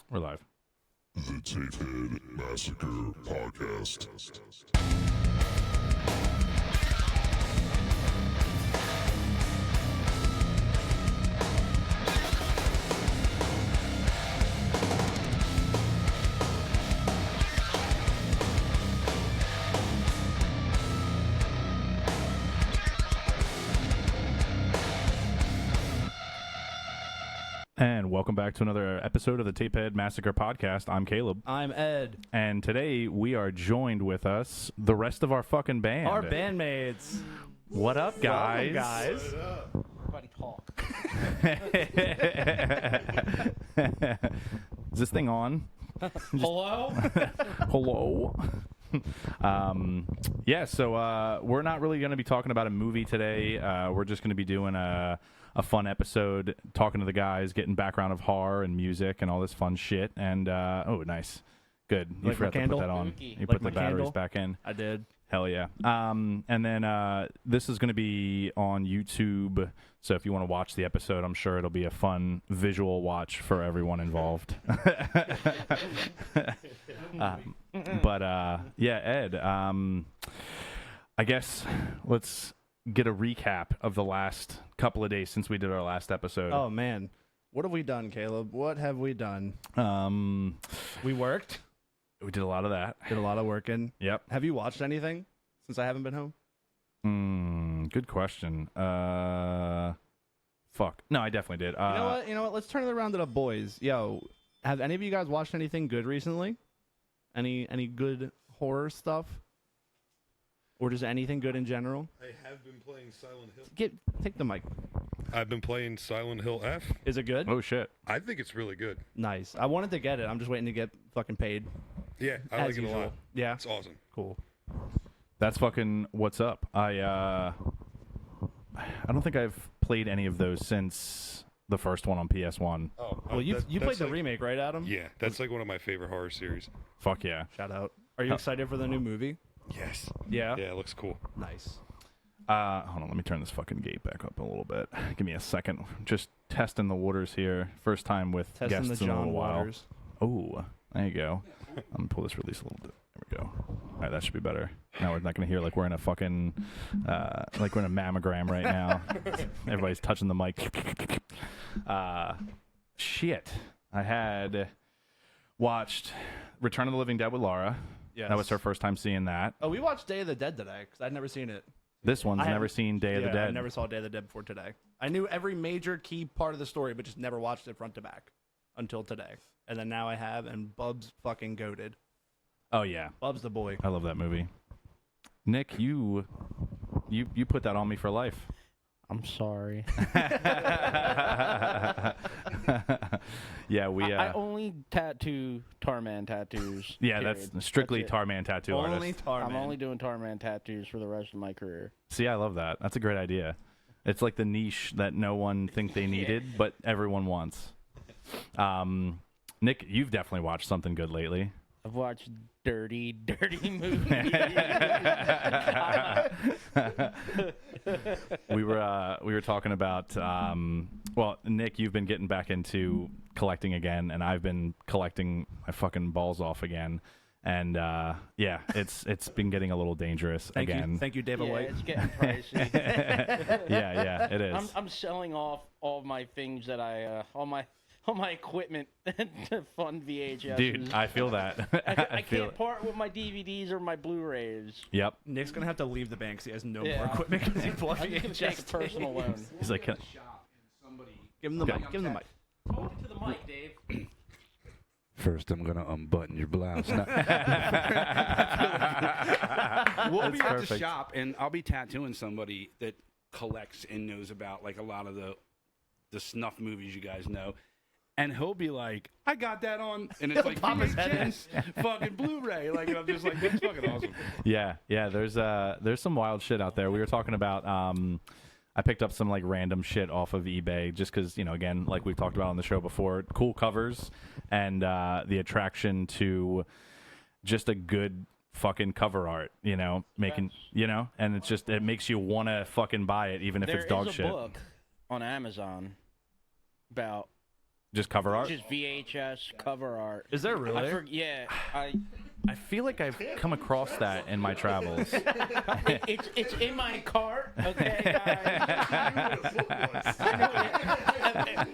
We're live. The TapeHead Massacre Podcast. And welcome back to another episode of the TapeHead Massacre Podcast. I'm Caleb. I'm Ed. And today we are joined with us, the rest of our fucking band. Our bandmates. What up, guys? Welcome, guys. Everybody talk. Is this thing on? Hello? Hello. So we're not really going to be talking about a movie today. We're just going to be doing a fun episode, talking to the guys, getting background of horror and music and all this fun shit. And, oh, nice. Good. You Like my forgot to candle? put that on. Spooky. You Like put my the batteries candle? back in. I did. Hell yeah. And then this is going to be on YouTube. So if you want to watch the episode, I'm sure it'll be a fun visual watch for everyone involved. Yeah, Ed, I guess let's get a recap of the last couple of days since we did our last episode. Oh, man. What have we done, Caleb? What have we done? We worked. We did a lot of that. Did a lot of working. Yep. Have you watched anything since I haven't been home? Good question. Fuck. No, I definitely did. You know what? Let's turn it around to the boys. Yo, have any of you guys watched anything good recently? Any good horror stuff? Or just anything good in general? I have been playing Silent Hill. Take the mic. I've been playing Silent Hill F. Is it good? Oh, shit. I think it's really good. Nice. I wanted to get it. I'm just waiting to get fucking paid. Yeah, I As like it usual. a lot. Yeah. It's awesome. Cool. That's fucking what's up. I don't think I've played any of those since the first one on PS1. Oh, Well, you played the remake, right, Adam? Yeah, that's like one of my favorite horror series. Fuck yeah. Shout out. Are you excited for the new movie? Yes. Yeah. Yeah, it looks cool. Nice. Hold on, let me turn this fucking gate back up a little bit. Give me a second. Just testing the waters here. First time with Testing the guests in a John little while. Waters. Oh, there you go. I'm gonna pull this release a little bit. There we go. All right, that should be better. Now we're not gonna hear like we're in a fucking like we're in a mammogram right now. Everybody's touching the mic. Shit. I had watched Return of the Living Dead with Laura. Yes. That was her first time seeing that. Oh, we watched Day of the Dead today because I'd never seen it. This one's I never haven't- seen Day of the Dead. I never saw Day of the Dead before today. I knew every major key part of the story, but just never watched it front to back until today. And then now I have, and Bub's fucking goated. Oh yeah, Bub's the boy. I love that movie. Nick, you put that on me for life. I'm sorry. Yeah, we. I only tattoo Tarman tattoos. Yeah, period. that's strictly it. Tarman tattoo Only artist. Tarman. I'm only doing Tarman tattoos for the rest of my career. See, I love that. That's a great idea. It's like the niche that no one think they needed, but everyone wants. Nick, you've definitely watched something good lately. I've watched dirty movies. We were talking about well, Nick, you've been getting back into collecting again, and I've been collecting my fucking balls off again. And yeah, it's been getting a little dangerous again. Thank you, David Yeah, White. it's getting pricey. Yeah, it is. I'm selling off all my things that I all my equipment to fund VHS. Dude, I feel that. I feel can't part with my DVDs or my Blu-rays. Yep. Nick's gonna have to leave the bank because he has no Yeah. more equipment because he bought I'm just gonna take a VHS personal loan. He's like, Give him the mic. Give him the mic. Talk it to the mic, Dave. First, I'm gonna unbutton your blouse. We'll be at perfect. the shop, and I'll be tattooing somebody that collects and knows about like a lot of the snuff movies you guys know. And he'll be like, "I got that on," and it's like pop his head in. VHS, fucking Blu-ray. Like I'm just like, that's fucking awesome. Yeah. There's some wild shit out there. We were talking about. I picked up some like random shit off of eBay just because, you know, again, like we've talked about on the show before, cool covers and the attraction to just a good fucking cover art, you know, making, you know, and it's just, it makes you want to fucking buy it even if it's dog shit. There is a book on Amazon about Just cover art. Just VHS cover art. Is there really? I feel like I've come across that in my travels. It's in my cart, okay, guys.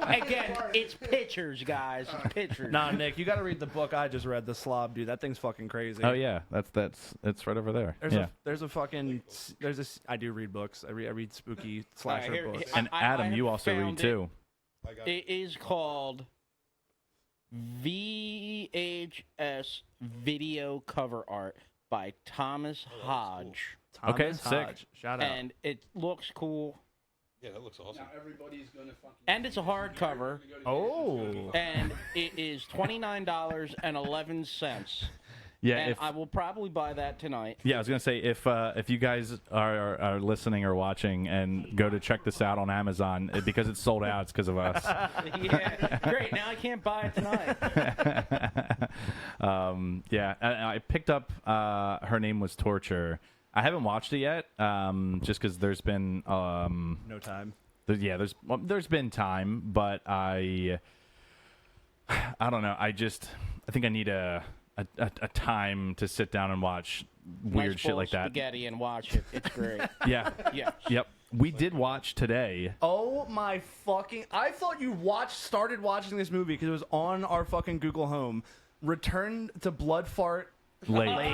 Again, it's pictures, guys. It's pictures. Nah, Nick, you got to read the book I just read, The Slob, dude. That thing's fucking crazy. Oh yeah, it's right over there. I do read books. I read spooky slasher Here- books. And I Adam, have you also read found too. I got It is called VHS Video Cover Art by Thomas Hodge. Okay, Thomas sick. Hodge. Shout out. And it looks cool. Yeah, that looks awesome. Everybody's gonna fucking. And it's a hardcover. Oh. And it is $29.11. Yeah, And if I will probably buy that tonight. yeah, I was gonna say if you guys are listening or watching and go to check this out on Amazon because it's sold out, it's because of us. Yeah, great. Now I can't buy it tonight. Yeah, I picked up. Her Name Was Torture. I haven't watched it yet, just because there's been No time. there's been time, but I don't know. I think I need a time to sit down and watch weird Nice shit bowl like of that. Spaghetti and watch it. It's great. Yeah. Yeah. Yep. We did watch today. Oh my fucking! I thought you started watching this movie because it was on our fucking Google Home. Return to Bloodfart Lake.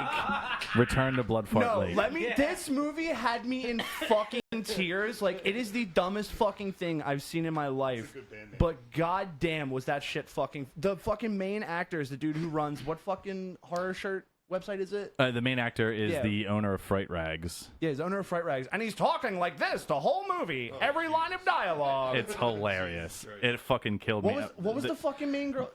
Return to Bloodfart No, Lake. let me. This movie had me in fucking tears. Like, it is the dumbest fucking thing I've seen in my life. But goddamn, was that shit fucking. The fucking main actor is the dude who runs what fucking horror shirt website is it? The main actor is Yeah. the owner of Fright Rags. Yeah, he's owner of Fright Rags, and he's talking like this the whole movie, every line of dialogue. It's hilarious. It fucking killed me. what was the fucking main girl?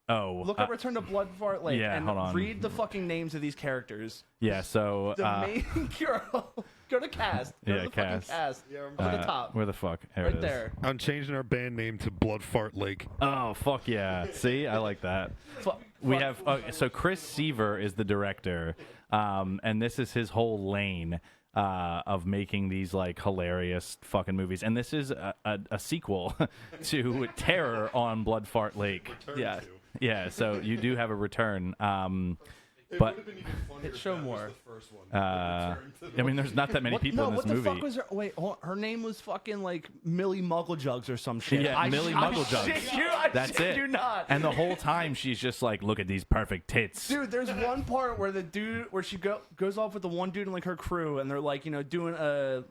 Look up Return to Bloodfart Lake yeah, and hold on. read the fucking names of these characters. Yeah, so The main girl. Go to cast. Go to the fucking cast. Yeah, Go to the top. where the fuck? There it Right is. there. I'm changing our band name to Bloodfart Lake. Oh fuck yeah! See, I like that. We have so Chris Seaver is the director, and this is his whole lane of making these like hilarious fucking movies. And this is a sequel to Terror on Bloodfart Lake. Yeah. Yeah, so you do have a return. It But- would have been even funnier Show if that more. was the first one. I mean, there's not that many people in this what the movie. fuck was her? Wait, her name was fucking like Millie Mugglejugs or some shit. Yeah, Millie Mugglejugs. That's shit it. you not. And the whole time she's just like, look at these perfect tits. Dude, there's one part where she goes off with the one dude and like her crew, and they're like, doing a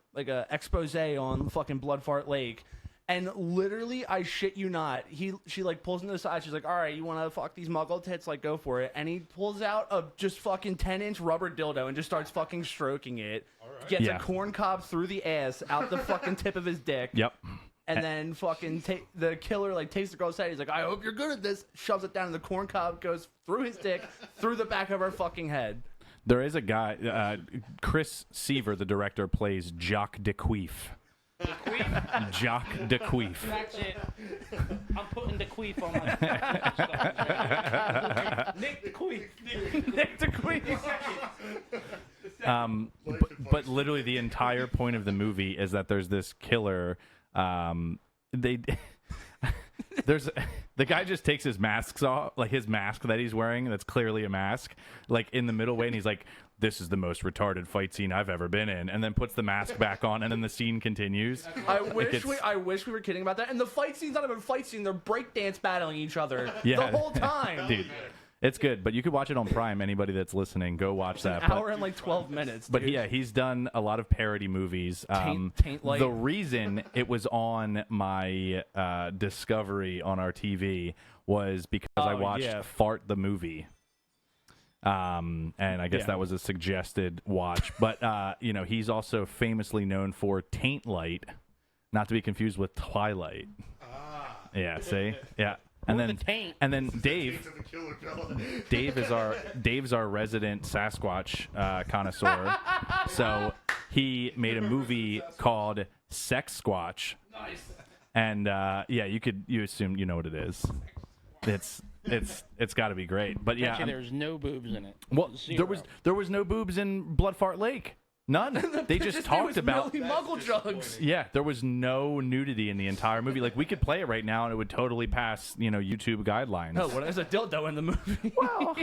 expose on fucking Bloodfart Lake. And literally, I shit you not, she like pulls him to the side. She's like, "All right, you want to fuck these muggle tits? Like, go for it." And he pulls out a just fucking 10-inch rubber dildo and just starts fucking stroking it. Gets Yeah. a corn cob through the ass out the fucking tip of his dick. Yep. And then fucking the killer like takes the girl's head. He's like, "I hope you're good at this." Shoves it down, and the corn cob goes through his dick, through the back of her fucking head. There is a guy, Chris Seaver, the director, plays Jacques DeQueef. Jacques DeQueef. That's it. I'm putting the queef on my Nick the queef. Nick the Queen. But literally the entire point of the movie is that there's this killer. There's the guy just takes his masks off, like his mask that he's wearing, that's clearly a mask, like in the middle way, and he's like, "This is the most retarded fight scene I've ever been in," and then puts the mask back on, and then the scene continues. I wish we were kidding about that. And the fight scene's not even a fight scene; they're breakdance battling each other Yeah. the whole time. Dude, it's good, but you could watch it on Prime. Anybody that's listening, go watch that. An hour and like 12 minutes. But dude. yeah, he's done a lot of parody movies. Taint Light. The reason it was on my Discovery on our TV was because I watched yeah. Fart the movie. And I guess Yeah. that was a suggested watch. But, he's also famously known for Taint Light, not to be confused with Twilight. Yeah, see? Yeah. And Or then, the taint. and then Dave, To the killer fella. Dave's our resident Sasquatch connoisseur. So he made a movie called Sex Squatch. Nice. And you assume you know what it is. It's got to be great. But yeah, Actually, there's no boobs in it. well, Zero. there was no boobs in Bloodfart Lake. None. They This just dude talked was about. Millie Muggle jugs. Yeah, there was no nudity in the entire movie. Like we could play it right now and it would totally pass, YouTube guidelines. Oh, what is a dildo in the movie? Well,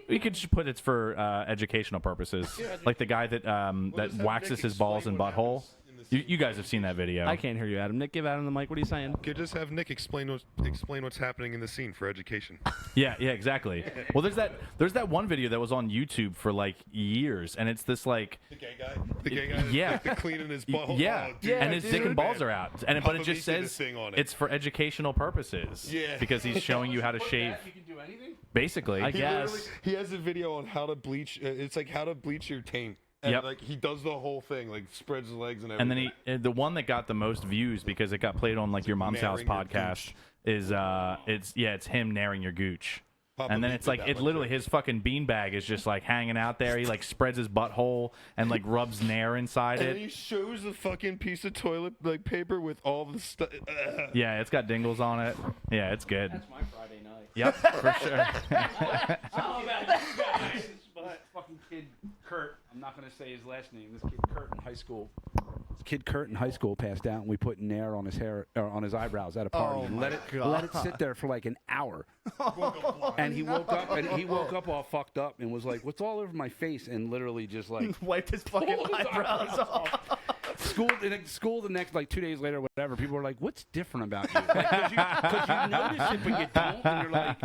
we could just put it for educational purposes. Like the guy that just have waxes Nick his balls explain and what butthole. happens in the You guys have seen that video. I can't hear you, Adam. Nick, give Adam the mic. What are you saying? Could just have Nick explain what's happening in the scene for education. Yeah, exactly. Well, there's that one video that was on YouTube for like years, and it's this like The gay guy. Yeah. Like, the cleaning his ball. yeah, Oh, dude, and his dick and balls man. are out, and but it just Papa Mika says to sing on it. it's for educational purposes. Yeah. because he's showing you how to shave. You can do anything. Basically, I He guess. literally- he has a video on how to bleach. It's like how to bleach your taint. And Yep. like he does the whole thing, like spreads his legs and and everything. then the one that got the most views because it got played on like your mom's house Naring your podcast gooch. it's him naring your gooch. Papa And then Mika it's like did that it's one, literally too. his fucking beanbag is just like hanging out there. He like spreads his butthole and like rubs nair inside And it. he shows a fucking piece of toilet like paper with all the stuff. Yeah, it's got dingles on it. Yeah, it's good. That's my Friday night. Yep, for sure. Oh, guys, but Fucking kid Kurt. I'm not gonna say his last name. This kid Kurt in high school. This kid Kurt in high school passed out, and we put Nair on his hair or on his eyebrows at a party. Oh and my let God. it sit there for like an hour. And he woke up all fucked up and was like, "What's all over my face?" And literally just like Wiped his fucking pulled his eyebrows off. school the next like 2 days later, whatever. People were like, "What's different about you?" Because you notice it, but you don't. And you're like,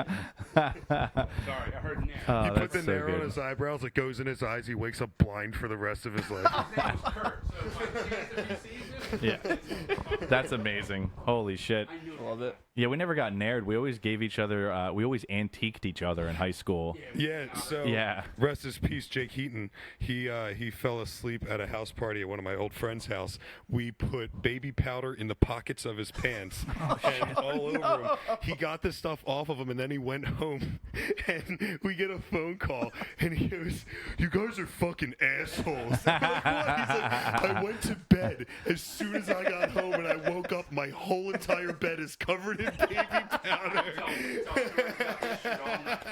"Sorry, I heard Nair." Oh, He put that's the so nair on good. his eyebrows. It goes in his eyes. He wakes up blind for the rest of his life. His name was Kurt. So if I see it every season, Yeah, that's amazing. Holy shit. I knew Love it. Yeah, we never got nared. We always gave each other. We always antiqued each other in high school. Yeah. So Yeah. rest his peace, Jake Heaton. He fell asleep at a house party at one of my old friends' house. We put baby powder in the pockets of his pants and all over him. He got the stuff off of him, and then he went home. And we get a phone call, and he goes, "You guys are fucking assholes." I'm like, "What?" He's like, "I went to bed as soon as I got home, and I woke up. My whole entire bed is covered in baby powder."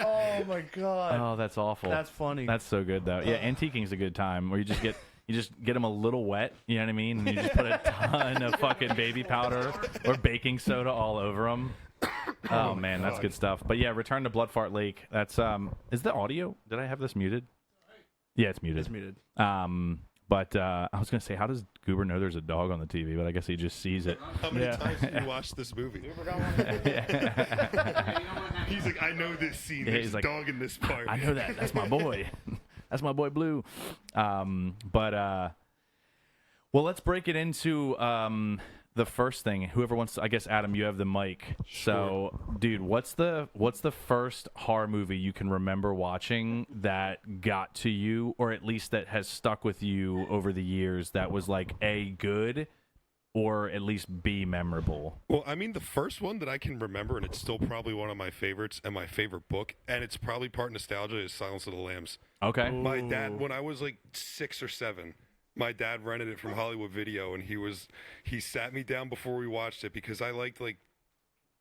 Oh my god. Oh, that's awful. That's funny. That's so good though. Yeah, antiquing's a good time where you just get them a little wet. You know what I mean? And you just put a ton of fucking baby powder or baking soda all over them. Oh man, that's good stuff. But yeah, Return to Bloodfart Lake. That's is the audio? Did I have this muted? Yeah, it's muted. It's muted. But I was gonna say, how does Goober know there's a dog on the TV? But I guess he just sees it. How many Yeah. times have you watched this movie? He's like, "I know this scene. Yeah, There's he's a like, dog in this part." I know that. That's my boy. That's my boy Blue. Well, let's break it into the first thing. Whoever wants to, I guess, Adam, you have the mic. So, dude, what's the first horror movie you can remember watching that got to you, or at least that has stuck with you over the years, that was like A, good, or at least B, memorable? Well, I mean, the first one that I can remember, and it's still probably one of my favorites and my favorite book, and it's probably part nostalgia, is Silence of the Lambs. Okay. My dad, when I was like 6 or 7, my dad rented it from Hollywood Video, and he sat me down before we watched it because I liked like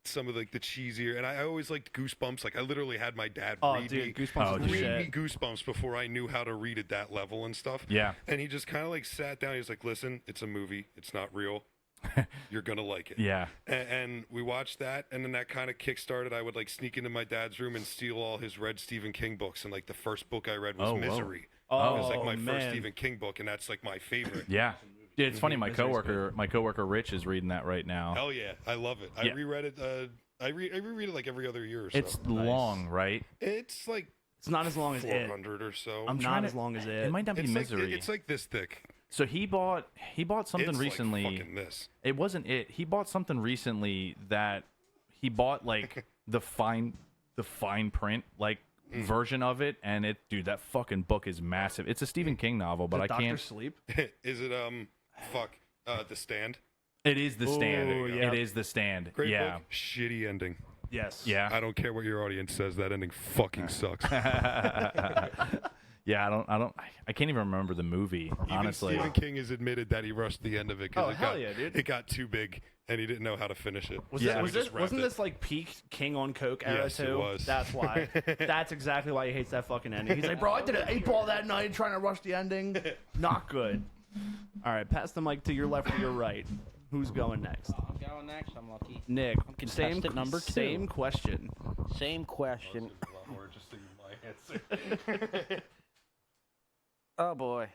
some of like the cheesier, and I always liked Goosebumps. Like I literally had my dad Oh, read dude, me. Goosebumps is the Read me shit. Goosebumps before I knew how to read at that level and stuff. Yeah. And he just kind of like sat down. He was like, "Listen, it's a movie. It's not real. You're gonna like it." Yeah. And we watched that, and then that kind of kick-started. I would like sneak into my dad's room and steal all his read Stephen King books, and like the first book I read was Oh, whoa. Misery. Oh, It was like my first man. Stephen King book, and that's like my favorite. Yeah. Dude, it's funny. My Misery's coworker Rich is reading that right now. Hell yeah, I love it. I Yeah. reread it. I reread it like every other year or so. It's long, right? It's like It's not as long as it. 400 or so. I'm Not trying as to- long as it. It might not be it's Misery. Like, it's like this thick. So he bought something It's recently. like fucking this. It wasn't it. He bought something recently that he bought like the fine print like version of it, and dude, that fucking book is massive. It's a Stephen King novel, but I Dr. can't. Sleep. Is it The Stand? It is the stand. Ooh, yeah. It is the stand. Great yeah. book. Shitty ending. Yes. Yeah. I don't care what your audience says. That ending fucking sucks. Yeah, I can't even remember the movie, honestly. Even Stephen King has admitted that he rushed the end of it Oh, because hell yeah, dude. it got too big. and he didn't know how to finish it. Wasn't this like peak King on Coke era Yes, too? it was. That's why. That's exactly why he hates that fucking ending. He's like, bro, I did an 8-ball that night trying to rush the ending. Not good. All right, pass the mic to your left or your right. Who's going next? I'm going next. I'm lucky. Nick. Contestant number 2. Same question. Same question. A lot more interesting than my answer. Oh boy.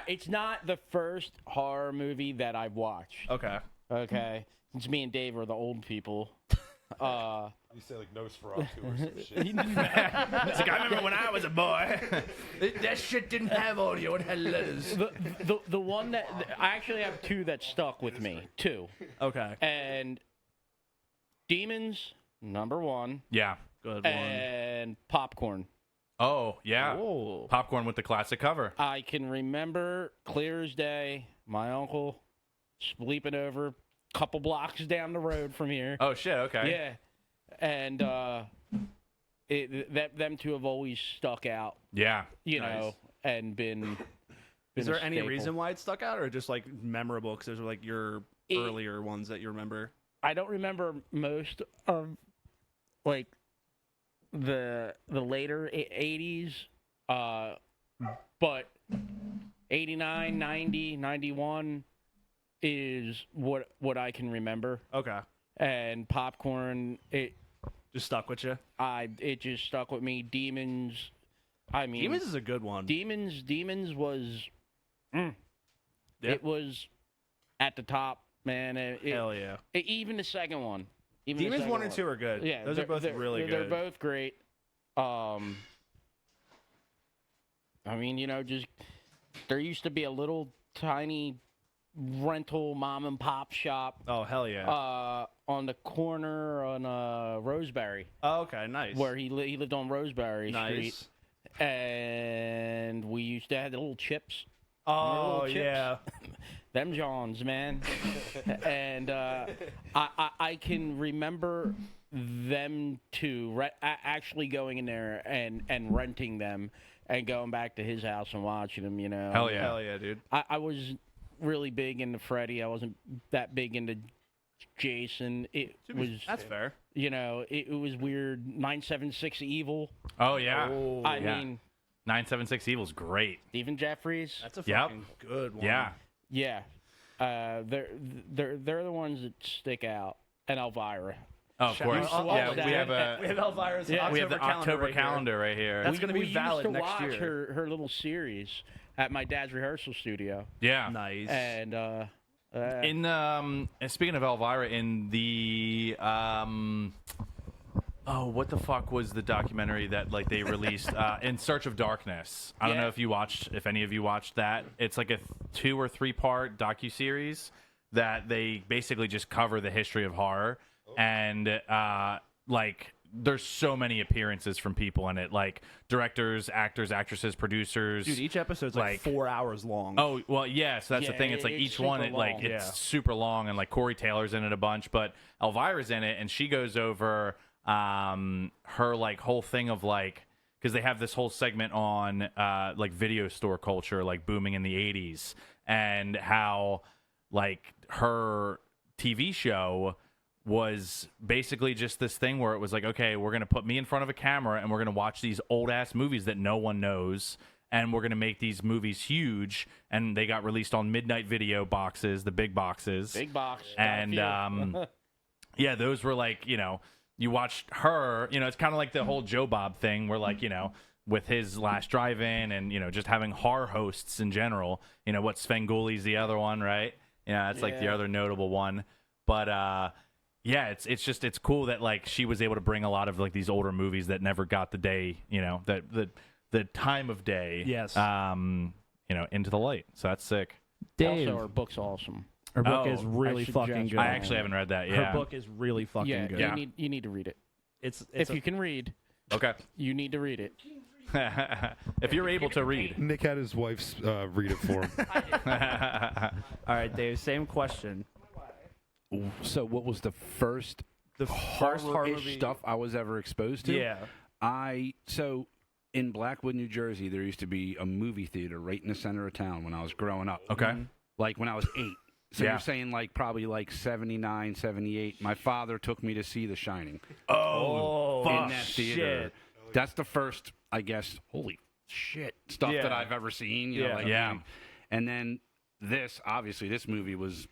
It's not the first horror movie that I've watched. Okay. Okay. It's me and Dave are the old people. You say like Nosferatu or some shit. It's like, I remember when I was a boy. That shit didn't have audio. It had letters. The one that I actually have 2 that stuck with me. 2. Okay. And Demons, number 1. Yeah. Good one. And Popcorn. Oh, yeah. Oh. Popcorn with the classic cover. I can remember clear as day my uncle sleeping over a couple blocks down the road from here. Oh, shit. Okay. Yeah. And them 2 have always stuck out, Yeah. you Nice. know, and been Is a there any staple. reason why it stuck out, or just like memorable? Because those are like your earlier ones that you remember. I don't remember most of like the later 80s, but 89, 90, 91 is what I can remember. Okay. And Popcorn, it Just stuck with you. just stuck with me. Demons, I mean, Demons is a good one. Demons was, Yeah. it was at the top, man. Hell yeah. Even the second one. Even the Demons second 1 and 2 are good. Yeah, Those are both really They're good. both great. I mean, you know, just there used to be a little tiny rental mom and pop shop Oh, hell yeah. on the corner on Roseberry, Oh, okay, nice. where he lived on Roseberry Street, Nice. and we used to have the little chips. Oh, little chips? yeah. Them Johns, man. And I can remember them two actually going in there and renting them and going back to his house and watching them, you know. Hell yeah. Hell yeah, dude. I was really big into Freddy. I wasn't that big into Jason. It was, That's fair. you know, it was weird. 976 Evil. Oh, yeah. Oh, I yeah. mean, 976 Evil's great. Stephen Jeffries. That's a Yep. fucking good one. Yeah. Yeah. They're the ones that stick out. And Elvira. Oh, of course. Oh, yeah, oh, we have we have Elvira's Yeah. we have the October right calendar right here. That's gonna be we valid used to next watch year. her little series at my dad's rehearsal studio. Yeah. here. Nice. And In speaking of Elvira, in the what the fuck was the documentary that like they released? In Search of Darkness. I don't Yeah. know if any of you watched that. It's like a 2 or 3 part docuseries that they basically just cover the history of horror, and like there's so many appearances from people in it, like directors, actors, actresses, producers. Dude, each episode's like 4 hours long. Oh, well, yeah, so that's the Yeah, thing. It's like it's each one, super long. it's Yeah. super long, and like Corey Taylor's in it a bunch, but Elvira's in it, and she goes over her like whole thing of like, because they have this whole segment on like video store culture, like booming in the 80s, and how like her TV show was basically just this thing where it was like, okay, we're going to put me in front of a camera and we're going to watch these old ass movies that no one knows, and we're going to make these movies huge. And they got released on midnight video boxes, the big boxes. big box. And yeah, those were like, you know, you watched her, you know, it's kind of like the whole Joe Bob thing where like, you know, with his Last Drive-In and, you know, just having horror hosts in general, you know, what Svengooli's the other one, right? Yeah, that's like the Yeah. other notable one. But yeah, it's cool that like she was able to bring a lot of like these older movies that never got the day, you know, that the time of day, Yes. you know, into the light. So that's sick. Dave, Also, her book's awesome. her book Oh, is really I should fucking judge good. I actually haven't read that. Yeah. Her book is really fucking Yeah, good. Yeah. you need to read it. It's If you can read, Okay. you need to read it. If you're able to read. Nick had his wife's read it for him. all right, Dave. Same question. So, what was the first The first horror horror-ish movie stuff I was ever exposed to? Yeah. So in Blackwood, New Jersey, there used to be a movie theater right in the center of town when I was growing up. Okay. Mm-hmm. Like when I was 8. So Yeah. you're saying like probably like 79, 78. My father took me to see The Shining Oh, in that theater. shit. That's the first, I guess, holy shit, stuff Yeah. that I've ever seen. You know, Yeah. like, Yeah. And then this movie was.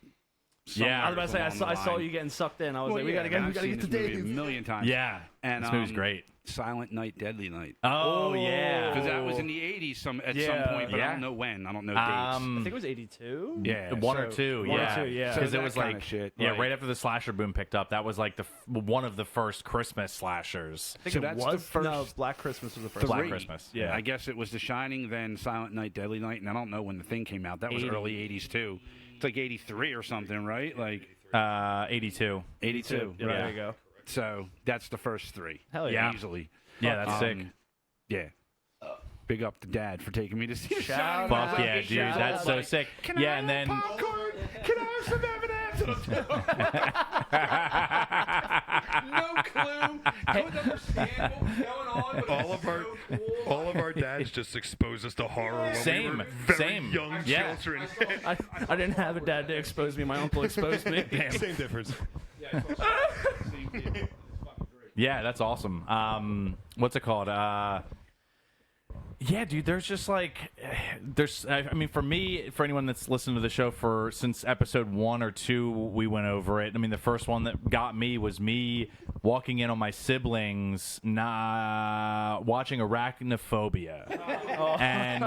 Yeah. I was about to say, somewhere I along the saw line. you getting sucked in. I was Well, like, we yeah, gotta get, man, we I've gotta seen get to this movie a Dave. million times. Yeah. And This movie's great. Silent Night, Deadly Night. Oh, yeah. Because that was in the 80s at Yeah. some point, but I Yeah. don't know when. I don't know dates. I think it was 82. Yeah. One or so- two, one or yeah. two, yeah. Because So it was that kinda like, shit, yeah, like- right after the slasher boom picked up, that was like one of the first Christmas slashers. I think So it that's was the first no, Black Christmas was the first. Black Three. Christmas, Yeah. I guess it was The Shining, then Silent Night, Deadly Night, and I don't know when the thing came out. That was 80. early 80s too. It's like 83 or something, right? Like 82. 82. Yeah, right? there you go. So that's the first three. Hell yeah. Easily. Yeah, that's sick. Yeah. Big up to Dad for taking me to see The Shout Shining. out. Fuck yeah, dude. Shout That's out. so sick. Can Yeah, I and have then popcorn? Can I have some M&Ms? No clue. Couldn't understand what was going on. But All of our dads just exposed us to horror when Same, we were very same. young Yeah. children. I didn't have a dad to expose me. My uncle exposed me. Same difference. yeah, that's awesome. What's it called? Yeah, dude, there's just like, I mean, for me, for anyone that's listened to the show since episode 1 or 2, we went over it. I mean, the first one that got me was me walking in on my siblings, watching Arachnophobia. And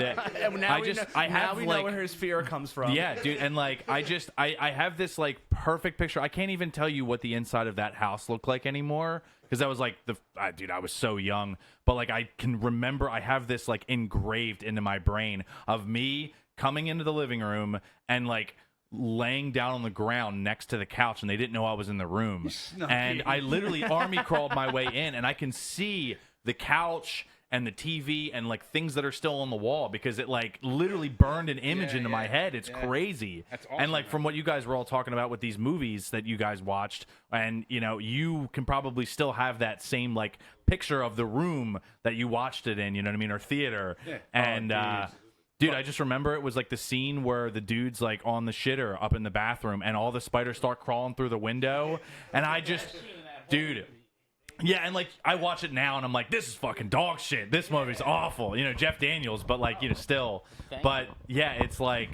Now we know like, where his fear comes from. yeah, dude, and like I have this like perfect picture. I can't even tell you what the inside of that house looked like anymore because that was like dude, I was so young. But like I can remember, I have this like engraved into my brain of me coming into the living room and like laying down on the ground next to the couch, and they didn't know I was in the room. And I literally army crawled my way in, and I can see the couch and the TV and like things that are still on the wall because it like literally burned an image into my head. It's crazy. That's And awesome, like from what you guys were all talking about with these movies that you guys watched, and you know, you can probably still have that same like picture of the room that you watched it in, you know what I mean, or theater. And dude, I just remember it was like the scene where the dude's like on the shitter up in the bathroom and all the spiders start crawling through the window, and I just dude. Yeah, and like I watch it now and I'm like, this is fucking dog shit. This movie's awful. You know, Jeff Daniels, but like, you know, still. But yeah, it's like,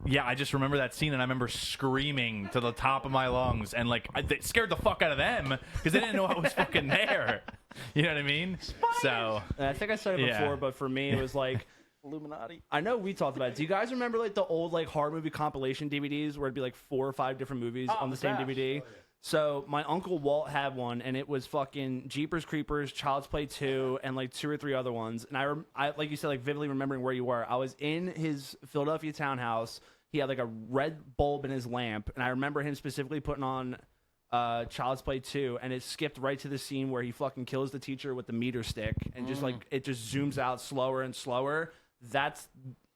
yeah, I just remember that scene and I remember screaming to the top of my lungs and like it scared the fuck out of them because they didn't know I was fucking there. You know what I mean? So And I think I said it Yeah. before, but for me, it was like Illuminati. I know we talked about it. Do you guys remember like the old like horror movie compilation DVDs where it'd be like 4 or 5 different movies on the same DVD? So my uncle Walt had one, and it was fucking Jeepers Creepers, Child's Play 2, and like 2 or 3 other ones. And I like you said, like vividly remembering where you were. I was in his Philadelphia townhouse. He had like a red bulb in his lamp, and I remember him specifically putting on Child's Play 2, and it skipped right to the scene where he fucking kills the teacher with the meter stick, and just like it just zooms out slower and slower. That's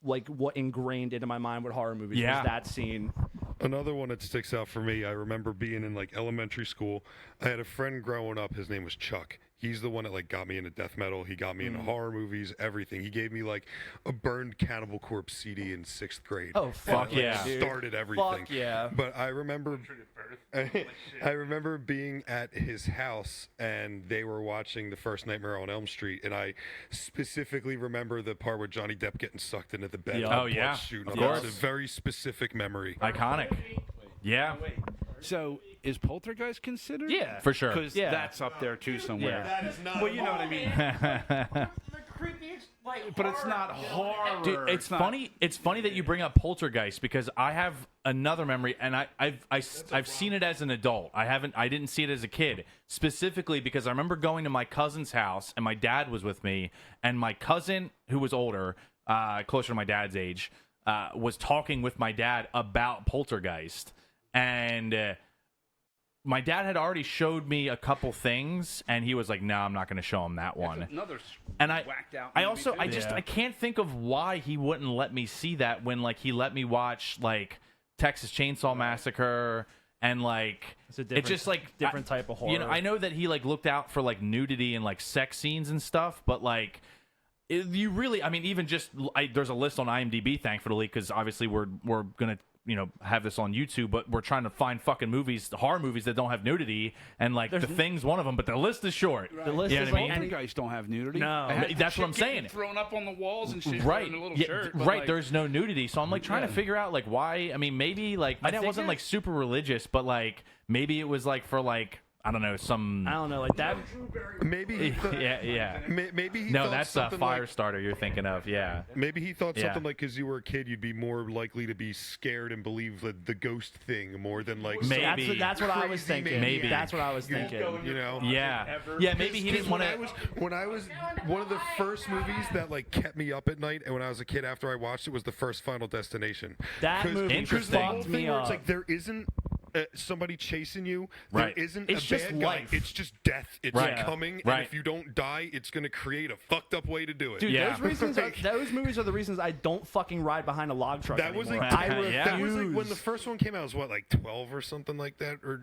like what ingrained into my mind with horror movies Yeah. was that scene. Another one that sticks out for me, I remember being in like elementary school. I had a friend growing up, his name was Chuck. He's the one that like got me into death metal. He got me into horror movies, everything. He gave me like a burned Cannibal Corpse CD in 6th grade. Oh, fuck And, like, yeah, dude. started everything. Fuck yeah. But I remember I remember being at his house and they were watching the first Nightmare on Elm Street, and I specifically remember the part with Johnny Depp getting sucked into the bed. Yeah. and Oh, blood yeah. shooting Of up. It's course. a very specific memory. iconic. Yeah, So is Poltergeist considered? Yeah. for sure. Because Yeah. that's up there too somewhere. Yeah. That is not. Well, you know what I mean. But it's not horror. Dude, it's not- funny. It's funny that you bring up Poltergeist because I have another memory, and I've seen it as an adult. I didn't see it as a kid, specifically because I remember going to my cousin's house, and my dad was with me, and my cousin, who was older, closer to my dad's age, was talking with my dad about Poltergeist, and my dad had already showed me a couple things, and he was like, "No, I'm not going to show him that one." Another And I whacked out I movie, also too. I can't think of why he wouldn't let me see that when like he let me watch like Texas Chainsaw Massacre and like It's a different, just like different type of horror. You know, I know that he like looked out for like nudity and like sex scenes and stuff, but like you really, I mean, even just there's a list on IMDb, thankfully, because obviously we're gonna have this on YouTube, but we're trying to find fucking movies, horror movies that don't have nudity, and like The Thing's one of them, but the list is short. The list You know is what I mean? Poltergeist don't have nudity. No. That's what I'm saying. Thrown up on the walls and shit. Right, In a little yeah, shirt, right. Like, There's no nudity, so I'm like trying to figure out like why. I mean, maybe like my dad wasn't like super religious, but like maybe it was like for like I don't know some. I don't know, like that. Maybe he thought, Yeah. maybe he No, thought that's a something fire like, starter you're thinking of. Yeah. maybe he thought Yeah. something like because you were a kid, you'd be more likely to be scared and believe the ghost thing more than like some Maybe. That's what I was crazy thinking. Maybe. That's what I was thinking. you know. Yeah. Yeah. Maybe he didn't want to. When I was one of the first movies that like kept me up at night, and when I was a kid after I watched it was the first Final Destination. That movie Interesting. The whole fucked thing me where it's up. like there isn't somebody chasing you. Right. There isn't It's a just bad life. guy. It's just death. It's Right. coming, Right. and if you don't die, it's going to create a fucked up way to do it. Dude, Yeah. those movies are the reasons I don't fucking ride behind a log truck That was anymore. like I Yeah. that was like when refuse. the first one came out. It was what, like 12 or something like that, or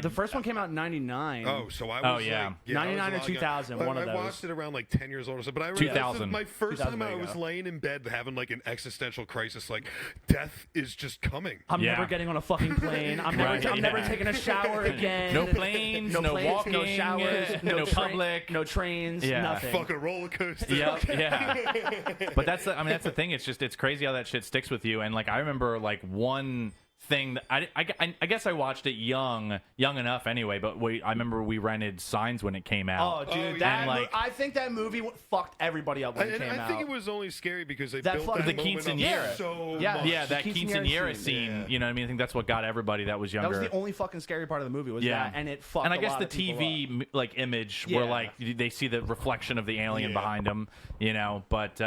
The first one came out in '99. oh, so I was Oh, yeah. like, I was 99 or a lot 2000, younger. one of I those. watched it around like 10 years old or so. But I remember 2000. my first 2000, time I there you was go. laying in bed having like an existential crisis, like death is just coming. I'm Yeah. never getting on a fucking plane. I'm never, Right, I'm never yeah. taking a shower again. No planes, no walking, no showers, no train- public. no trains, Yeah. nothing. Fuck a roller coaster. Yep, yeah. But that's the thing. It's crazy how that shit sticks with you. And like I remember like one thing that I guess I watched it young enough anyway. But I remember we rented Signs when it came Oh, out. dude, Oh, that yeah. And, I think that movie fucked everybody up when it And came I out. think it was only scary because they That built fucking- that The moment up quinceañera. so Yeah. much. Yeah, that The quinceañera quinceañera scene. Yeah. You know what I mean? I think that's what got everybody that was that younger. was the only fucking scary part of the movie was Yeah. that, and it fucked. And I a guess lot the of people TV up. like image where Yeah. like they see the reflection of the alien Yeah. behind them, you know. But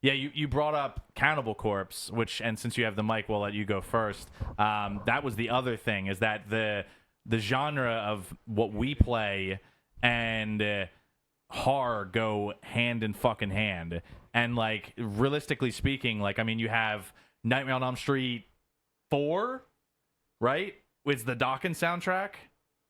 yeah, you brought up Cannibal Corpse, which, and since you have the mic, we'll let you go first. That was the other thing, is that the genre of what we play and horror go hand in fucking hand. And like realistically speaking, like I mean, you have Nightmare on Elm Street 4, right? It's the Dawkins soundtrack.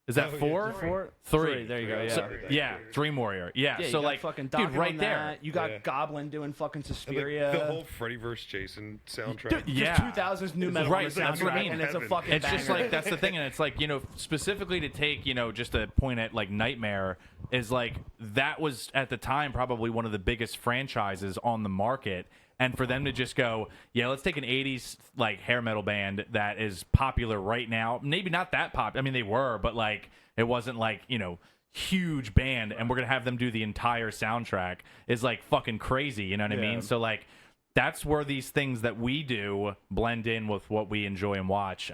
Is that Oh, yeah, 4? Four? 3. There you go. Yeah. So, yeah, Dream Warrior. Yeah, Yeah, you so got like, fucking dude, Dokken right on there. that. You got Yeah. Goblin doing fucking And, like, Suspiria. the whole Freddy vs. Jason soundtrack. Yeah. 2000s new metal Right, on the that's what I soundtrack, mean. and it's a Heaven. fucking. It's just banger. like that's the thing, and it's like, you know, specifically to take, you know, just a point at like Nightmare is like that was at the time probably one of the biggest franchises on the market, and for them to just go, yeah, let's take an 80s like hair metal band that is popular right now, maybe not that popular. I mean, they were, but like it wasn't like, you know, huge band, and we're gonna have them do the entire soundtrack is like fucking crazy. You know what I mean? So like. That's where these things that we do blend in with what we enjoy and watch.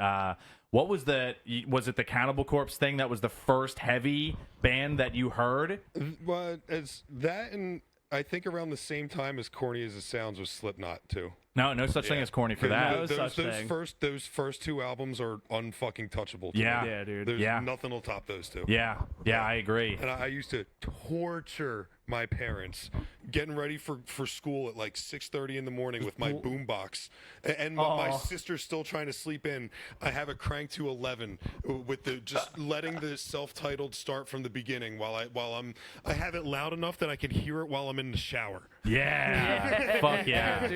What was it the Cannibal Corpse thing that was the first heavy band that you heard? But as that, and I think around the same time as corny as it sounds was Slipknot too. No such thing as corny for that. No such thing. Those first two albums are unfucking touchable. To Yeah. me. Yeah, dude. There's Yeah. nothing will top those two. Yeah, I agree. And I used to torture my parents getting ready for school at like 6:30 in the morning with my boombox, and my sister's still trying to sleep in. I have it cranked to 11 with the just letting the self-titled start from the beginning while I have it loud enough that I can hear it while I'm in the shower. Yeah. Fuck yeah.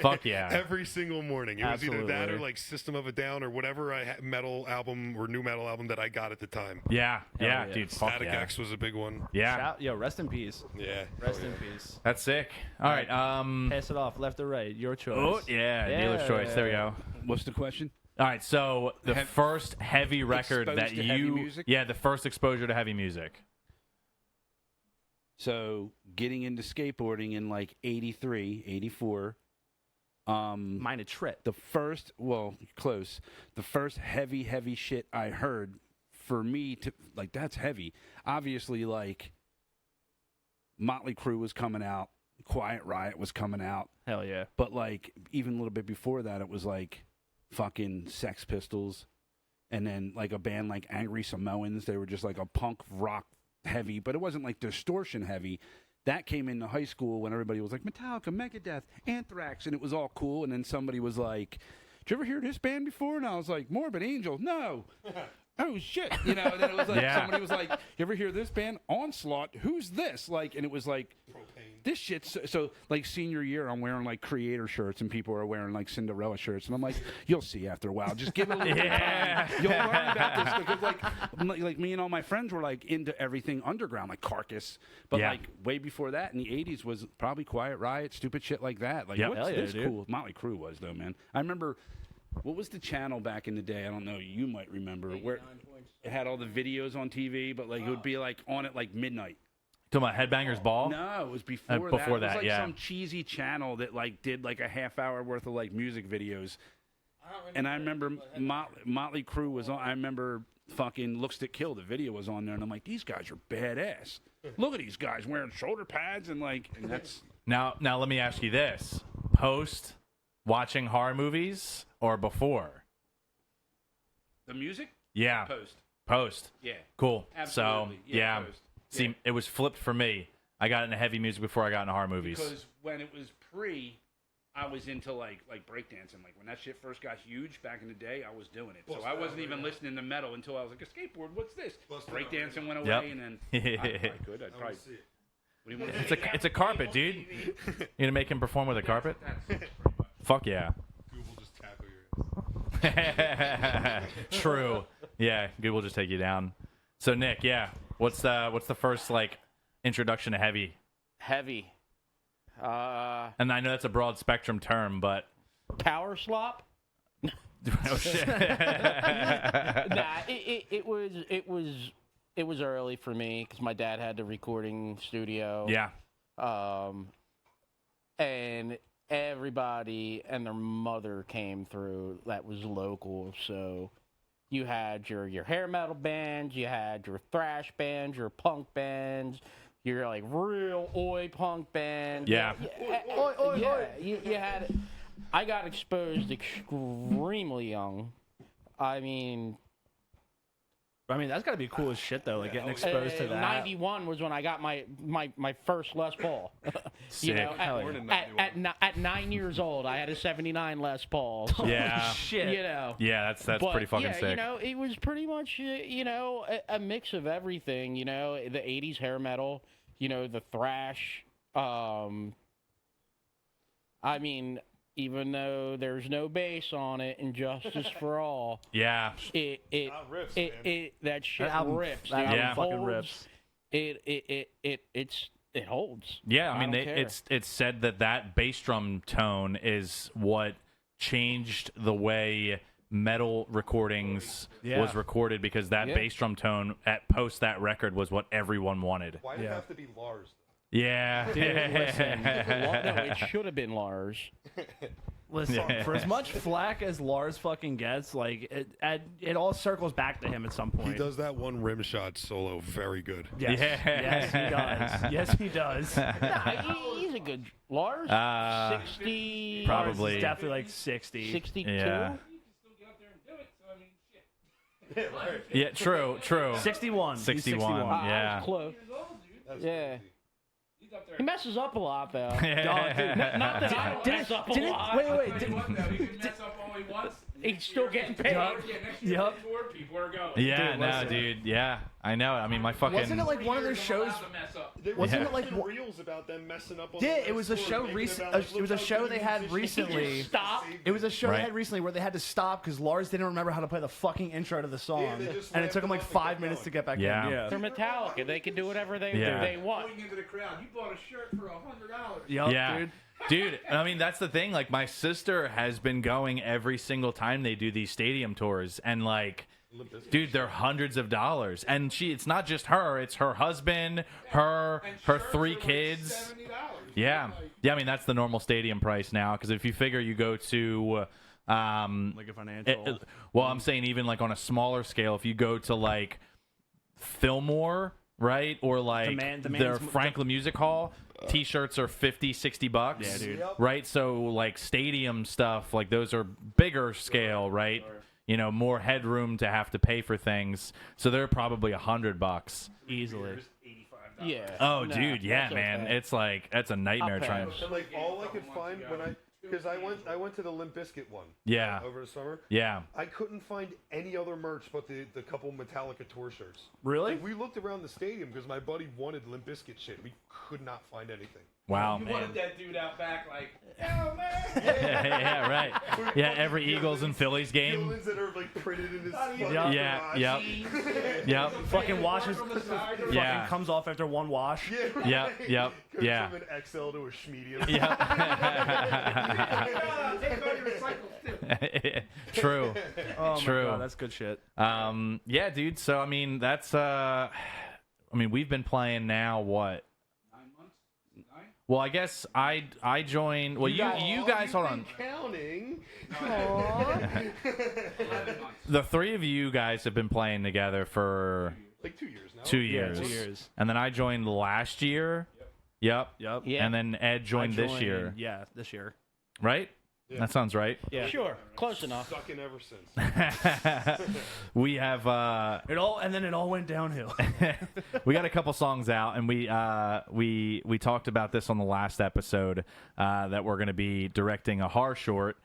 Fuck yeah. Every single morning. It was either that or Absolutely. like System of a Down or whatever metal album or new metal album that I got at the time. Yeah, yeah. dude. Fuck Static yeah. X was a big one. Yeah. Shout- Yo, rest in peace. Yeah. Rest in peace. That's sick. All right. Pass it off, left or right, your choice. Oh yeah, dealer's choice. There we go. What's the question? All right, so the first heavy record Exposed that to heavy you, music? yeah, the first exposure to heavy music. So getting into skateboarding in like 83, 84. Mine a trip. The first, well, close. The first heavy shit I heard for me to, like, that's heavy. Obviously, like, Motley Crue was coming out. Quiet Riot was coming out. Hell yeah. But, like, even a little bit before that, it was, like, fucking Sex Pistols. And then, like, a band like Angry Samoans. They were just, like, a punk rock heavy. But it wasn't, like, distortion heavy. That came into high school when everybody was like, Metallica, Megadeth, Anthrax, and it was all cool. And then somebody was like, did you ever hear this band before? And I was like, Morbid Angel, no. Oh, shit. You know, and then it was like, Yeah. somebody was like, you ever hear this band? Onslaught, who's this? Like, and it was like, this shit's so like senior year. I'm wearing like creator shirts, and people are wearing like Cinderella shirts, and I'm like, you'll see after a while. Just give it a little time. You'll learn about this because like me and all my friends were like into everything underground, like Carcass, but like way before that in the '80s was probably Quiet Riot, stupid shit like that. Like what's this cool? Motley Crue was though, man. I remember. What was the channel back in the day? I don't know. You might remember where it had all the videos on TV, but like it would be like on at like midnight. Talking about Headbangers Ball? No, it was before that. Before it was like yeah. some cheesy channel that like did like a half hour worth of like music videos. And I remember Motley Crue was on. I remember fucking Looks That Kill. The video was on there, and I'm like, these guys are badass. Look at these guys wearing shoulder pads and like. And that's now let me ask you this: post watching horror movies or before? the music. Yeah. Post. Yeah. Cool. Absolutely. So yeah. Post. See, Yeah. it was flipped for me. I got into heavy music before I got into horror movies. Because when it was pre, I was into like breakdancing. Like when that shit first got huge back in the day, I was doing it. So I wasn't even listening to metal until I was like, a skateboard, what's this? Breakdancing went away, Yep. and then I could. I'd probably see it. What do you want? It's a carpet, dude. You gonna make him perform with a carpet? Fuck yeah. Google just tackle your ass. True. Yeah, Google will just take you down. So Nick, yeah, what's the first like introduction to heavy? Heavy. And I know that's a broad spectrum term, but Power slop? oh shit. Nah, it was early for me because my dad had the recording studio. Yeah. And everybody and their mother came through that was local. So you had your hair metal bands, you had your thrash bands, your punk bands, your like real oi punk bands. Yeah. You had. I got exposed extremely young. I mean, that's got to be cool as shit, though, like getting exposed to that. 91 was when I got my first Les Paul. Sick. At 9 years old, I had a 79 Les Paul. So, Yeah. Shit. Yeah, that's pretty fucking sick. it was pretty much, a mix of everything, the 80s hair metal, the thrash. Even though there's no bass on it and Justice for All, Yeah. that shit That album- rips. that dude. album It fucking holds. rips. It holds. Yeah, I mean, don't care. it's said that bass drum tone is what changed the way metal recordings was recorded because that bass drum tone at post that record was what everyone wanted. Why did it have to be Lars? Yeah. No, it should have been Lars. Listen, for as much flack as Lars fucking gets, like it all circles back to him at some He point. does that one rim shot solo very good. Yes, Yeah. yes, he does. He's a good Lars. 60, probably. He's definitely like 60. 62. Yeah. Yeah, true. 61. He's 61. Yeah. I was close. Yeah. He messes up a lot, though. Oh, dude. Not that I don't mess up a lot. Wait. He's still getting paid. Yep. Yeah, Dude, no, listen. dude. Yeah, I know. I mean, my fucking. Wasn't it like one of their shows? Wasn't it like reels about them messing up on Yeah, it was a show it was a show they had recently. Stop. It was a show Right. they had recently where they had to stop because Lars didn't remember how to play the fucking intro to the song, they just and it took him like laughed it off 5 and minutes kept to get back Yeah. in. They're Metallica. They can do whatever they want. Going into the crowd, you bought a shirt for $100. Yup, Yeah. dude. Dude, I mean, that's the thing. Like, my sister has been going every single time they do these stadium tours, and like, dude, they're hundreds of dollars. And it's not just her; it's her husband, her three kids. Yeah, I mean, that's the normal stadium price now. Because if you figure you go to, Like a financial. well, I'm saying even like on a smaller scale, if you go to like Fillmore, right, or like the their man's- Franklin Music Hall. T-shirts are $50-$60. Yeah, dude. Right, so like stadium stuff, like those are bigger scale, right? More headroom to have to pay for things. So they're probably $100 Easily. Yeah. Oh, No, dude, yeah, that's man, okay. it's like that's a nightmare I'll trying. pass. And like all I could find when I because I went to the Limp Bizkit one. Yeah. Over the summer. Yeah. I couldn't find any other merch but the couple Metallica tour shirts. Really? Like, we looked around the stadium because my buddy wanted Limp Bizkit shit. We could not find anything. Wow. You wanted that dude out back like, yo, man. Yeah, right. Yeah, every Eagles and Phillies game. Feelings that are like printed in his Yeah, yep. Yep. Fucking washes. Yeah. Fucking comes off after one wash. Yeah, Yep, yep, Goes yeah. from an XL to a schmedium. Yep. Take all your recycles too. True. Oh True. my god, that's good shit. Yeah, dude. So I mean, that's I mean, we've been playing now what? 9 months? 9? Well, I guess I joined. Well, you guys hold on. Counting. 11 months. The three of you guys have been playing together for Like 2 years now. 2 years. 2 years. And then I joined last year. Yep. Yep. Yeah. And then Ed joined this year, Yeah, this year. right? Yeah. That sounds right. Yeah. Sure, close enough. Sucking ever since. We have It all went downhill. we got a couple songs out, and we talked about this on the last episode that we're going to be directing a horror short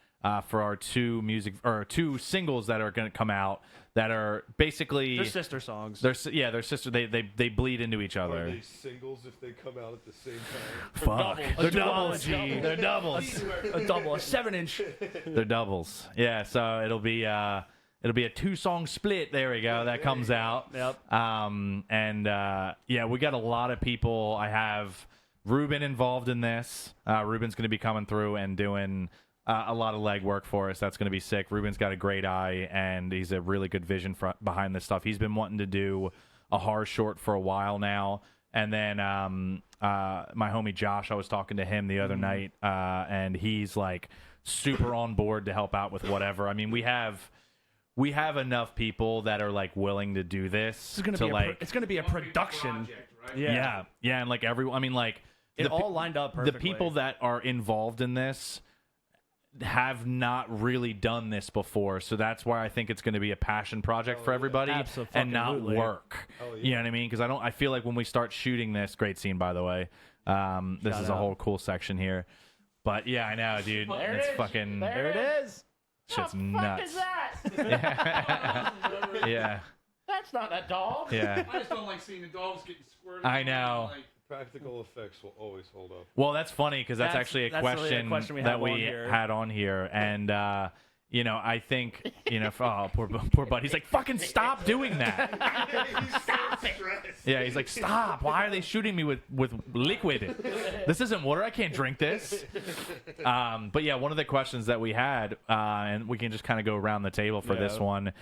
for our two singles that are going to come out that are basically They're sister songs. they're sister. They bleed into each Are other. they singles if they come out at the same time? Fuck. A They're duology. They're doubles. A double, a 7-inch. They're doubles. Yeah, so it'll be a 2-song split. There we go. That comes out. Yep. Yeah, we got a lot of people. I have Ruben involved in this. Ruben's going to be coming through and doing a lot of legwork for us. That's going to be sick. Ruben's got a great eye, and he's a really good vision behind this stuff. He's been wanting to do a horror short for a while now. And then my homie Josh, I was talking to him the other night, and he's like super on board to help out with whatever. I mean, we have enough people that are like willing to do this. It's gonna be a production. Project, right? Yeah, and like everyone. I mean, like It all lined up perfectly. the people that are involved in this have not really done this before, so that's why I think it's going to be a passion project for everybody and not Abso-fucking-lutely. work. You know what I mean? Because I feel like when we start shooting this, great scene by the way. This is a out. whole cool section here, but yeah, I know, dude. There It's it is. fucking There it is. shit's What the nuts. fuck is that? Yeah, That's not a dog. yeah. I just don't like seeing the dogs getting squirted. I on, know. Like, Practical effects will always hold up. Well, that's funny because that's That's- actually a that's really question, a question we that have we on here. had on here, and you know, I think oh, poor buddy, he's like, fucking stop doing that. Stop it! Yeah, he's like, stop. Why are they shooting me with liquid? This isn't water. I can't drink this. But yeah, one of the questions that we had, and we can just kind of go around the table for this one,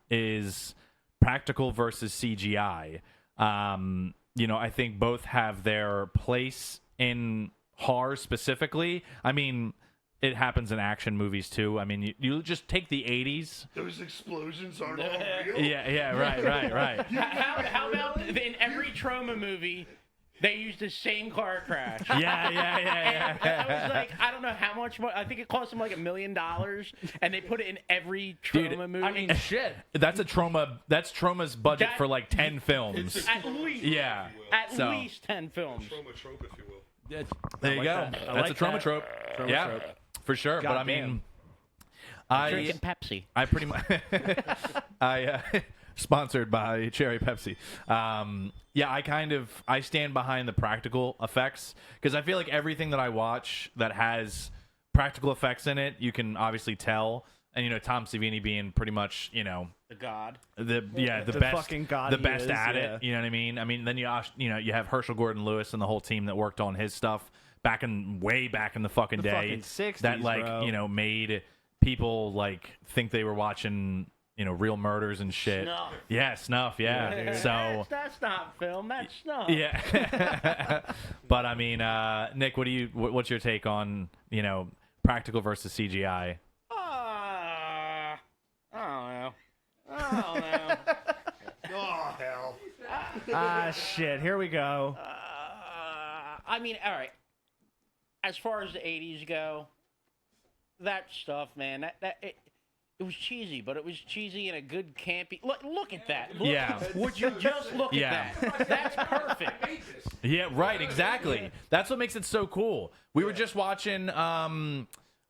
is practical versus CGI. You know, I think both have their place in horror specifically. I mean, it happens in action movies too. I mean, you just take the 80s. Those explosions aren't all real. Yeah, right. How about in every trauma movie, they use the same car crash? Yeah. I was like, I don't know how much. I think it cost them like $1 million, and they put it in every trauma movie. I mean, shit. That's Trauma's budget That- for like 10 films. at least, Yeah. at So- least 10 films. Trauma trope, if you will. There you like go. that. I That's like a trauma that. trope. Trauma Yeah, trope. for sure. But I mean, Drinking Pepsi. I pretty much sponsored by Cherry Pepsi. Yeah, I stand behind the practical effects because I feel like everything that I watch that has practical effects in it, you can obviously tell. And you know, Tom Savini being pretty much, you know, The God. the The best fucking god the he best is, at yeah. it. You know what I mean? I mean, then you have Herschel Gordon Lewis and the whole team that worked on his stuff way back in the fucking The day. fucking 60s, that like bro. you know made people like think they were watching real murders and shit. Snuff. Yeah, snuff. Yeah. So That's not film. That's snuff. yeah. But I mean, Nick, what's your take on practical versus CGI? I don't know. Oh, hell. Ah, shit. Here we go. I mean, all right. As far as the 80s go, that stuff, man, It was cheesy, but it was cheesy in a good campy. Look at that. Look, Yeah. Would you just look Yeah. at that? That's perfect. Yeah, right, exactly. That's what makes it so cool. We were just watching You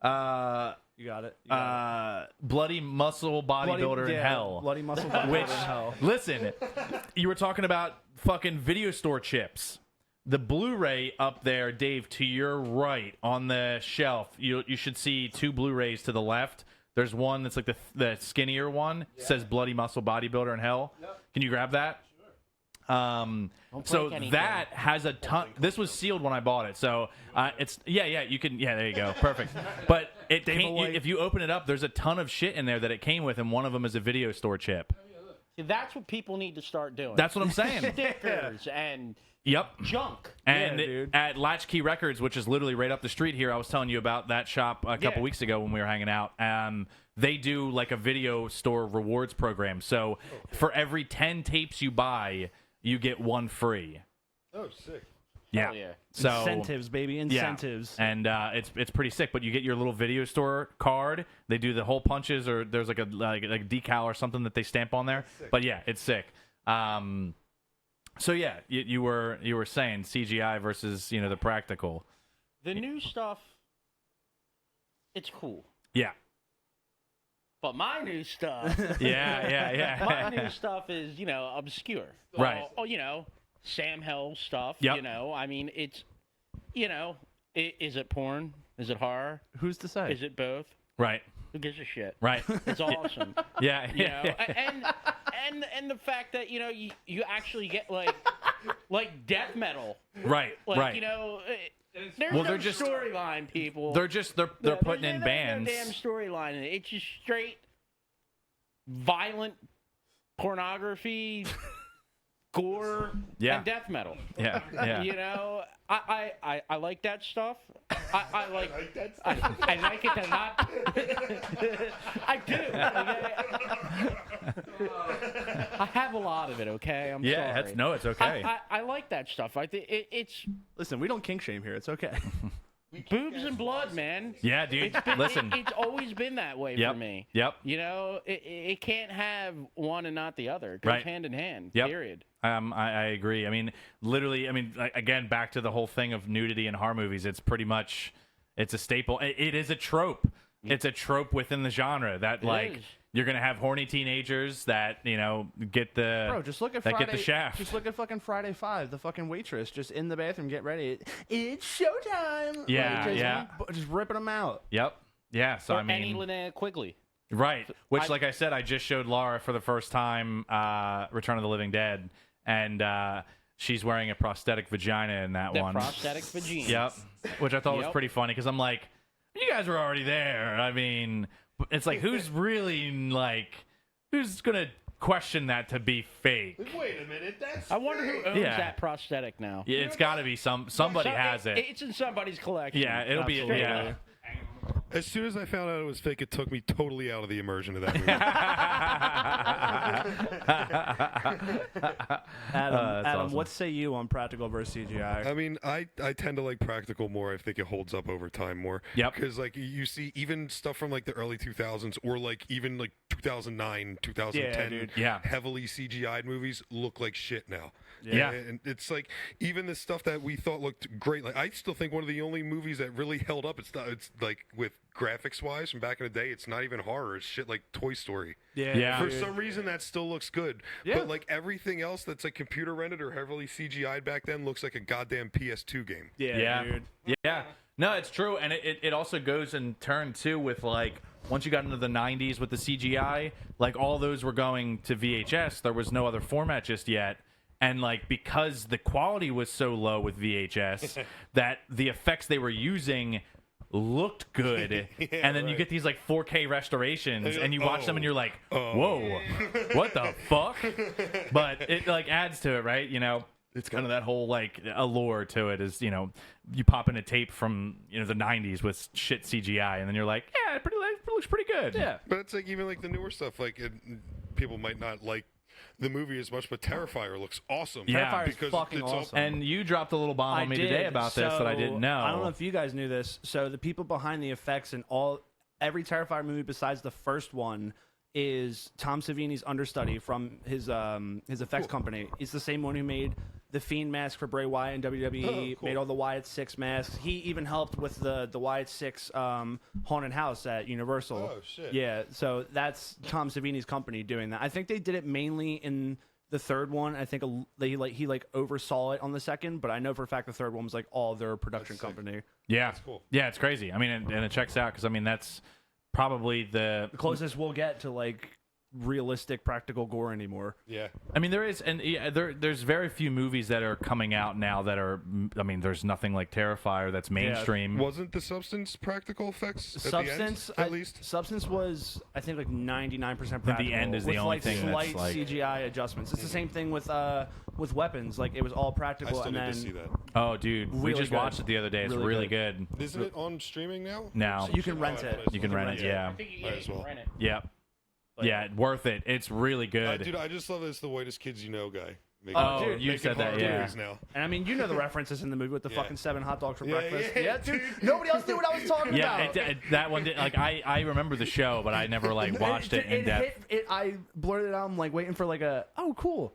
got it. You got it. Bloody Muscle Bodybuilder in Hell. Bloody muscle bodybuilder Which, in hell. listen, you were talking about fucking video store chips. The Blu-ray up there, Dave, to your right on the shelf, you should see 2 Blu-rays to the left. There's one that's like the skinnier one. Says Bloody Muscle Bodybuilder in Hell. Yep. Can you grab that? So anything. that has a ton. This was sealed when I bought it, so it's you can there you go, perfect. But it if you open it up, there's a ton of shit in there that it came with, and one of them is a video store chip. See, that's what people need to start doing. That's what I'm saying. Stickers and Yep. junk. And dude. at Latchkey Records, which is literally right up the street here, I was telling you about that shop a couple weeks ago when we were hanging out. They do like a video store rewards program. So for every 10 tapes you buy, you get 1 free. Oh, sick. Yeah. Hell yeah. So Incentives, baby. Incentives. Yeah. And it's pretty sick. But you get your little video store card. They do the hole punches, or there's like a decal or something that they stamp on there. But yeah, it's sick. So yeah, you were saying CGI versus the practical. The new stuff, it's cool. Yeah. But my new stuff, Yeah. my new stuff is obscure. Right. Sam Hell stuff. Yep. I mean, it's is it porn? Is it horror? Who's to say? Is it both? Right. Who gives a shit? Right. It's awesome. Yeah. And the fact that you actually get like death metal. Right. Like, right. there's Well, no they're just- storyline, people. They're putting in there's bands. No damn storyline in it. It's just straight violent pornography, gore, Yeah. and death metal. Yeah. Yeah. I like that stuff. I like it to not. I do. I have a lot of it. Okay, I'm Yeah. sorry. It's okay. I like that stuff. I think it's Listen, we don't kink shame here. It's okay. boobs and blood, man. Yeah, dude. Listen. It's always been that way Yep. for me. Yep. It can't have one and not the other. It goes Right. hand in hand. Yep. Period. I agree. I mean, literally. Again, back to the whole thing of nudity in horror movies. It's pretty much, it's a staple. It is a trope. It's a trope within the genre that is. you're gonna have horny teenagers that get the Bro, just look at that Friday. get the shaft. Just look at fucking Friday 5. The fucking waitress just in the bathroom getting ready. It's showtime. Yeah, just, yeah. Just ripping them out. Yep. Yeah. So Or I mean, Annie Linnea Quigley. right. Which, like I said, I just showed Laura for the first time Return of the Living Dead, and she's wearing a prosthetic vagina in that The one. prosthetic vagina. Yep. Which I thought was Yep. pretty funny because I'm like, you guys were already there. I mean, it's like, who's gonna question that to be fake? Wait a minute, that's. I wonder who owns Yeah. that prosthetic now. Yeah, it's got to be somebody has it. It's in somebody's collection. Yeah, it'll be Absolutely. yeah. As soon as I found out it was fake, it took me totally out of the immersion of that movie. Adam, awesome. what say you on practical versus CGI? I mean, I tend to like practical more. I think it holds up over time more. Yep. Because like you see even stuff from like the early 2000s or like even like 2009, 2010, dude. Yeah. heavily CGI'd movies look like shit now. Yeah. And it's like even the stuff that we thought looked great. Like I still think one of the only movies that really held up. It's like with graphics wise from back in the day. It's not even horror. It's shit like Toy Story. Yeah. For some reason, that still looks good. Yeah. But like everything else that's like computer rendered or heavily CGI'd back then looks like a goddamn PS2 game. Yeah. dude. Yeah. No, it's true. And it also goes in turn, too, with, like, once you got into the 90s with the CGI, like, all those were going to VHS. There was no other format just yet. And, like, because the quality was so low with VHS, that the effects they were using looked good. And then you get these, like, 4K restorations, and you watch them, and you're like, whoa, what the fuck? But it, like, adds to it, right? It's kind of that whole like allure to it is, you pop in a tape from, the 90s with shit CGI and then you're like, yeah, it looks pretty good. Yeah. But it's like even like the newer stuff. Like people might not like the movie as much, but Terrifier looks awesome. Yeah. Terrifier's because fucking it's all- awesome. And you dropped a little bomb on me today about this that I didn't know. I don't know if you guys knew this. So the people behind the effects and all every Terrifier movie besides the first one is Tom Savini's understudy from his effects company. He's the same one who made the Fiend mask for Bray Wyatt in WWE, cool. made all the Wyatt 6 masks. He even helped with the Wyatt 6 haunted house at Universal. Oh, shit. Yeah, so that's Tom Savini's company doing that. I think they did it mainly in the third one. I think he oversaw it on the second, but I know for a fact the third one was like all their production That's sick. company. Yeah, That's cool. Yeah, it's crazy. I mean, and it checks out because I mean that's probably the The closest we'll get to like realistic practical gore anymore. Yeah. I mean, there is, and there's very few movies that are coming out now that are. I mean, there's nothing like Terrifier that's mainstream. Wasn't the Substance practical effects at Substance, the end, at least? Substance was, I think, like 99% practical. the end is the with, only like, thing that's, slight like- CGI adjustments. It's the same thing with Weapons. Like it was all I practical, still and need then to see that. Oh, dude, we Really just good. watched it the other day. It's Really really good. Isn't it on streaming now? Now you can rent it. you can rent it. Yeah. I think you Might can as well. rent it. Yep. Yeah, worth it. It's really good. Dude, I just love that it's the whitest kids you know guy. Oh, dude, you making said that, horror yeah. movies now. And I mean, you know the references in the movie with the Yeah. fucking 7 hot dogs for Yeah, breakfast. yeah, Yeah, dude. Nobody else knew what I was talking Yeah, about. that one did. Like I remember the show, but I never like watched it in depth. I blurted it out. I'm like waiting for like a cool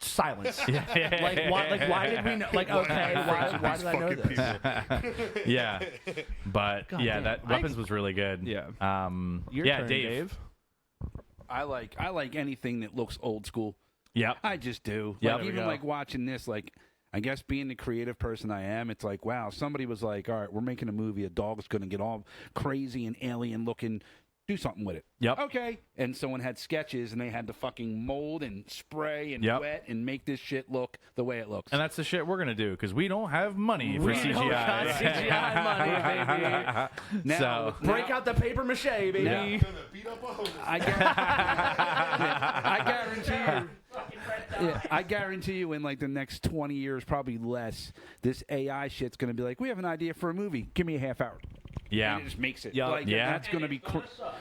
silence. Yeah. Like why did we know? Like okay, why did I know Fucking this? people. Yeah, but yeah, damn. that Weapons was really good. Yeah. Your yeah, turn, Dave. I like anything that looks old school. Yep. I just do. Yep. Like, There we even go. like watching this, like I guess being the creative person I am, it's like, wow, somebody was like, all right, we're making a movie. A dog's going to get all crazy and alien looking. Do something with it. Yep. Okay. And someone had sketches, and they had to fucking mold and spray and Yep. wet and make this shit look the way it looks. And that's the shit we're gonna do because we don't have money for We CGI. don't got CGI money, baby. Now, So Break out the paper mache, baby. Now- Gonna beat up a homeless I guarantee you. Yeah, I guarantee you in like the next 20 years, probably less, this AI shit's going to be like, we have an idea for a movie. Give me a half hour. yeah. And it just makes it. Yeah. Like, Yeah. That's going to be...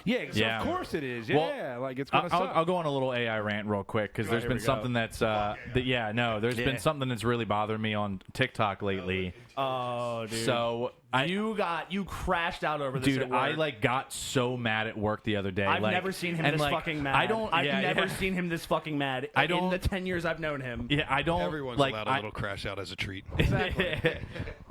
Yeah, Yeah. of course it is. Well, Yeah, like it's going to suck. I'll go on a little AI rant real quick because there's here been we go. something that's there's been something that's really bothering me on TikTok lately. Oh, dude. So you crashed out over this. dude, at work. I like got so mad at work the other day. I've like, never seen him and, this like, fucking mad. I've never seen him this fucking mad. I in don't- the 10 years I've known him. Yeah, I don't. Everyone's like, allowed a little crash out as a treat.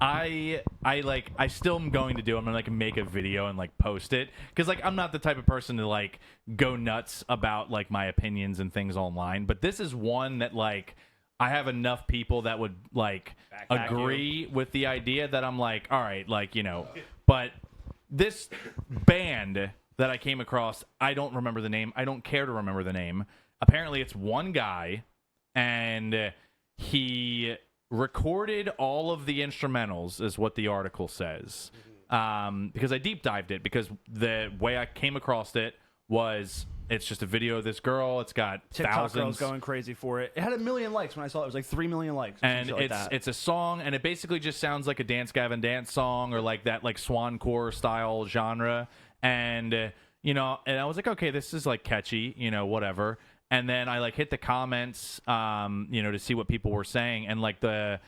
I still am going to do. I'm gonna like make a video and like post it because like I'm not the type of person to like go nuts about like my opinions and things online. But this is one that like I have enough people that would like Back agree with the idea that I'm like, all right, like but this band that I came across, I don't remember the name. I don't care to remember the name. Apparently, it's one guy, and he recorded all of the instrumentals, is what the article says. Because I deep dived it, because the way I came across it was it's just a video of this girl. It's got TikTok girls thousands. going crazy for it. It had 1 million likes when I saw it. It was like 3 million likes. or And some shit like that. it's a song, and it basically just sounds like a Dance Gavin Dance song or like that like swancore style genre. And and I was like, okay, this is like catchy, whatever. And then I like hit the comments, to see what people were saying, and like the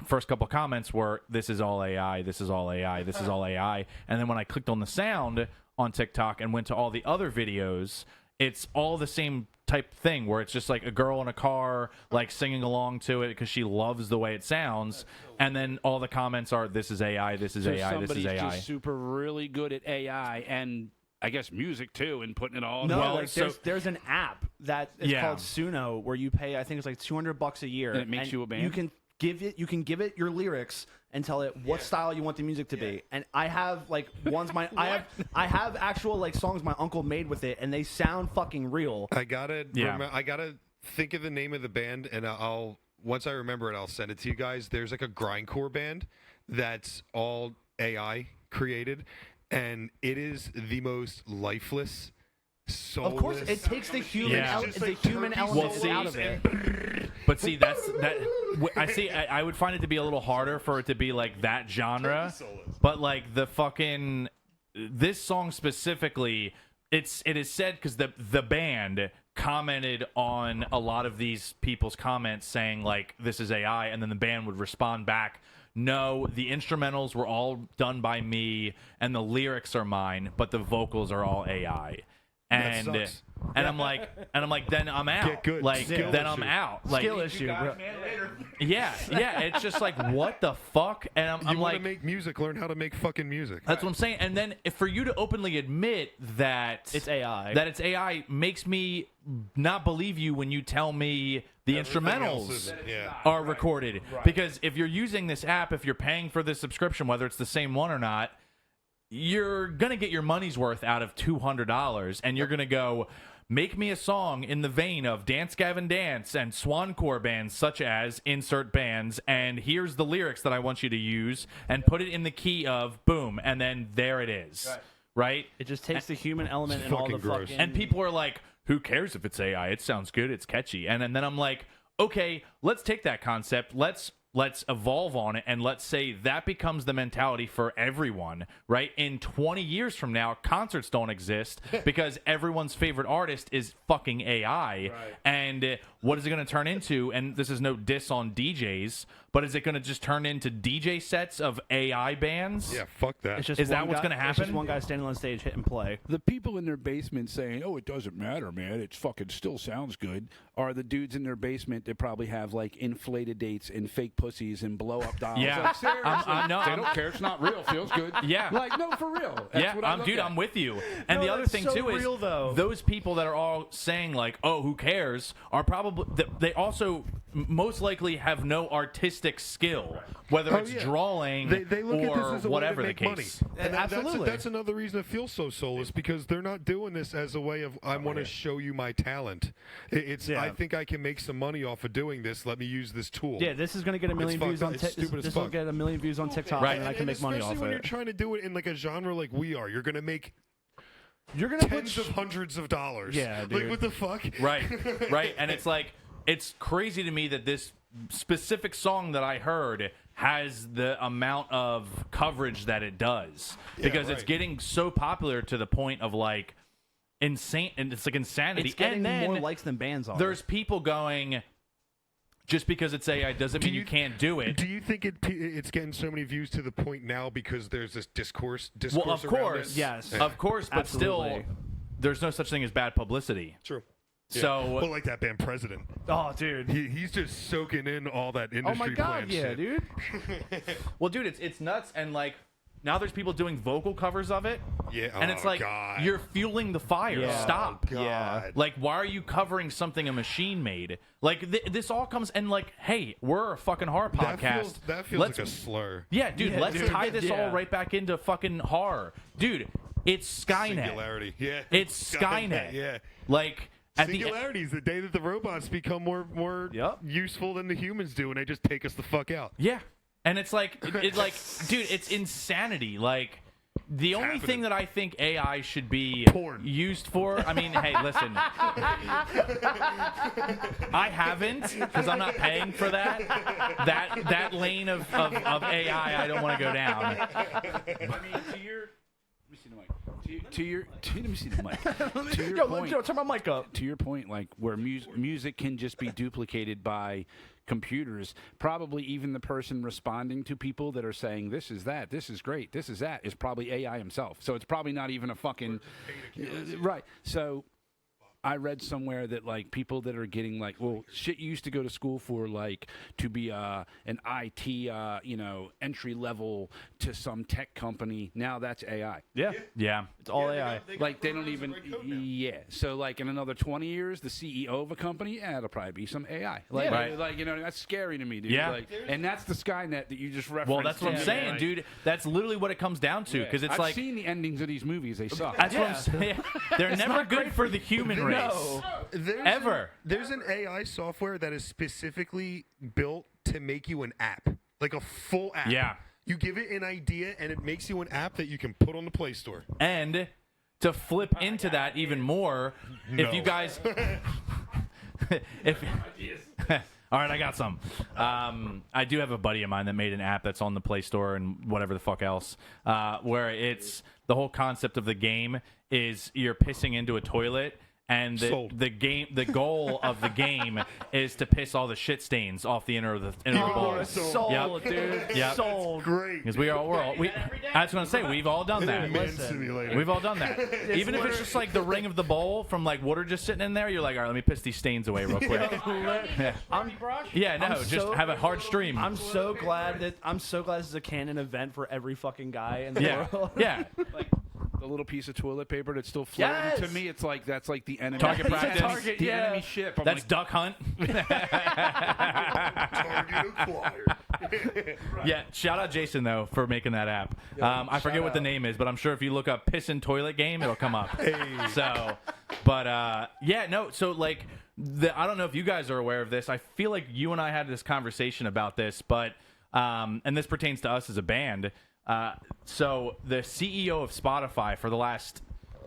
first couple of comments were, "This is all AI. This is all AI. This is all AI." And then when I clicked on the sound on TikTok and went to all the other videos, it's all the same type thing where it's just like a girl in a car like singing along to it because she loves the way it sounds, and then all the comments are, "This is AI. This is So AI. This is somebody's AI." just super really good at AI and I guess music too and putting it all. No, Well, like so- there's an app that is Yeah. called Suno where you pay, I think it's like $200 a year, And it makes you a band? You can give it your lyrics and tell it what style you want the music to be. And I have like I have actual like songs my uncle made with it, and they sound fucking real. I gotta Yeah. I gotta think of the name of the band, and I'll once I remember it, I'll send it to you guys. There's like a grindcore band that's all AI created, and it is the most lifeless, soulless. Of course, it takes the human Yeah. Just the like human turkey element souls out of it. But see, I would find it to be a little harder for it to be like that genre. But like the fucking this song specifically, it is said because the band commented on a lot of these people's comments saying like this is AI, and then the band would respond back, no, the instrumentals were all done by me and the lyrics are mine, but the vocals are all AI. And sucks. and I'm like then I'm out. Get good. Like Skill then issue. I'm out. Like Skill issue, bro. yeah. It's just like what the fuck? And I'm You want like to make music? Learn how to make fucking music. that's what I'm saying. And then for you to openly admit that It's AI. that it's AI makes me not believe you when you tell me the Everything else instrumentals isn't, yeah. are recorded. Because if you're using this app, if you're paying for this subscription, whether it's the same one or not, you're going to get your money's worth out of $200, and you're going to go, make me a song in the vein of Dance Gavin Dance and Swancore bands such as insert bands, and here's the lyrics that I want you to use, and put it in the key of boom, and then there it is. Right? It just takes the human element It's and all the fucking gross. fucking. And people are like, who cares if it's AI? It sounds good. It's catchy. And then I'm like, okay, let's take that concept. Let's evolve on it, and let's say that becomes the mentality for everyone, right? In 20 years from now, concerts don't exist because everyone's favorite artist is fucking AI. Right. And what is it going to turn into? And this is no diss on DJs, but is it going to just turn into DJ sets of AI bands? Yeah, fuck that. It's just Is that one what's guy- gonna It's just happen? one guy standing on stage, hit and play. The people in their basement saying, "Oh, it doesn't matter, man. It's fucking still sounds good," are the dudes in their basement that probably have like inflated dates and fake pussies and blow up dolls. Yeah. Like, seriously, no, they I'm- don't care. It's not real. Feels good. Yeah. Like no, for real. That's Yeah, what I look dude, at. I'm with you. And No, the other that's thing so too is real, though. those people that are all saying like, "Oh, who cares?" are probably they also most likely have no artistic skill, whether it's yeah. drawing They look or at this as a whatever way the to make case. money. And Absolutely. That's another reason it feels so soulless, because they're not doing this as a way of I want to show you my talent. I think I can make some money off of doing this. Let me use this tool. Yeah, this is going to get a million It's views fucked on up. It's stupid as This will fuck. get a million views on TikTok, Right. and I can make money especially off when it. you're trying to do it in like a genre like we are. You're gonna make You're going to tens of hundreds of dollars. Yeah, dude. Like what the fuck? Right. And it's like it's crazy to me that this specific song that I heard has the amount of coverage that it does because it's right. getting so popular to the point of like insane, and it's like insanity. It's getting and then more likes than bands are. there's people going, just because it's AI doesn't mean you can't do it. Do you think it's getting so many views to the point now because there's this discourse Well, of around course, it? Yes. of course, but still, Absolutely. there's no such thing as bad publicity. True. So, well, like that band President, Oh, dude. he's just soaking in all that industry. Oh my god, plan yeah, shit. dude. well, dude, it's nuts, and like now there's people doing vocal covers of it. Yeah, and it's oh, like God. you're fueling the fire. Yeah. Stop. God. Yeah. Like, why are you covering something a machine made? Like, this all comes and like, hey, we're a fucking horror podcast. That feels Let's, like a slur. yeah, dude. Yeah, let's dude. tie this Yeah. all right back into fucking horror, dude. It's Skynet. Singularity. Yeah. It's Skynet. Yeah. like at the Singularity is the day that the robots become more Yep. useful than the humans do, and they just take us the fuck out. yeah, and it's like it's like, dude, it's insanity. Like. The only happening. thing that I think AI should be Porn. used for, I mean, hey, listen. I haven't, because I'm not paying for that. That lane of AI I don't want to go down. I mean, to your. Let me see the mic. Let me see the mic. To your point. Yo, turn my mic up. To your point, like where music can just be duplicated by computers, probably even the person responding to people that are saying this is that, this is great, this is that, is probably AI himself. So it's probably not even a fucking right. So I read somewhere that like people that are getting like, well, shit you used to go to school for, like to be an IT entry level to some tech company. Now that's AI. Yeah. Yeah. It's all AI. Like they don't even so like in another 20 years the CEO of a company, it'll probably be some AI. Like, Right. like that's scary to me, dude. Yeah. Like, and that's the Skynet that you just referenced. Well, that's what I'm to me, saying, like, dude. That's literally what it comes down to, because it's I've like seen the endings of these movies, they suck. that's what I'm saying. They're never good for the human race. No. There's an AI software that is specifically built to make you an app, like a full app. Yeah. You give it an idea, and it makes you an app that you can put on the Play Store. And to flip into that even more, if you guys, if all right, I got some. I do have a buddy of mine that made an app that's on the Play Store and whatever the fuck else, where it's the whole concept of the game is you're pissing into a toilet and Sold. the goal of the game is to piss all the shit stains off the inner of the ball. Sold, dude. Yep. Sold. Great. Because we're all, I was going to say, we've all done that. Man simulator. We've all done that. Even if it's just like the ring of the bowl from like water just sitting in there, you're like, all right, let me piss these stains away real quick. Yeah, no, I'm just so- have a hard stream. I'm so glad this is a canon event for every fucking guy in the world. Yeah. Like the little piece of toilet paper that's still floating. Yes! To me, it's like that's like the enemy. Target practice. Target, the yeah. enemy ship. I'm That's like, duck hunt. Target acquired. Yeah, shout out Jason though for making that app. I forget what the name is, but I'm sure if you look up "piss and toilet game," it'll come up. So, but yeah, no. So like, I don't know if you guys are aware of this. I feel like you and I had this conversation about this, but and this pertains to us as a band. So the CEO of Spotify for the last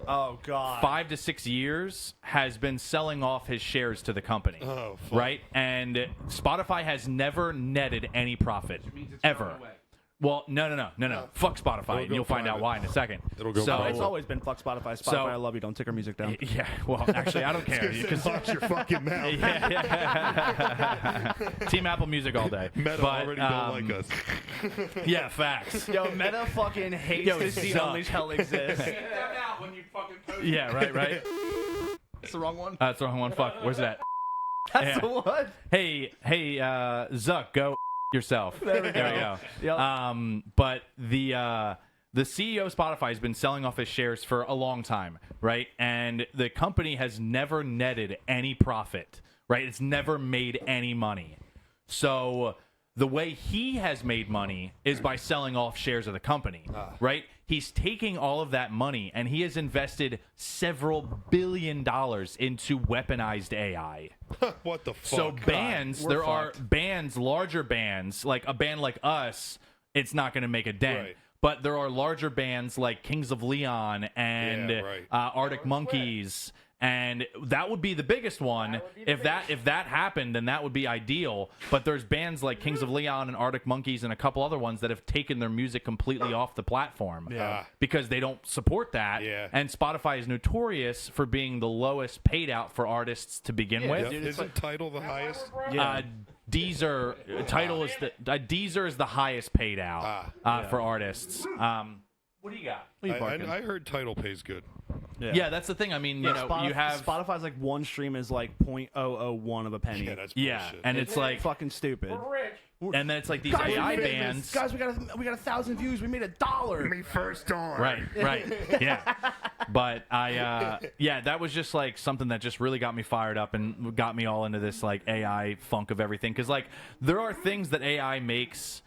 Oh God. 5 to 6 years has been selling off his shares to the company. Oh, fuck. Right? And Spotify has never netted any profit ever. Well, no. Fuck Spotify. It'll go You'll find out private. why in a second. It'll go so, private. It's always been fuck Spotify. Spotify, So- I love you. Don't take our music down. Yeah, well, actually, I don't care. Because Watch your fucking mouth. yeah. Team Apple Music all day. Meta But, already don't like us. Yeah, facts. Yo, Meta fucking hates Yo, to see Zuck. Unleash Hell exists. Get them out when you fucking post. Yeah, right. That's the wrong one. That's the wrong one. Fuck. Where's that? That's yeah. the one. Hey, Zuck, go yourself. There we go. Yep. But the CEO of Spotify has been selling off his shares for a long time, right? And the company has never netted any profit, right? It's never made any money. So the way he has made money is by selling off shares of the company, right? He's taking all of that money and he has invested several $1 billion into weaponized AI. What the fuck? So bands, there are fucked. bands, larger bands, like a band like us, it's not going to make a dent. Right. But there are larger bands like Kings of Leon and Yeah, right. Arctic Monkeys, and that would be the biggest one. If that happened, then that would be ideal. But there's bands like Kings of Leon and Arctic Monkeys and a couple other ones that have taken their music completely off the platform because they don't support that. Yeah. And Spotify is notorious for being the lowest paid out for artists to begin with. Yep. dude, it's Isn't Tidal the highest? Deezer title is Deezer is the highest paid out for artists. What do you got? I heard Tidal pays good. Yeah, that's the thing. I mean, you know, you have Spotify's like one stream is like 0.001 of a penny. Yeah, that's bullshit. yeah, and it's like, fucking stupid. and then it's like these Guys, we AI made bands. this. Guys, we got 1,000 views. We made $1. Me first on. Right, yeah. But that was just like something that just really got me fired up and got me all into this like AI funk of everything. Because like there are things that AI makes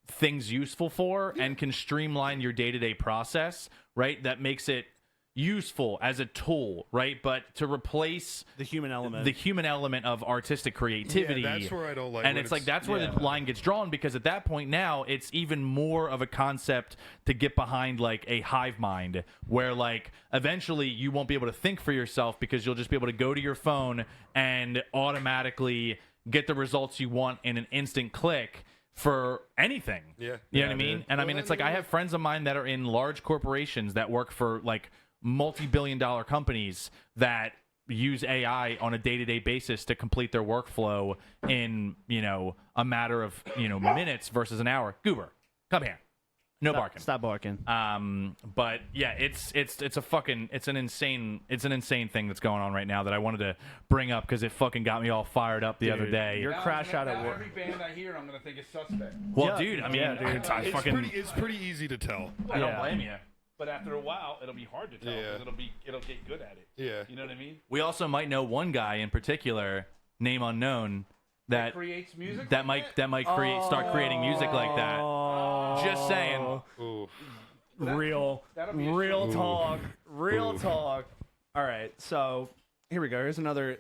things useful for and can streamline your day-to-day process, right? That makes it useful as a tool, right? But to replace The human element. the human element of artistic creativity, Yeah, that's where I don't like and when it's like it's- that's where the line gets drawn, because at that point now it's even more of a concept to get behind, like a hive mind, where like eventually you won't be able to think for yourself because you'll just be able to go to your phone and automatically get the results you want in an instant click for anything. Yeah. You know Yeah, what I mean? dude. And I mean, it's like I have friends of mine that are in large corporations that work for like multi-billion-dollar companies that use AI on a day-to-day basis to complete their workflow in, you know, a matter of, you know, minutes versus an hour. Goober, come here. No barking. Stop barking. But yeah, it's an insane thing that's going on right now that I wanted to bring up because it fucking got me all fired up the other day. You're crash out at work. Every band I hear, I'm gonna think it's suspect. Well, Yeah, dude, I mean, yeah, dude. I fucking It's pretty easy to tell. I don't Yeah. blame you. But after a while, it'll be hard to tell Yeah. because it'll get good at it. Yeah. You know what I mean? We also might know one guy in particular, name unknown, that Creates music. might start creating music like that. Just saying. Ooh. Real talk. Real talk. All right, so here we go. Here's another.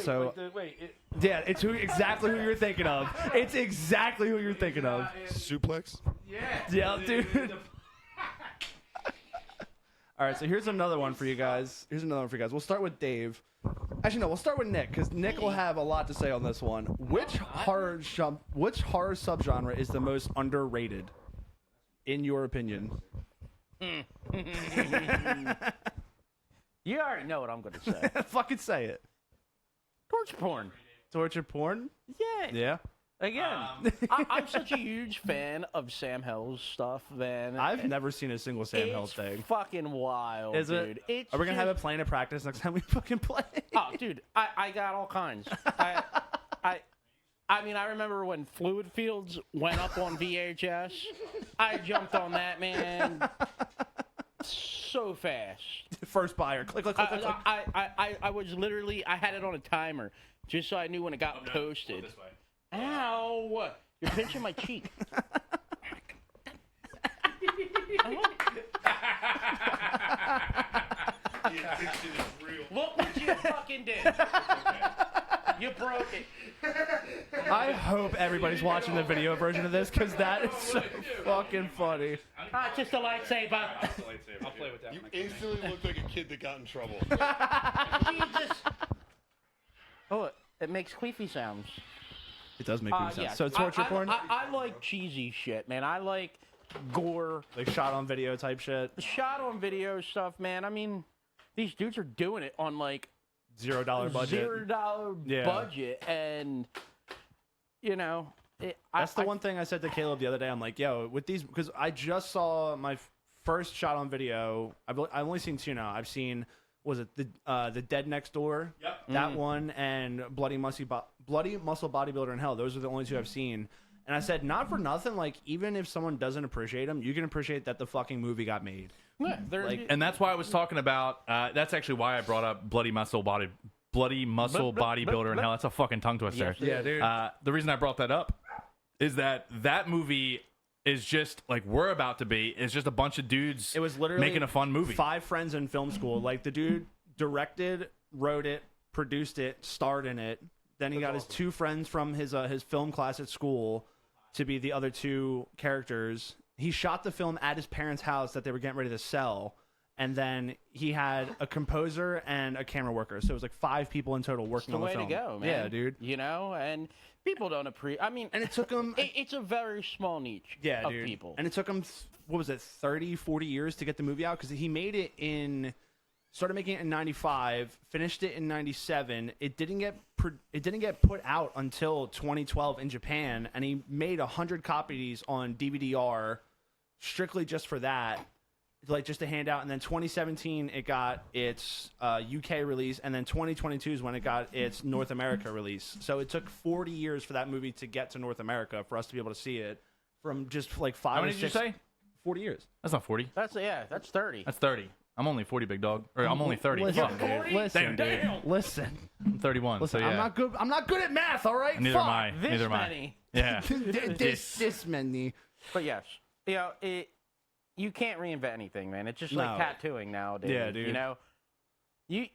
Yeah, it's exactly who you're thinking of. It's exactly who you're thinking of. Suplex? Yeah, dude. All right, so here's another one for you guys. We'll start with Dave. Actually, no, we'll start with Nick because Nick will have a lot to say on this one. Which horror subgenre is the most underrated, in your opinion? You already know what I'm going to say. Fucking say it. Torture porn. Torture porn? Yeah. Yeah. Again, I'm such a huge fan of Sam Hell's stuff, man. I've never seen a single Sam Hell It's thing. fucking wild, Is dude. it? Are we going to have it playing at practice next time we fucking play? Oh, dude, I got all kinds. I mean, I remember when Fluid Fields went up on VHS. I jumped on that, man, so fast. First buyer. Click, click, click, click, click. I was literally, I had it on a timer just so I knew when it got posted. Ow! You're pinching my cheek. Look what you fucking did. You broke it. I hope everybody's watching the video version of this because that is so fucking funny. Just a lightsaber. I'll play with that. You instantly look like a kid that got in trouble. Jesus. Oh, it makes queefy sounds. It does make me sound. Yeah. So torture porn? I like cheesy shit, man. I like gore. Like shot on video type shit? Shot on video stuff, man. I mean, these dudes are doing it on like $0 budget. $0 budget, and you know, That's the one thing I said to Caleb the other day. I'm like, yo, with these, because I just saw my first shot on video. I've only seen two now. I've seen, was it the Dead Next Door? Yep. That one, and Bloody Muscle Bodybuilder in Hell. Those are the only two I've seen. And I said, not for nothing, like, even if someone doesn't appreciate them, you can appreciate that the fucking movie got made. Yeah, And that's why I was talking about. That's actually why I brought up Bloody Muscle Bodybuilder in Hell. That's a fucking tongue twister. Yeah, dude. The reason I brought that up is that movie is just like we're about to be. It's just a bunch of dudes. It was literally making a fun movie. 5 friends in film school. Like, the dude directed, wrote it, produced it, starred in it. Then he got his 2 friends from his film class at school to be the other 2 characters. He shot the film at his parents' house that they were getting ready to sell. And then he had a composer and a camera worker. So it was like 5 people in total working on the film. Way to go, man. Yeah, dude. You know, and people don't appreciate. I mean, And it took him... it's a very small niche of dude. people. And it took him, 30, 40 years to get the movie out? Because he made it in... Started making it in 95, finished it in 97. It didn't get put out until 2012 in Japan, and he made 100 copies on DVD-R strictly just for that, like just to hand out. And then 2017 it got its UK release, and then 2022 is when it got its North America release. So it took 40 years for that movie to get to North America for us to be able to see it. From just like 5 How or many 6. did you say? 40 years. That's not 40. That's 30. That's 30. I'm only 40, big dog. Or I'm only 30. Listen, Fuck, dude. dude. Listen, Damn. dude. Listen. I'm 31. Listen, so yeah. I'm not good at math, all right? Neither Fuck. am I. This Neither am I. many. Yeah. This many. But yes, you know, you can't reinvent anything, man. It's just like No. tattooing nowadays. Yeah, dude. You know, You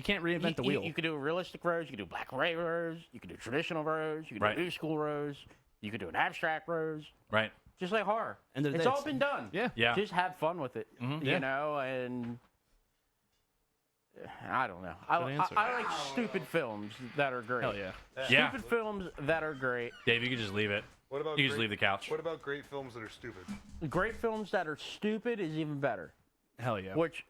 can't reinvent the wheel. You could do a realistic rose. You could do black and white rose. You could do traditional rose. You could Right. do new school rose. You could do an abstract rose. Right. Just like horror. End of the It's day, all been done. Yeah. Yeah. Just have fun with it. Mhm. You Yeah. know, and I don't know. I answer. like stupid films that are great. Hell yeah. Yeah. Stupid films that are great. Dave, you could just leave it. What about You can just leave the couch. What about great films that are stupid? Great films that are stupid is even better. Hell yeah. Which,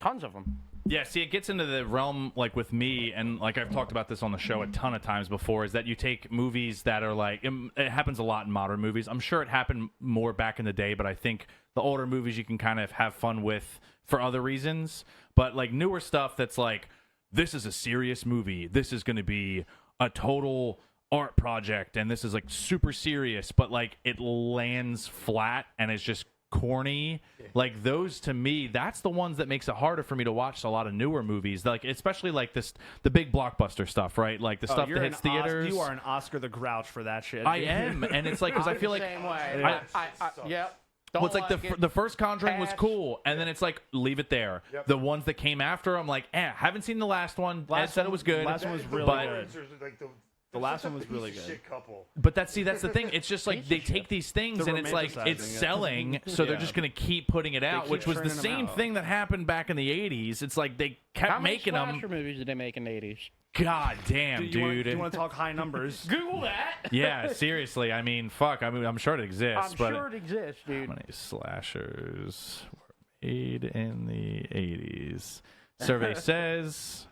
tons of them. Yeah, see, it gets into the realm, like, with me, and, like, I've talked about this on the show a ton of times before, is that you take movies that are, like, it happens a lot in modern movies. I'm sure it happened more back in the day, but I think the older movies you can kind of have fun with for other reasons. But, like, newer stuff that's, like, this is a serious movie. This is going to be a total art project, and this is, like, super serious, but, like, it lands flat, and it's just corny. Like, those, to me, that's the ones that makes it harder for me to watch a lot of newer movies, like especially like the big blockbuster stuff, right? Like the stuff that hits theaters. You are an Oscar the Grouch for that shit. I am, and it's like, because I feel like Same way. Yep. well, it's like the first Conjuring was Pass. cool, and then it's like, leave it there. Yep. The ones that came after, I'm like, haven't seen the last one. Ed said it was good. Last one was really but, good. Like The last one was really piece of good. shit couple. But that's the thing. It's just like they take these things They're and it's like romanticizing it's it. selling, so they're Yeah. just gonna keep putting it out, keep which was the churning them same out. thing that happened back in the '80s. It's like they kept How many making slasher them. movies did they make in the 80s? God damn, Do you dude. want to talk high numbers? Google that. Yeah, seriously. I mean, fuck. I mean, I'm sure it exists, I'm but sure it exists, how dude. many slashers were made in the 80s. Survey says,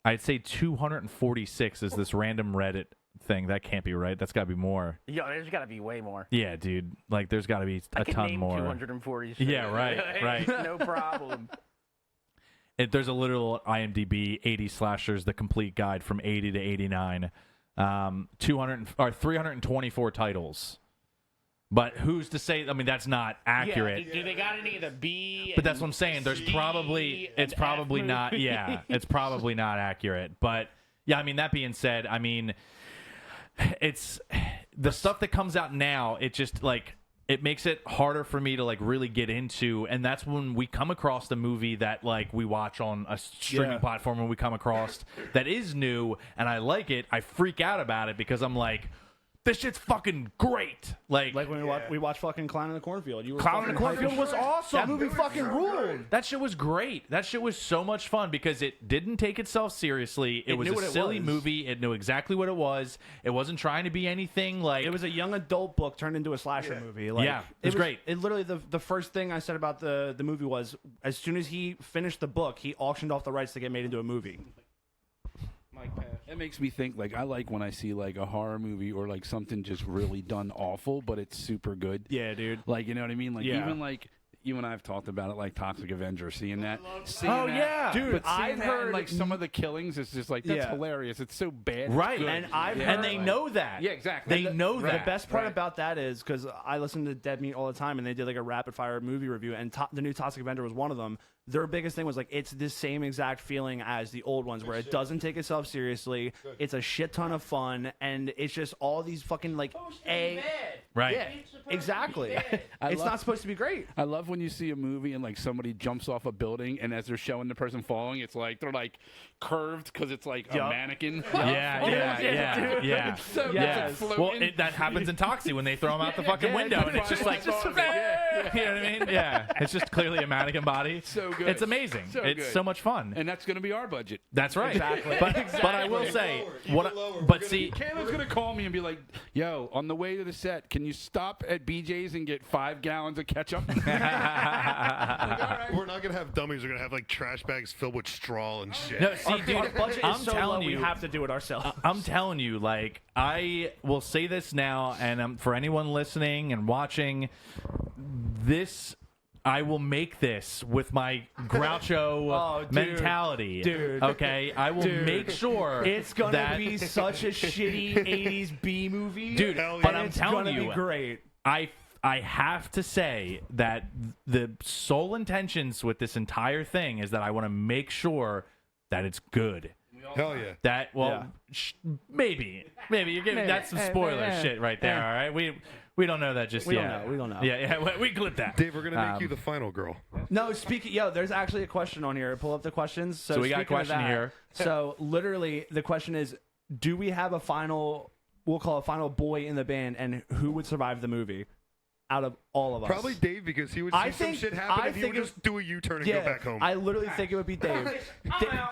I'd say 246 is this random Reddit thing. That can't be right. That's got to be more. Yo, there's got to be way more. Yeah, dude. Like, there's got to be a ton name more. 240. Yeah, right. No problem. There's a literal IMDb 80 slashers, the complete guide from 80 to 89. 324 titles. But who's to say? I mean, that's not accurate. Yeah, do they got any of the B? But that's what I'm saying. There's C probably it's and probably F not. movie? Yeah, it's probably not accurate. But yeah, I mean, that being said, I mean, it's the stuff that comes out now. It just like it makes it harder for me to like really get into, and that's when we come across the movie that like we watch on a streaming platform, and we come across that is new, and I like it. I freak out about it because I'm like, this shit's fucking great. Like when we watched fucking Clown in the Cornfield. You were Clown in the fucking Cornfield hyped. was awesome. That movie fucking ruled. That shit was great. That shit was so much fun because it didn't take itself seriously. It was knew a what it silly was. movie. It knew exactly what it was. It wasn't trying to be anything like. It was a young adult book turned into a slasher movie. Like, Yeah, it was great. It literally the first thing I said about the movie was as soon as he finished the book, he auctioned off the rights to get made into a movie. It makes me think, like, I like when I see, like, a horror movie or, like, something just really done awful, but it's super good. Yeah, dude. Like, you know what I mean? Like, Yeah. even, like, you and I have talked about it, like, Toxic Avenger, seeing that. Oh, yeah. Dude, But seeing I've that heard and, like, some of the killings, it's just like, that's Yeah. hilarious. It's so bad. it's Right. good. And I've Yeah. and they know that. Yeah, exactly. They know that. The best part Right. about that is because I listen to Dead Meat all the time, and they did like a rapid fire movie review, and the new Toxic Avenger was one of them. Their biggest thing was like it's the same exact feeling as the old ones, where it doesn't take itself seriously. It's a shit ton of fun, and it's just all these fucking like Right. yeah, exactly. It's not supposed to be great. I love when you see a movie and like somebody jumps off a building, and as they're showing the person falling, it's like they're like curved because it's like a Yup. mannequin. Yeah. So good. Yes. It's like Well, floating. that happens in Toxie when they throw him out the fucking window, and it's just like, you know what I mean? Yeah, it's just clearly a mannequin body. So good. It's amazing. So it's good. so much fun. And that's going to be our budget. That's right. Exactly. But I will say, but see, Caleb's gonna call me and be like, "Yo, on the way to the set, can you stop at BJ's and get 5 gallons of ketchup?" We're not gonna have dummies. We're gonna have like trash bags filled with straw and shit. no, see, dude, Our budget is I'm so low, telling we you, have to do it ourselves. I'm telling you, like, I will say this now, and for anyone listening and watching, this, I will make this with my Groucho Oh, dude. mentality. Dude. Okay? I will Dude. make sure It's gonna that, be such a shitty '80s B movie, Dude, Hell but yeah. I'm it's telling gonna you, be great. I have to say that the sole intentions with this entire thing is that I want to make sure that it's good. Hell yeah. That maybe you're giving that's some spoiler shit right there. All right, we don't know that just We don't yet. know, we don't know. Yeah, we clip that. Dave, we're gonna make you the final girl. No, there's actually a question on here. Pull up the questions. So we got a speaking of question that, here. So literally, the question is, do we have a final? We'll call it final boy in the band, and who would survive the movie out of all of us? Probably Dave because he would see I some think- shit happen I and he think would it- just do a U-turn and Yeah, go back home. I literally think it would be Dave.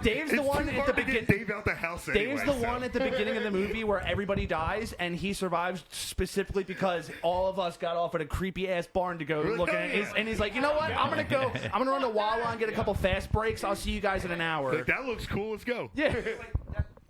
Dave's the it's one too at hard the to get beginning. Dave out the house anyway. Dave's the so. one at the beginning of the movie where everybody dies, and he survives specifically because all of us got off at a creepy ass barn to go look at it. And he's like, you know what? I'm gonna run to Wawa and get a couple fast breaks. I'll see you guys in an hour. Like, that looks cool. Let's go. Yeah.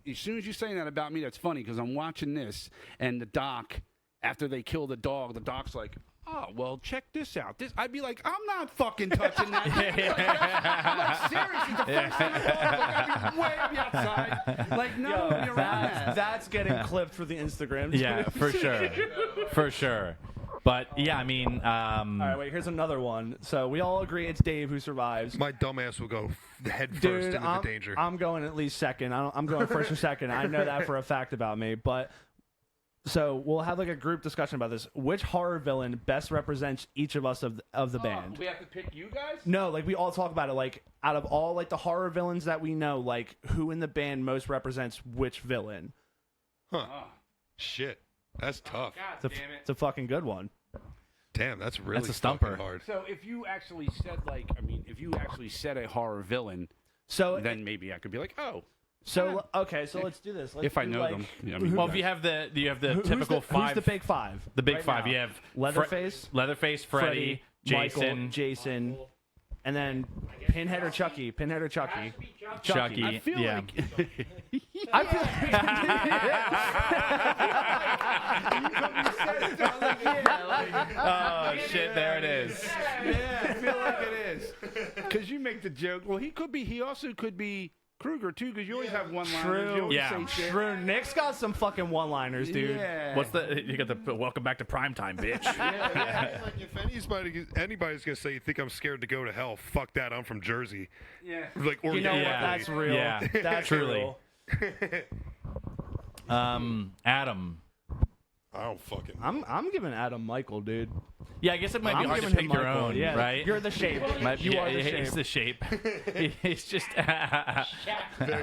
As soon as you're saying that about me, that's funny because I'm watching this, and the doc, after they kill the doc's like, "Oh, well, check this out." I'd be like, "I'm not fucking touching that." I'm like, seriously, the first thing I thought, I'd be way outside. Like, no, you're around that. That's getting clipped for the Instagram. Yeah, for sure, for sure. But yeah, I mean, All right, wait. Here's another one. So we all agree it's Dave who survives. My dumbass will go head first Dude, into the danger. I'm going at least second. I'm going first or second. I know that for a fact about me. But so we'll have like a group discussion about this. Which horror villain best represents each of us of the band? We have to pick you guys? No, like we all talk about it. Like out of all like the horror villains that we know, like who in the band most represents which villain? Huh. Shit. That's tough. It's a fucking good one. Damn, that's really That's a stumper. fucking hard. So if you actually said, like, if you actually said a horror villain, So then maybe I could be like, oh. So okay, so let's do this. Let's If I do, know like, them. I mean, well, if you have the who's typical the, five, Who's the big five? the big right five, now? you have Leatherface, Leatherface, Freddy, Jason. Michael, Jason, and then Pinhead or Chucky. Pinhead or Chucky. Chucky. I feel yeah. like I feel Oh shit! There it is. yeah, I feel like it is. Because you make the joke. Well, he could be. He also could be Kruger too. Because you always have one line. True. Yeah. Say shit. True. Nick's got some fucking one-liners, dude. Yeah. What's the? You got the welcome back to primetime, bitch. Like if anybody's gonna say you think I'm scared to go to hell, fuck that. I'm from Jersey. Yeah. Like You know what? Yeah. That's real. Yeah. That's Truly. real. Adam. I don't fucking. I'm giving Adam Michael, dude. Yeah, I guess it might be I'm hard to giving pick him your Michael. own, Yeah, right? You're the shape. You are the shape. It's the shape. He's just. Very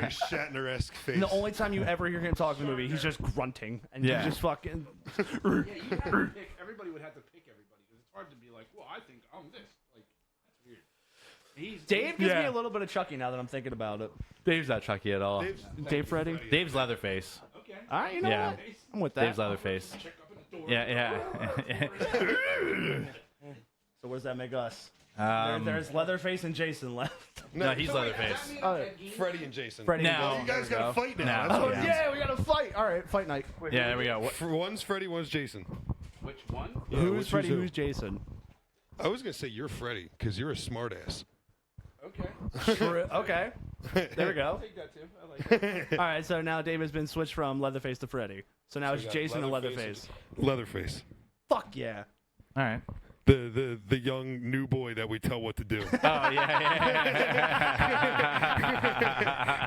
Shatner-esque face. And the only time you ever hear him talk in the movie, he's just grunting and Yeah. he's just fucking. Yeah, you have to pick. Everybody would have to pick everybody because it's hard to be like, well, I think I'm this. Like, that's weird. Dave gives me Yeah. a little bit of Chucky now that I'm thinking about it. Dave's not Chucky at all. Dave Freddy. Dave's Leatherface. Okay. All right, you know Yeah. what? I'm with that. Dave's Leatherface. Check up at the door. Yeah. So where's that make us? Yeah. There's Leatherface and Jason left. No, he's Leatherface. Freddie and Jason. Freddie. Now- You guys gotta fight now. No. That's Oh what yeah, we gotta fight. All right, fight night. Yeah, there we go. One's Freddie, one's Jason. Which one? Who's Freddie? who? Who's Jason? I was gonna say you're Freddie because you're a smartass. Okay. Okay, there we go. Take that too. I like it. All right, so now Dave has been switched from Leatherface to Freddy. So now it's got Jason and Leatherface. Leatherface. Fuck yeah. All right. The young new boy that we tell what to do. Oh yeah.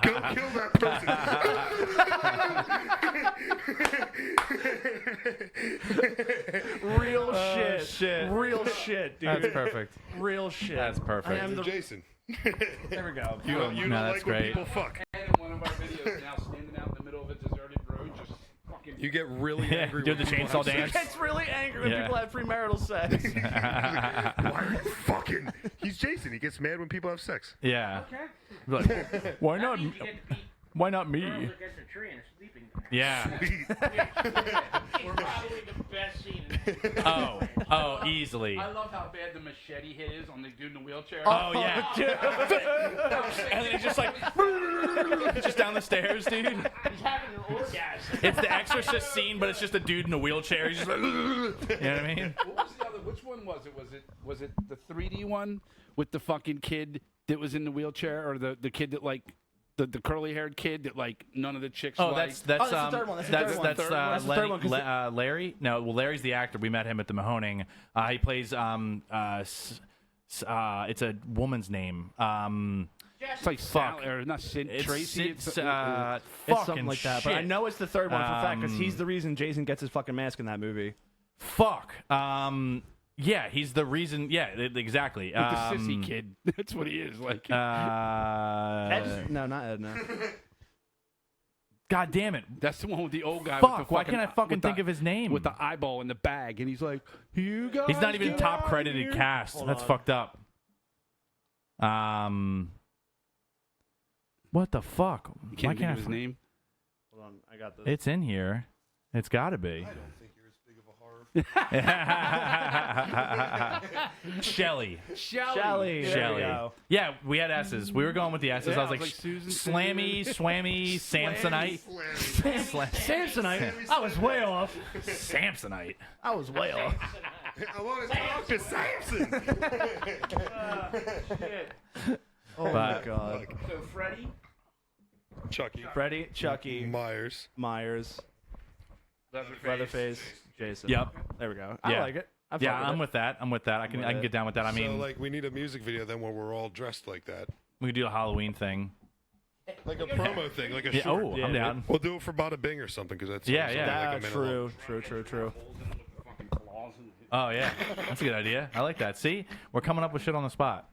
Go kill that person. Real shit. shit. Real shit, dude. That's perfect. Real shit. That's perfect. I am the. Jason. There we go. You don't No, that's like when great. people fuck. And in one of our videos now, standing out in the middle of a deserted road, just fucking. You get really Yeah, angry. do when the people chainsaw have dance. sex. Gets really angry when Yeah. people have premarital sex. Why are you fucking? He's Jason. He gets mad when people have sex. Yeah. Okay. Like, why not? Why not me? Against a tree and sleeping. Yeah. It's probably the best scene. Oh, easily. I love how bad the machete hit is on the dude in the wheelchair. Oh yeah. And then he's just like, just down the stairs, dude. He's having an orgasm. It's the Exorcist scene, but it's just a dude in a wheelchair. He's just like, you know what I mean? What was the other? Which one was it? Was it the 3D one with the fucking kid that was in the wheelchair, or the kid that like the curly haired kid that like none of the chicks Oh, like? that's the third one. That's the that's third one. that's, That's the third one, 'cause Larry. No, well, Larry's the actor. We met him at the Mahoning. He plays it's a woman's name. It's like Fuck. Sal, or not Sid, Tracy. It's It's fucking something like that. But I shit. know it's the third one for a fact because he's the reason Jason gets his fucking mask in that movie. Fuck. Yeah, he's the reason. Yeah, exactly. the sissy kid. That's what he is. Like, Ed? No, not Ed. No. God damn it. that's the one with the old guy. Fuck, with the why can't I fucking with the- think of his name? With the eyeball in the bag, and he's like, "You guys." He's not even get top out of credited here." cast. Hold That's on. fucked up. What the fuck? You can't Why think can't of his I name. Hold on, I got this. It's in here. It's got to be. I don't think you're as big of a horror. Shelly. Shelly. There we Shelly. go. Yeah, we had S's. We were going with the S's. Yeah, I was like, Susan, Slammy, Swammy, Samsonite. Samsonite. I was way off. Samsonite. I was way off. I want to talk to Samson. Oh my god. So Freddie. Chucky. Freddy, Chucky, Myers. Myers, Leatherface, Jason. Yep. There we go. I Yeah. like it. Yeah, I'm with that. I can with get down with that. I mean, so like we need a music video then where we're all dressed like that, we could do a Halloween thing. like a promo thing, like a Yeah, short. oh, Yeah, I'm dude. down. We'll do it for Bada Bing or something because that's Yeah, something yeah. like a minute long. True. Oh yeah, that's a good idea. I like that. See, we're coming up with shit on the spot.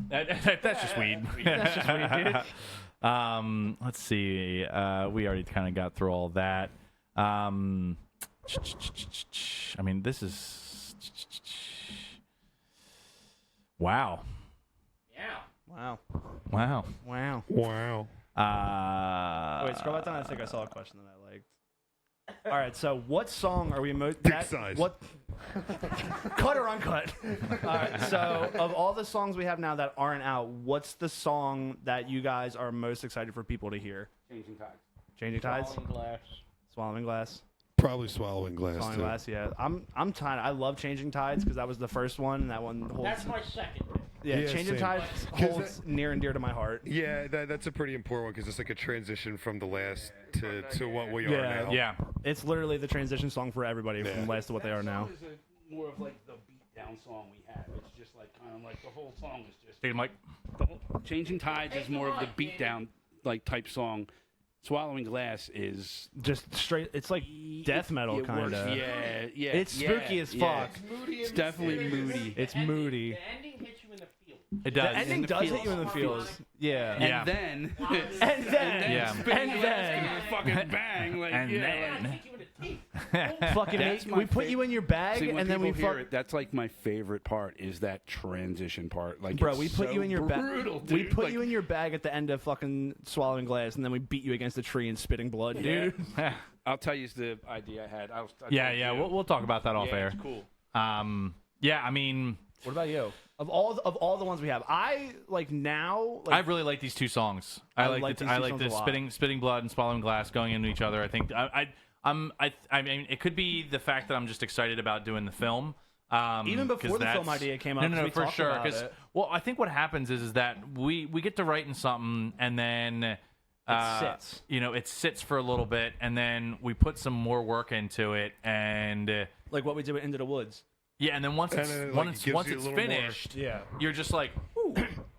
That's just weed. That's just weed, dude. Let's see. We already kind of got through all that. I mean, this is wow. Yeah. Wow. Wow. Wow. Wow. Wait, scroll back down. I think I saw a question that I liked. All right, so what song are we Dick size. What Cut or uncut? All right. So, of all the songs we have now that aren't out, what's the song that you guys are most excited for people to hear? Changing Tides. Changing Tides. Swallowing glass. Swallowing Glass. Probably Swallowing Glass. Swallowing too. Glass. Yeah. I'm tired. I love Changing Tides because that was the first one, and that one holds. That's my second pick. Yeah, Yeah, Changing same. Tides 'Cause holds near and dear to my heart. Yeah, that's a pretty important one because it's like a transition from the last to what we Yeah. are now. Yeah. It's literally the transition song for everybody from last to what they are now. That song is more of like the beat-down song we have. It's just like kind of like the whole song is just... Hey, Mike. The whole, Changing Tides is more of the beat-down like type song. Swallowing Glass is... Just straight. It's like death metal it kind works- of. Yeah, yeah. It's spooky as fuck. It's definitely moody. It's The ending- moody. The ending hits you in the field. It The does. ending the does hit feels. you in the feels. Yeah. And Yeah. then... And then. Yeah. And then. fucking bang. Like, And yeah, then- I hit you in the teeth. Fucking That's we my put you in your bag See, when and then we people hear fuck. it, that's like my favorite part is that transition part. Like, Bro, it's we put so you in your bag. brutal, We dude. put Like, you in your bag at the end of fucking Swallowing Glass, and then we beat you against a tree and spitting blood, dude. I'll tell you the idea I had. I'll Yeah, tell yeah. you. We'll talk about that off Yeah, air. it's cool. Yeah, I mean, What about you? Of all the ones we have, I like now. I Like, really like these two songs. I I like like these the, I two like songs the a lot. spitting blood and swallowing glass going into each other. I think I mean, it could be the fact that I'm just excited about doing the film. Even before 'cause the film that's- idea came up, 'cause No, we for talked sure. about it. Well, I think what happens is that we get to writing something and then sits. You know, it sits for a little bit, and then we put some more work into it, and like what we did with Into the Woods. yeah, and then once And it's then it, once gives once you a it's little more. finished, Yeah. you're just like, ooh,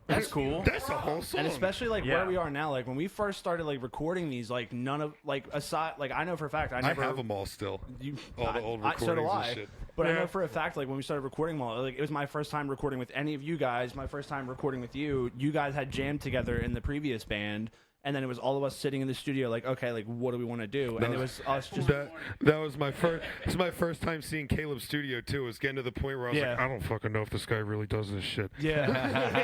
that's cool. That's a whole song. And especially like Yeah. where we are now, like when we first started like recording these, like none of like aside, like I know for a fact I I never have them all still. You, All the old so do recordings and I. shit. But I know for a fact, like when we started recording them all, like it was my first time recording with any of you guys. My first time recording with you. You guys had jammed together in the previous band, and then it was all of us sitting in the studio, like, okay, like what do we want to do? And it was us just. That was my first. It's my first time seeing Caleb's studio too. It was getting to the point where I was Yeah. like, I don't fucking know if this guy really does this shit. Yeah,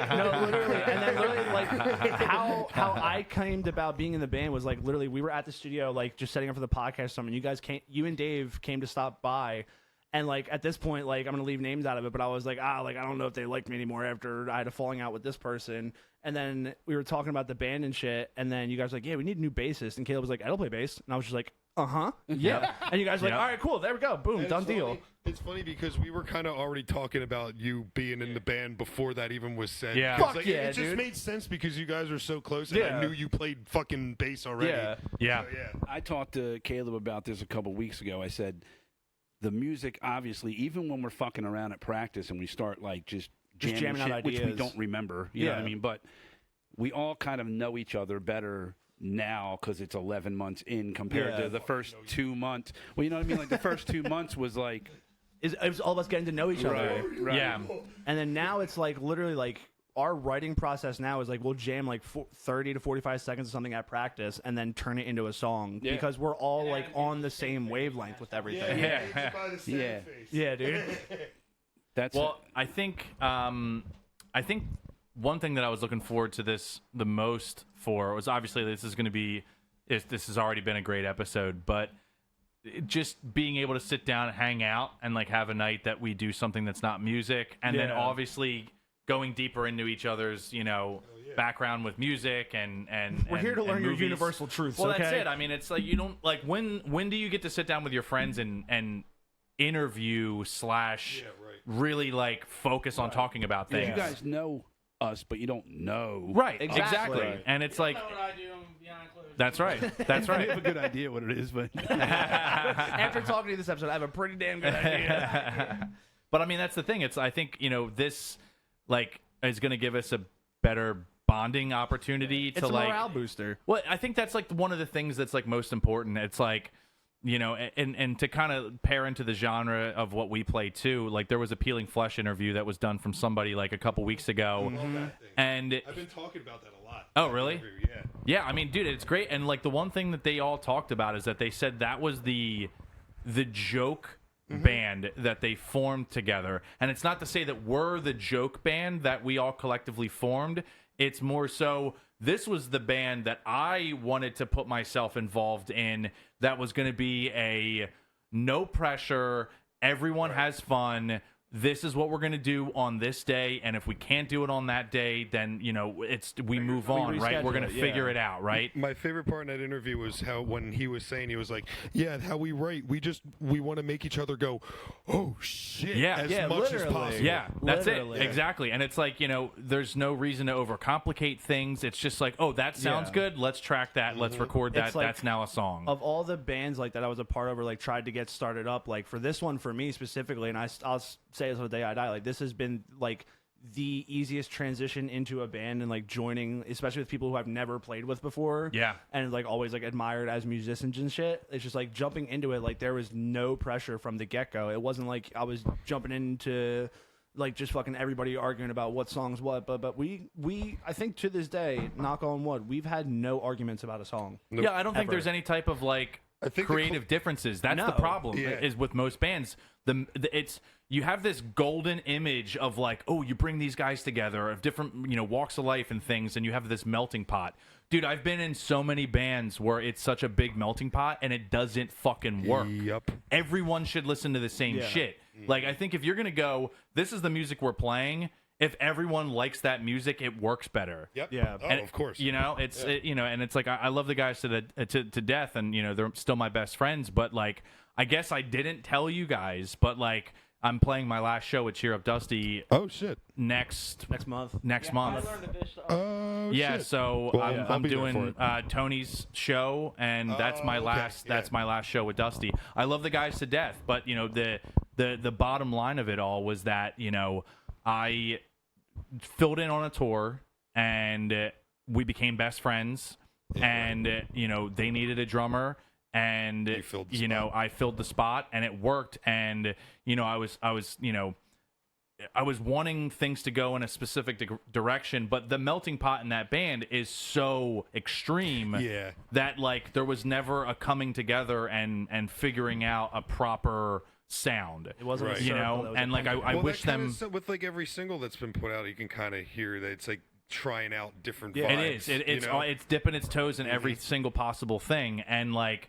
no, literally, and then literally, like how I came about being in the band was like literally we were at the studio, like just setting up for the podcast. Or something. You guys came, you and Dave came to stop by, and like at this point, like I'm gonna leave names out of it, but I was like, like I don't know if they like me anymore after I had a falling out with this person. And then we were talking about the band and shit, and then you guys were like, yeah, we need a new bassist, and Caleb was like, I don't play bass, and I was just like, yeah, and you guys were like, Yeah. all right, cool, there we go, boom, done deal. It's funny because we were kind of already talking about you being in the band before that even was said. Yeah. 'Cause, Fuck like, yeah, it just dude. made sense because you guys were so close, and Yeah. I knew you played fucking bass already. Yeah. Yeah. So, yeah. I talked to Caleb about this a couple weeks ago. I said, the music, obviously, even when we're fucking around at practice and we start like just jamming out shit, which we ideas. don't remember, you know what I Yeah. mean? But we all kind of know each other better now because it's 11 months in compared Yeah. to the first 2 months. Well, you know what I mean? Like the first 2 months was like, It was all of us getting to know each other. right. Yeah. And then now it's like literally like our writing process now is like we'll jam like 30 to 45 seconds of something at practice and then turn it into a song Yeah. because we're all like on the same wavelength with everything. Yeah. Yeah, dude. That's Well, I think one thing that I was looking forward to this the most for was obviously this has already been a great episode, but just being able to sit down and hang out and like have a night that we do something that's not music, and then Yeah. obviously going deeper into each other's background with music and We're here to and learn your movies. universal truths, Well, okay? that's it. I mean, it's like you don't like when do you get to sit down with your friends and interview / really like focus on talking about things. you guys know us, but you don't know. Right, Exactly. exactly. And it's like Know what I do behind closed that's right. That's I right. have a good idea what it is, but After talking to you this episode, I have a pretty damn good idea. But I mean, that's the thing. I think this like is going to give us a better bonding opportunity It's to a like. morale booster. Well, I think that's like one of the things that's like most important. It's like, and to kind of pair into the genre of what we play too. Like there was a Peeling Flesh interview that was done from somebody like a couple weeks ago, and I've been talking about that a lot. Oh, really? Yeah. yeah, I mean, dude, it's great. And like the one thing that they all talked about is that they said that was the joke band that they formed together. And it's not to say that we're the joke band that we all collectively formed. It's more so this was the band that I wanted to put myself involved in that was going to be a no pressure, everyone has fun. This is what we're going to do on this day, and if we can't do it on that day, then we move on, right? We're going to figure it out, right? My favorite part in that interview was how when he was saying, he was like, "Yeah, how we write, we want to make each other go, oh shit, as much as possible." Yeah, that's it, exactly. And it's like there's no reason to overcomplicate things. It's just like, oh, that sounds good. Let's track that. Let's record that. Like, that's now a song. Of all the bands like that I was a part of or like tried to get started up, like for this one for me specifically, and I'll say this on the day I die, like this has been like the easiest transition into a band and like joining, especially with people who I've never played with before. Yeah. And like always like admired as musicians and shit. It's just like jumping into it, like there was no pressure from the get-go. It wasn't like I was jumping into like just fucking everybody arguing about what songs what, but we I think to this day, knock on wood, we've had no arguments about a song. Nope. Yeah, I don't think there's any type of like creative differences. That's the problem is with most bands. It's you have this golden image of like, oh, you bring these guys together of different walks of life and things, and you have this melting pot. Dude, I've been in so many bands where it's such a big melting pot and it doesn't fucking work. Yep. Everyone should listen to the same shit. Like, I think if you're gonna go, this is the music we're playing. If everyone likes that music, it works better. Yep. Yeah. Oh, And, of course. It's and it's like I love the guys to death, and they're still my best friends. But like, I guess I didn't tell you guys, but like, I'm playing my last show at Cheer Up Dusty. Oh shit. Next month. Next month. I learned this. Yeah, shit. so Well, I'll I'm be there doing for it. Tony's show, and that's my last. yeah. That's my last show with Dusty. I love the guys to death, but the bottom line of it all was that I filled in on a tour, and we became best friends, and they needed a drummer. And You filled the spot. I filled the spot, and it worked. And I was wanting things to go in a specific direction, but the melting pot in that band is so extreme that like there was never a coming together and figuring out a proper sound. It wasn't Right. a circle, it was and a like I pendulum. wish them. With like every single that's been put out, you can kind of hear that it's like trying out different It vibes. is. It's dipping its toes in every single possible thing, and like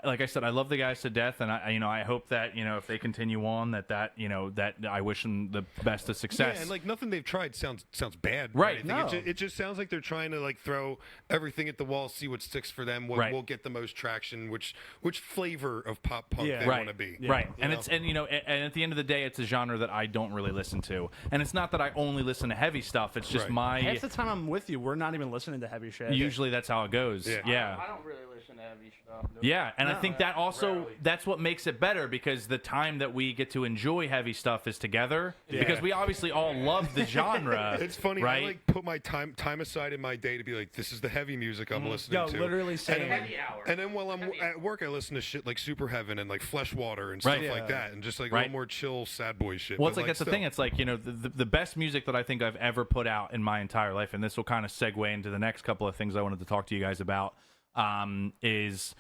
like I said, I love the guys to death, and I hope that if they continue on, that I wish them the best of success. Yeah, and like nothing they've tried sounds bad. Right. No. It just sounds like they're trying to like throw everything at the wall, see what sticks for them, what will get the most traction, which flavor of pop punk they want to be. Right. And it's and at the end of the day, it's a genre that I don't really listen to, and it's not that I only listen to heavy stuff. It's just my half the time I'm with you, we're not even listening to heavy shit. Usually that's how it goes. Yeah. I don't really listen to heavy stuff. Yeah, and I think that also that's what makes it better, because the time that we get to enjoy heavy stuff is together, because we obviously all love the genre. It's funny. right? I like put my time aside in my day to be like, this is the heavy music I'm listening to. Literally saying Heavy hour. And then while I'm at work, I listen to shit like Super Heaven and like Flesh Water and stuff like that, and just like a little more chill, sad boy shit. Well, but, it's like that's the thing. It's like the best music that I think I've ever put out in my entire life, and this will kind of segue into the next couple of things I wanted to talk to you guys about. Is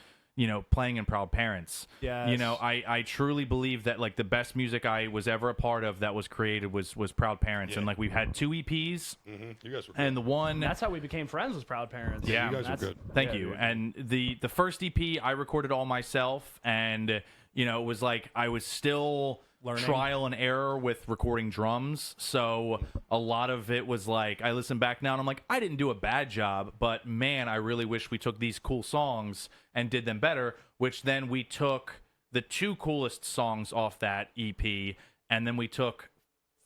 playing in Proud Parents. Yes. I truly believe that like the best music I was ever a part of that was created was Proud Parents, and like we've had 2 EPs, you guys were good. and the one that's how we became friends with Proud Parents. Yeah, you guys were good. Thank you. And the first EP I recorded all myself, and it was like I was still Learning. trial and error with recording drums. So a lot of it was like I listen back now and I'm like, I didn't do a bad job, but man, I really wish we took these cool songs and did them better, which then we took the 2 coolest songs off that EP, and then we took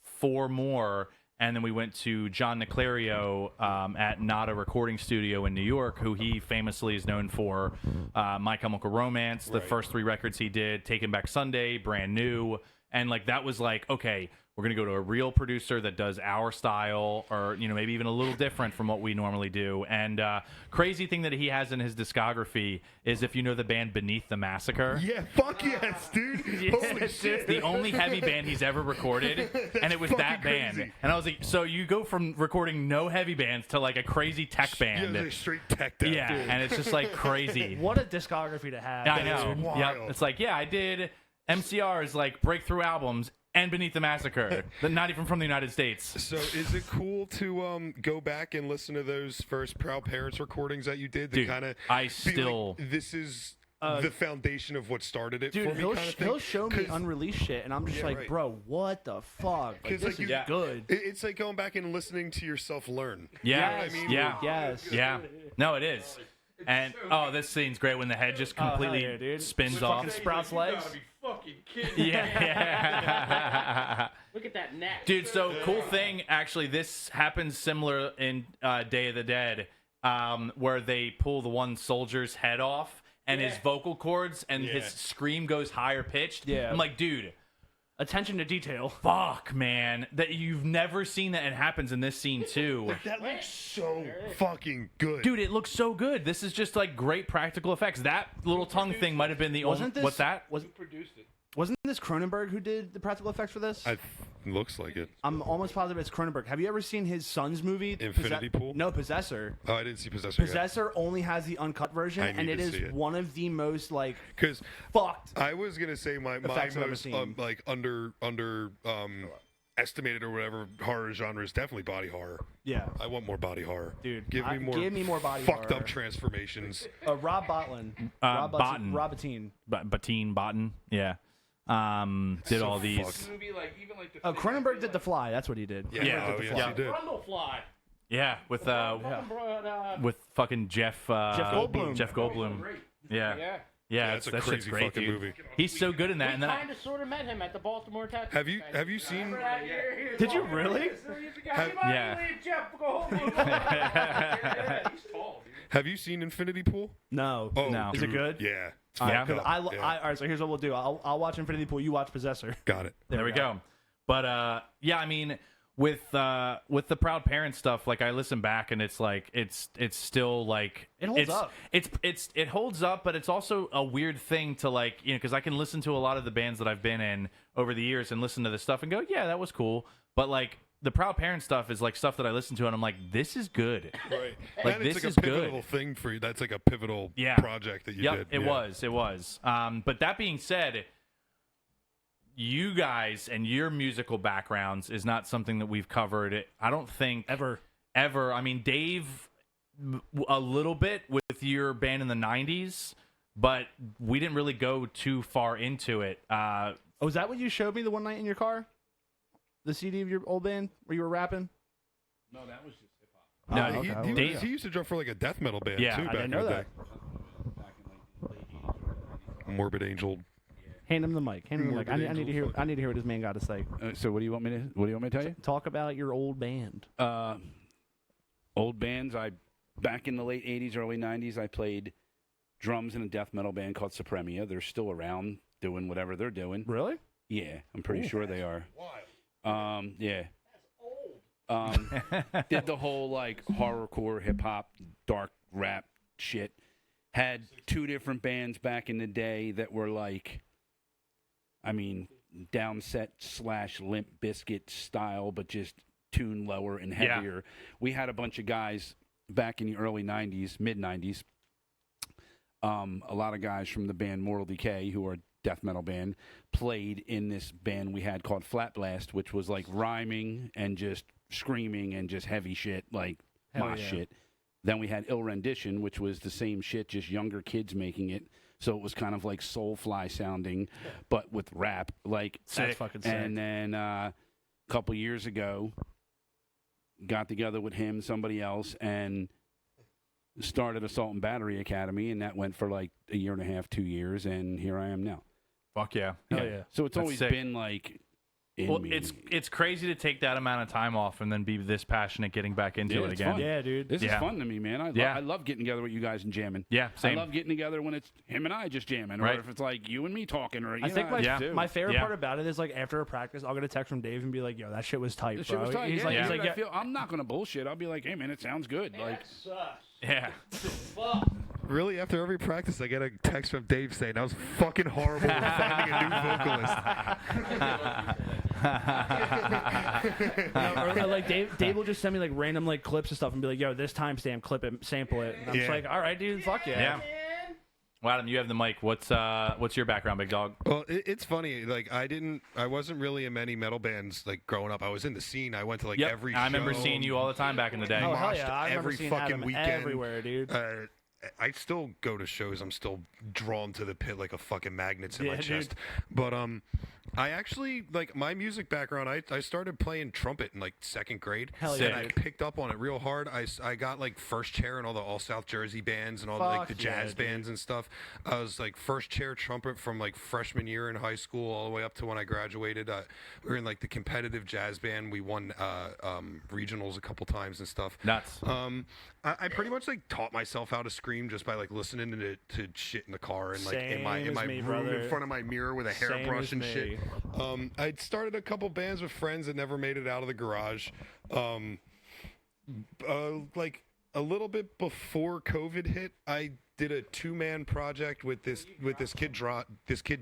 4 more, and then we went to John Niclario at Nada Recording Studio in New York, who he famously is known for My Chemical Romance, the first 3 records he did, Taking Back Sunday, Brand New. And like that was like, okay, we're gonna go to a real producer that does our style, or maybe even a little different from what we normally do. And crazy thing that he has in his discography is, if you know the band Beneath the Massacre. Yeah, fuck yes, dude. Holy shit. It's the only heavy band he's ever recorded, and it was that band. crazy. And I was like, so you go from recording no heavy bands to like a crazy tech band. Yeah, like straight tech death. Yeah, and it's just like crazy. What a discography to have. I know. wild. Yep. It's like, yeah, I did MCR's like breakthrough albums and Beneath the Massacre, not even from the United States. So is it cool to go back and listen to those first Proud Parents recordings that you did? Dude, kind of I still- this is the foundation of what started it Dude, for me. he'll, Kind of thing. he'll show me 'Cause- unreleased shit, and I'm just Yeah, like, right. bro, what the fuck? Like, 'cause, this like, is good. It's like going back and listening to yourself learn. Yeah, Yes, yeah, Yes. yeah. No, it is. And this scene's great when the head just hell completely yeah, dude. spins off. Fucking sprouts legs. Fucking kidding. Yeah. Look at that neck. Dude, so cool thing, actually, this happens similar in Day of the Dead, where they pull the one soldier's head off and his vocal cords and his scream goes higher pitched. Yeah. I'm like, dude, Attention to detail. fuck, man. That you've never seen that. It happens in this scene, too. That looks so fucking good. Dude, it looks so good. This is just like great practical effects. That little tongue thing might have been the only. Wasn't this? What's that? Wasn't this Cronenberg who did the practical effects for this? Looks like it. I'm almost positive it's Cronenberg. Have you ever seen his son's movie? Infinity Pool? No, Possessor. Oh, I didn't see Possessor yet. Possessor only has the uncut version, I and need it to is see it. one of the most like Because fucked. I was gonna say my Effects I've ever most seen. like under estimated or whatever horror genre is definitely body horror. Yeah, I want more body horror. Dude, give me more body fucked horror. up transformations. Rob Bottin. Botten. Rob Bottin. Botten. Yeah. Did So all these. fucked. Movie, like even like the Cronenberg did The Fly. That's what he did. Yeah, Yeah. oh, The yes, Fly. he did. Brundlefly. Yeah, with with fucking Jeff Goldblum. Jeff Goldblum. Yeah. Yeah. Yeah, That's a that shit's crazy great, fucking dude. movie. He's so good in that. We And then kind of sort of met him at the Baltimore Tattoo. Have you seen? Did you really? Yeah. Have you seen Infinity Pool? No. Oh, No. Is it dude, good? Yeah. It's Yeah. fucked up. All right, so here's what we'll do. I'll watch Infinity Pool. You watch Possessor. Got it. there we go. But yeah, I mean, with the Proud Parent stuff, like I listen back and it's like it's still like It holds it's, up. It holds up, but it's also a weird thing to like, you know, because I can listen to a lot of the bands that I've been in over the years and listen to this stuff and go, yeah, that was cool, but like the Proud Parent stuff is like stuff that I listen to and I'm like, this is good. Right. Like, and this it's like is a good. pivotal thing for you. That's like a pivotal Yeah. project that you Yep, did. it Yeah. was. But that being said, you guys and your musical backgrounds is not something that we've covered. I don't think Ever. I mean, Dave, a little bit with your band in the '90s, but we didn't really go too far into it. Oh, is that what you showed me the one night in your car? The CD of your old band where you were rapping? No, that was just hip hop. No, Oh, okay. He Dave- he used to drum for like a death metal band Yeah, too. I Back didn't in know the that. Back in like the late 80s, early 90s. Morbid Angel. Hand him the mic. Hand him the mic. I need to hear. Angels. I need to hear what this man got to say. So what do you want me to tell you? Talk about your old band. Old bands. Back in the late 80s, early 90s, I played drums in a death metal band called Supremia. They're still around doing whatever they're doing. Really? Yeah, I'm pretty sure they are. Yeah. Old. Did the whole like horrorcore, hip hop, dark rap shit. Had two different bands back in the day that were like, I mean, Downset / Limp Bizkit style, but just tuned lower and Yeah. heavier. We had a bunch of guys back in the early 90s, mid 90s. A lot of guys from the band Mortal Decay, who are a death metal band, played in this band we had called Flat Blast, which was like rhyming and just screaming and just heavy shit, like Hell mosh yeah. shit. Then we had Ill Rendition, which was the same shit, just younger kids making it. So it was kind of like Soulfly sounding, but with rap. Like, That's fucking sick. and then a couple years ago, got together with him, somebody else, and started Assault and Battery Academy, and that went for like a year and a half, 2 years, and here I am now. Fuck yeah. Hell yeah. So it's That's always sick. been like in Well, me. it's crazy to take that amount of time off and then be this passionate getting back into Yeah, it it's again. fun. Yeah, dude. This is Yeah. fun to me, man. Yeah. I love getting together with you guys and jamming. Yeah, same. I love getting together when it's him and I just jamming, or Right. if it's like you and me talking, or I think my favorite Yeah. part about it is like after a practice, I'll get a text from Dave and be like, "Yo, that shit was tight, the bro." shit was tight. He's yeah, like, yeah. he's like, I yeah. feel, I'm not gonna bullshit. I'll be like, hey man, it sounds good. Like, That sucks. Yeah. Fuck. Really, after every practice, I get a text from Dave saying that was fucking horrible. We're finding a new vocalist. Or, like Dave will just send me like random like clips and stuff and be like, "Yo, this timestamp, clip it, sample it." And I'm just Yeah. like, "All right, dude, fuck yeah." Yeah. Well, Adam, you have the mic. What's your background, big dog? Well, it's funny. Like I wasn't really in many metal bands like growing up. I was in the scene. I went to like Yep. every. I remember show. seeing you all the time back in the day. Oh hell Moshed yeah! I remember every seeing fucking Adam weekend. everywhere, dude. I still go to shows. I'm still drawn to the pit like a fucking magnet's in my dude. chest. But I actually like my music background. I started playing trumpet in like 2nd grade, Hell and yeah, I dude. picked up on it real hard. I got like first chair in all the all South Jersey bands and all like the Fuck yeah, jazz bands and stuff. I was like first chair trumpet from like freshman year in high school all the way up to when I graduated. We were in like the competitive jazz band. We won regionals a couple times and stuff. Nuts. I pretty much like taught myself how to scream just by like listening to shit in the car and like in my Same as me, room brother. in front of my mirror with a Same hairbrush as and me. shit. I'd started a couple bands with friends that never made it out of the garage. Like a little bit before COVID hit, I did a 2-man project with this kid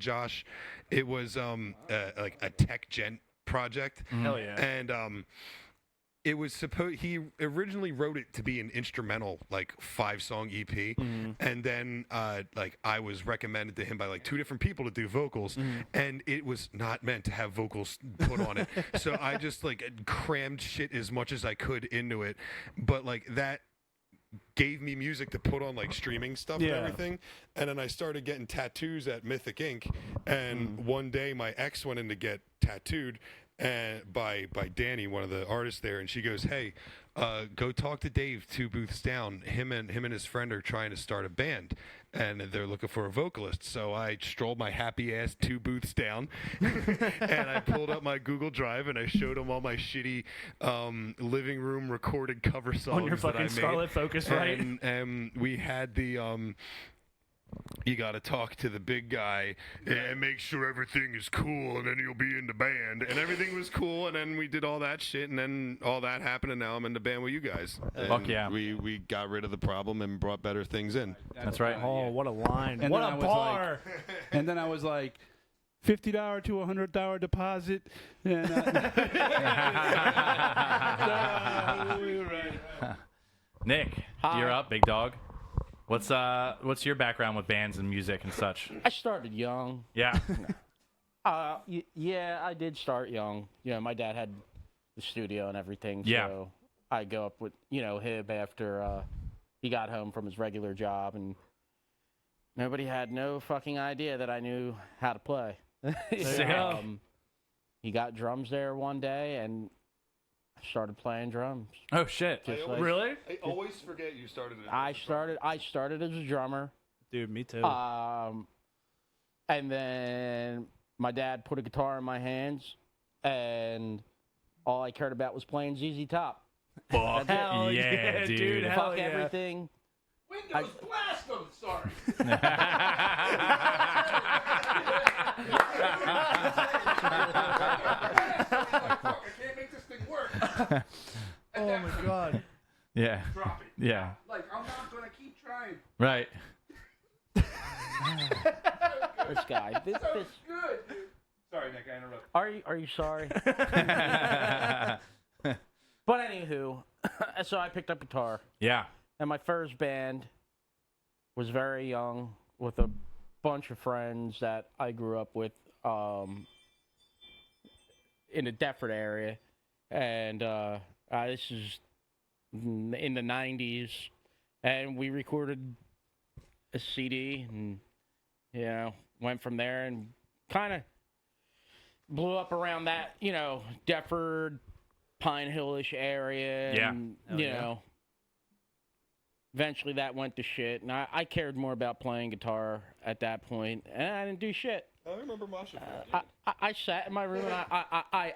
Josh. It was like a tech gent project. Hell yeah. And it was he originally wrote it to be an instrumental like 5-song EP, and then like I was recommended to him by like 2 different people to do vocals, and it was not meant to have vocals put on it. So I just like crammed shit as much as I could into it, but like that gave me music to put on like streaming stuff and everything. And then I started getting tattoos at Mythic Inc. And one day my ex went in to get tattooed and by Danny, one of the artists there, and she goes, "Hey, go talk to Dave 2 booths down. Him and his friend are trying to start a band, and they're looking for a vocalist." So I strolled my happy ass 2 booths down, and I pulled up my Google Drive and I showed him all my shitty living room recorded cover songs On your that I fucking made. Scarlet Focus, right? And we had the you got to talk to the big guy and make sure everything is cool, and then you'll be in the band. And everything was cool, and then we did all that shit, and then all that happened, and now I'm in the band with you guys. Fuck And yeah. We got rid of the problem and brought better things in. That's right. Oh, what a line. And What then a I was bar. And then I was like, $50 to $100 deposit. And, Nick, Hi. you're up, big dog. What's your background with bands and music and such? I started young. Yeah. Yeah, I did start young. You know, my dad had the studio and everything. Yeah. So I go up with, you know, him after he got home from his regular job, and nobody had no fucking idea that I knew how to play. Sick. He got drums there one day, and I started playing drums. Oh shit. Just like- Really? I always forget you started it. I started as a drummer. Dude, me too. And then my dad put a guitar in my hands, and all I cared about was playing ZZ Top. Fuck Hell yeah, dude. Hell Fuck yeah. everything. Windows blast them. Sorry. I can't make this thing work. Oh my god. Yeah. Drop it. Yeah. Like, I'm not going to keep trying. Right. This guy. This, Good, dude. Sorry, Nick, I interrupted. are you sorry? But anywho, so I picked up guitar, Yeah. and my first band was very young with a bunch of friends that I grew up with in the Deptford area, and this is in the 90s, and we recorded a CD, and you know, went from there and kind of blew up around that, you know, Deptford, Pine Hill-ish area. Yeah. And, Hell you yeah. know, eventually that went to shit, and I cared more about playing guitar at that point, and I didn't do shit. I remember Masha. I sat in my room and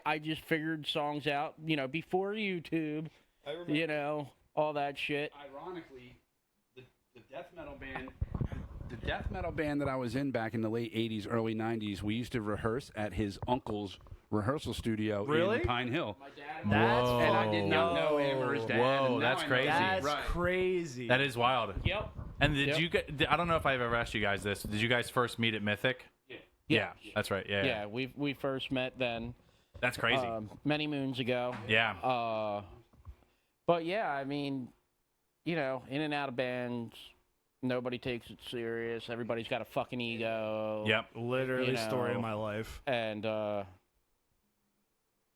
I just figured songs out, you know, before YouTube, I remember. you know, all that shit. Ironically, the death metal band that I was in back in the late 80s, early 90s, we used to rehearse at his uncle's rehearsal studio Really? in Pine Hill. That's Whoa. And I did not know him or his dad. Whoa, and now that's I know crazy. him. That's Right. crazy. That is wild. Yep. And did Yep. you get? I don't know if I've ever asked you guys this. Did you guys first meet at Mythic? Yeah. That's right. Yeah. Yeah, we first met then. That's crazy. Many moons ago. Yeah. But yeah, I mean, you know, in and out of bands, nobody takes it serious. Everybody's got a fucking ego. Yep. Literally you story know. of my life. And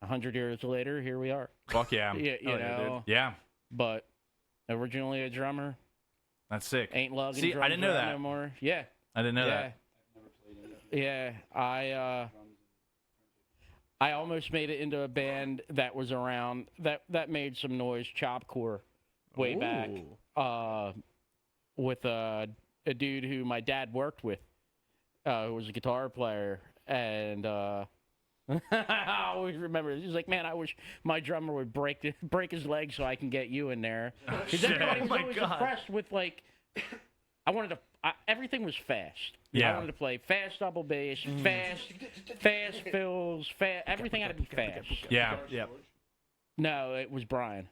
100 years later, here we are. Fuck yeah. You Oh, yeah, know, Yeah. but originally a drummer, That's sick. Ain't lugging See, drums I didn't know around that. no more. Yeah. I didn't know that. Yeah, I almost made it into a band that was around that made some noise, chopcore, way back. With a dude who my dad worked with, who was a guitar player, and I always remember. He's like, "Man, I wish my drummer would break his leg so I can get you in there." Because everybody was always impressed with like, everything was fast. Yeah. I wanted to play fast double bass, fast fills, everything had to be fast. Yeah. Yep. No, it was Brian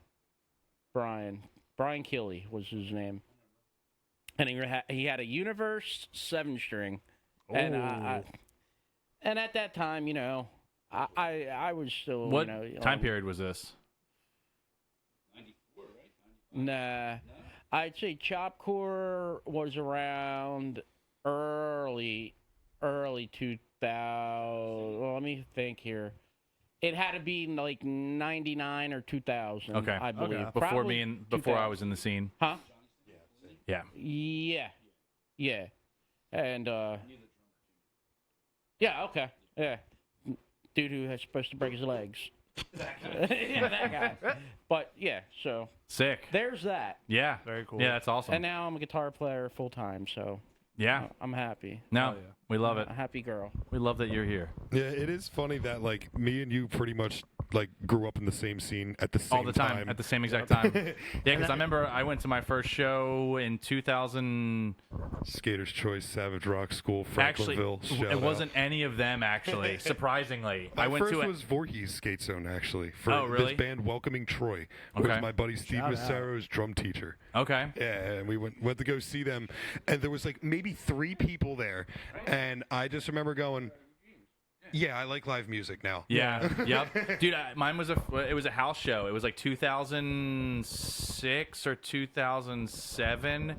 Keeley was his name, and he had a Universe 7-string, and at that time, you know, I was still What you know, time period was this? 94, right? Nah, I'd say chopcore was around early 2000. Well, let me think here. It had to be like 99 or 2000. Okay. I believe. Okay. Before Probably before I 2000. was in the scene. Huh? Yeah. Yeah. And yeah, okay. Yeah. Dude who was supposed to break his legs. Yeah, that guy. But yeah, so Sick. there's that. Yeah. Very cool. Yeah, that's awesome. And now I'm a guitar player full time, so Yeah. I'm happy. No, we love it. A happy girl. We love that you're here. Yeah, it is funny that like me and you pretty much like grew up in the same scene at the same All the time, at the same exact time. Yeah, because I remember I went to my first show in 2000. Skater's Choice, Savage Rock School, Actually, Franklinville. shout it out. wasn't any of them, actually, surprisingly. My I went first to was Voorhees Skate Zone, actually, for Oh, really? this band Welcoming Troy, who Okay. was my buddy Steve Shout out. Massaro's drum teacher. Okay. Yeah, and we went to go see them, and there was like maybe 3 people there, and I just remember going, yeah, I like live music now. Yeah. Yep. Dude, mine was it was a house show. It was like 2006 or 2007,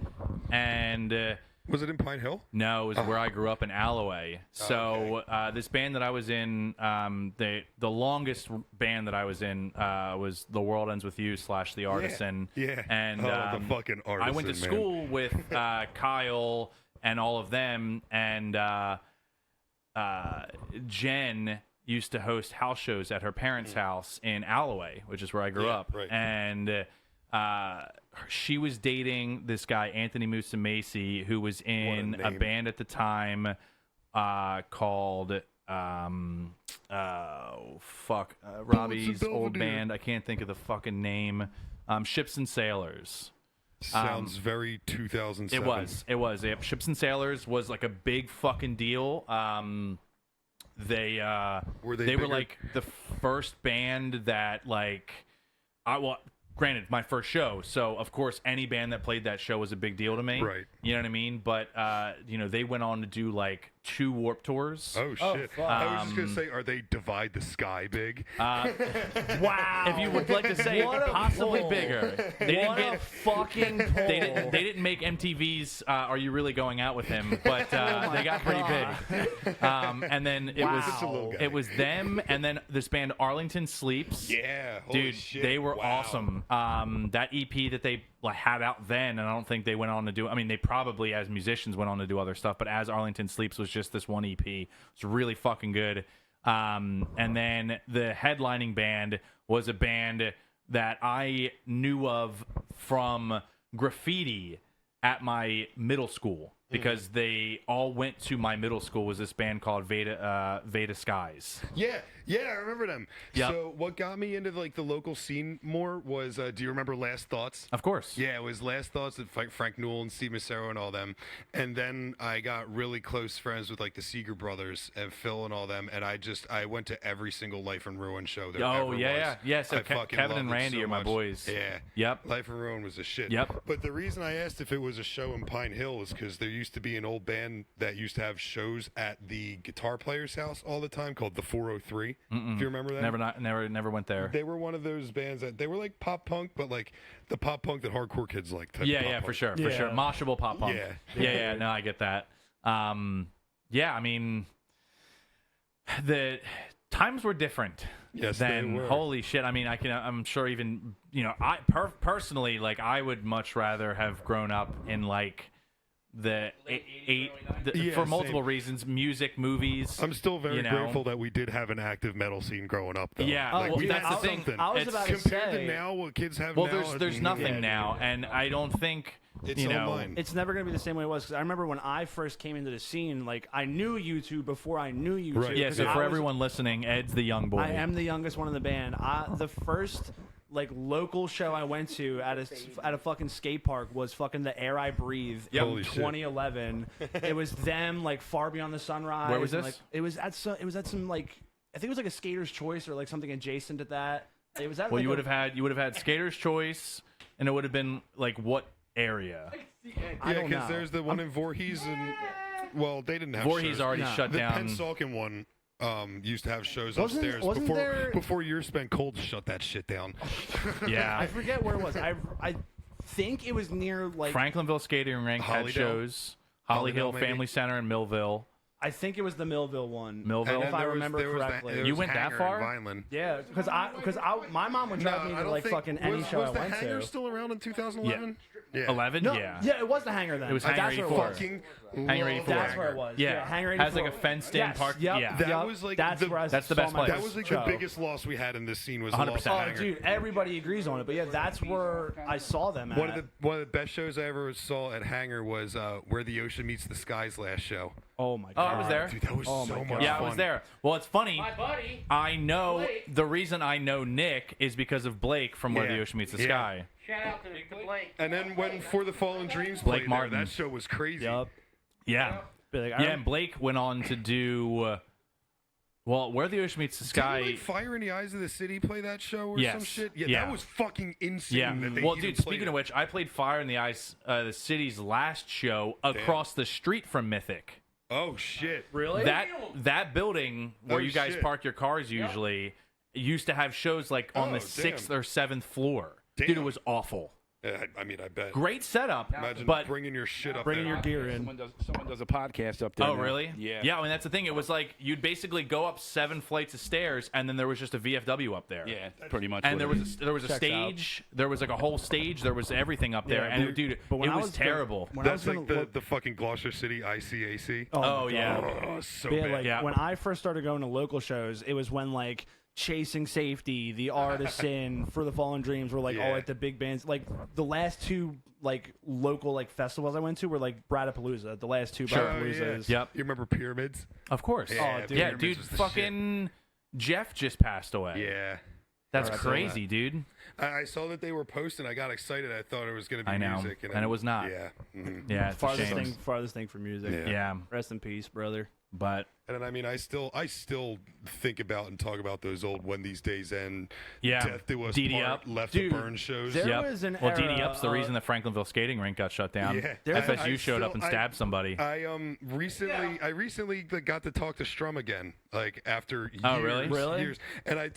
and Was it in Pine Hill? no, it was where I grew up in Alloway. So this band that I was in, the longest band that I was in was The World Ends With You / The Artisan. Yeah. And the fucking Artisan, I went to man. school with Kyle and all of them, and Jen used to host house shows at her parents' house in Alloway, which is where I grew Yeah, up. right. And she was dating this guy, Anthony Musumeci, who was in What a a name. band at the time called Robbie's old Belvedere. band. I can't think of the fucking name. Ships and Sailors. Sounds very 2007. It was. Yep. Ships and Sailors was like a big fucking deal. They Were they were bigger? like the first band that like granted, my first show, so of course any band that played that show was a big deal to me. Right. You know what I mean? But they went on to do like 2 Warped Tours. Oh shit! fuck. I was just gonna say, are they Divide the Sky big? Wow. If you would like to say What a possibly pull. bigger. They didn't What a get fucking pull. they didn't make MTV's Are You Really Going Out With Him, but they got pretty big. And then it Just a little guy. was them, and then this band Arlington Sleeps. Yeah, holy Dude, shit. they were Wow. awesome. That EP that they had out then, and I don't think they went on to do. I mean, they probably as musicians went on to do other stuff, but as Arlington Sleeps was just this one EP. It's really fucking good. And then the headlining band was a band that I knew of from graffiti at my middle school because they all went to my middle school. Was this band called Veda Skies? Yeah, I remember them. Yep. So what got me into like the local scene more was, do you remember Last Thoughts? Of course. Yeah, it was Last Thoughts with Frank Newell and Steve Massaro and all them. And then I got really close friends with like the Seeger brothers and Phil and all them. And I went to every single Life in Ruin show there Oh, ever yeah. was. Yeah, so I fucking Kevin and loved it Randy so are my much. boys. Yeah. Yep. Life in Ruin was a shit. Yep. But the reason I asked if it was a show in Pine Hill is because there used to be an old band that used to have shows at the guitar player's house all the time called the 403. If you remember that? Never went there. They were one of those bands that they were like pop punk, but like the pop punk that hardcore kids like. Type of Yeah, pop yeah, for punk. sure, for Yeah. sure. Moshable pop punk. Yeah. No, I get that. Yeah, I mean, the times were different. Yes, then they were. holy shit. I mean, I'm sure even I personally, like, I would much rather have grown up in like the Yeah, for multiple same. reasons, music, movies. I'm still very you know? grateful that we did have an active metal scene growing up, though. Yeah, like, well, we that's had the thing. something. I was It's about to Compared say, to now, what kids have Well, now. there's nothing now, and I don't think It's you know. online. it's never gonna be the same way it was. Because I remember when I first came into the scene, like I knew you two before I knew you Right. two. Yeah, 'cause so I for was- everyone listening, Ed's the young boy. I am the youngest one in the band. The first like local show I went to at a fucking skate park was fucking The Air I Breathe in Holy shit. 2011. It was them like Far Beyond the Sunrise. Where was and, this? Like, it was at some like I think it was like a Skater's Choice or like something adjacent to that. It was at Well, like, you would have had Skater's Choice, and it would have been like what area? I Yeah, don't because know. there's the one in Voorhees, and well, they didn't have Voorhees shows. already No. shut The down. Pennsauken one used to have shows Wasn't- upstairs wasn't there- before Years Spent Cold shut that shit down. Yeah, I forget where it was. I think it was near like Franklinville Skating Rink had Hollydale? shows. Holly Hill Hollydale, maybe? Family Center in Millville. I think it was the Millville one. Millville? if I remember correctly. You went that far? Vineland. Yeah, because my mom would drive me to like fucking any show I was the went Hangar to. still around in 2011? Yeah. 11? No, Yeah. it was the Hangar then. It was Like, Hangar that's where it 84. was. Fucking Hangar love 84. That's where it was. Yeah. Hangar 84. Has like a fenced-in Yes, park. Yep, Yeah. That yep. was like that's the- where I That's the saw best my place. That was like show. the biggest loss we had in this scene was the 100%. loss of Oh, Hangar. dude, everybody agrees on it. But yeah, that's where I saw them at. One of the best shows I ever saw at Hangar was Where the Ocean Meets the Sky's last show. Oh my Oh, god. I was there. Dude, that was so much Yeah, fun. I was there. Well, it's funny. My buddy. I know Blake. the reason I know Nick is because of Blake from Where the Yeah. Ocean Meets the Yeah. Sky. Shout out to Blake. And then when For the Fallen Dreams Blake played there, Martin. that show was crazy. Yup. Yeah. Be like, Yeah, and Blake went on to do. Well, Where the Ocean Meets the Sky. Didn't like Fire in the Eyes of the City play that show or Yes. some shit? Yeah, Yeah. that was fucking insane. Yeah. That they Well, even dude, played speaking it. of which, I played Fire in the Ice, the city's last show across the street from Mythic. Oh shit! really? That building where Oh, you guys shit. park your cars usually used to have shows like on Oh, the damn. 6th or 7th floor. Dude, Damn. it was awful. Yeah, I mean, I bet. Great setup, Imagine but bringing your shit up Bringing there. your gear in. Someone does a podcast up there. oh now. really? Yeah. Yeah, I mean that's the thing. It was like you'd basically go up 7 flights of stairs, and then there was just a VFW up there. Yeah, pretty much. And what it is. there was a Checks stage. There was like a whole stage. There was everything up there, Yeah, and but- dude, but when it I was was terrible. When I was That's gonna like the, look- the fucking Gloucester City ICAC. Oh, my yeah. God. Oh, so Yeah, bad. like Yeah. when I first started going to local shows, it was when like Chasing Safety, The Artisan, For the Fallen Dreams were like all Yeah. like the big bands. Like the last two like local like festivals I went to were like Bradapalooza. The last two Sure. Bradapaloozas. Yep, You remember Pyramids? of course. Yeah, dude. yeah, Pyramids dude. was the Fucking Jeff just passed away. Yeah. That's I saw crazy, dude. I saw that they were posting. I got excited. I thought it was going to be I know. music. And it was not. Yeah. Mhm. Yeah, it's a shame. Farthest thing for music. Yeah. Yeah, Rest in peace, brother. but And then, I mean, I still think about and talk about those old When These Days End, yeah, Death Do Us DD Part, Up. Left Dude, to Burn shows. there Yep. was an well, era, DD Up's the reason the Franklinville skating rink got shut down. Yeah. FSU I showed up and still- stabbed somebody. I recently got to talk to Strum again, like after years, Oh, really? Really? years. And I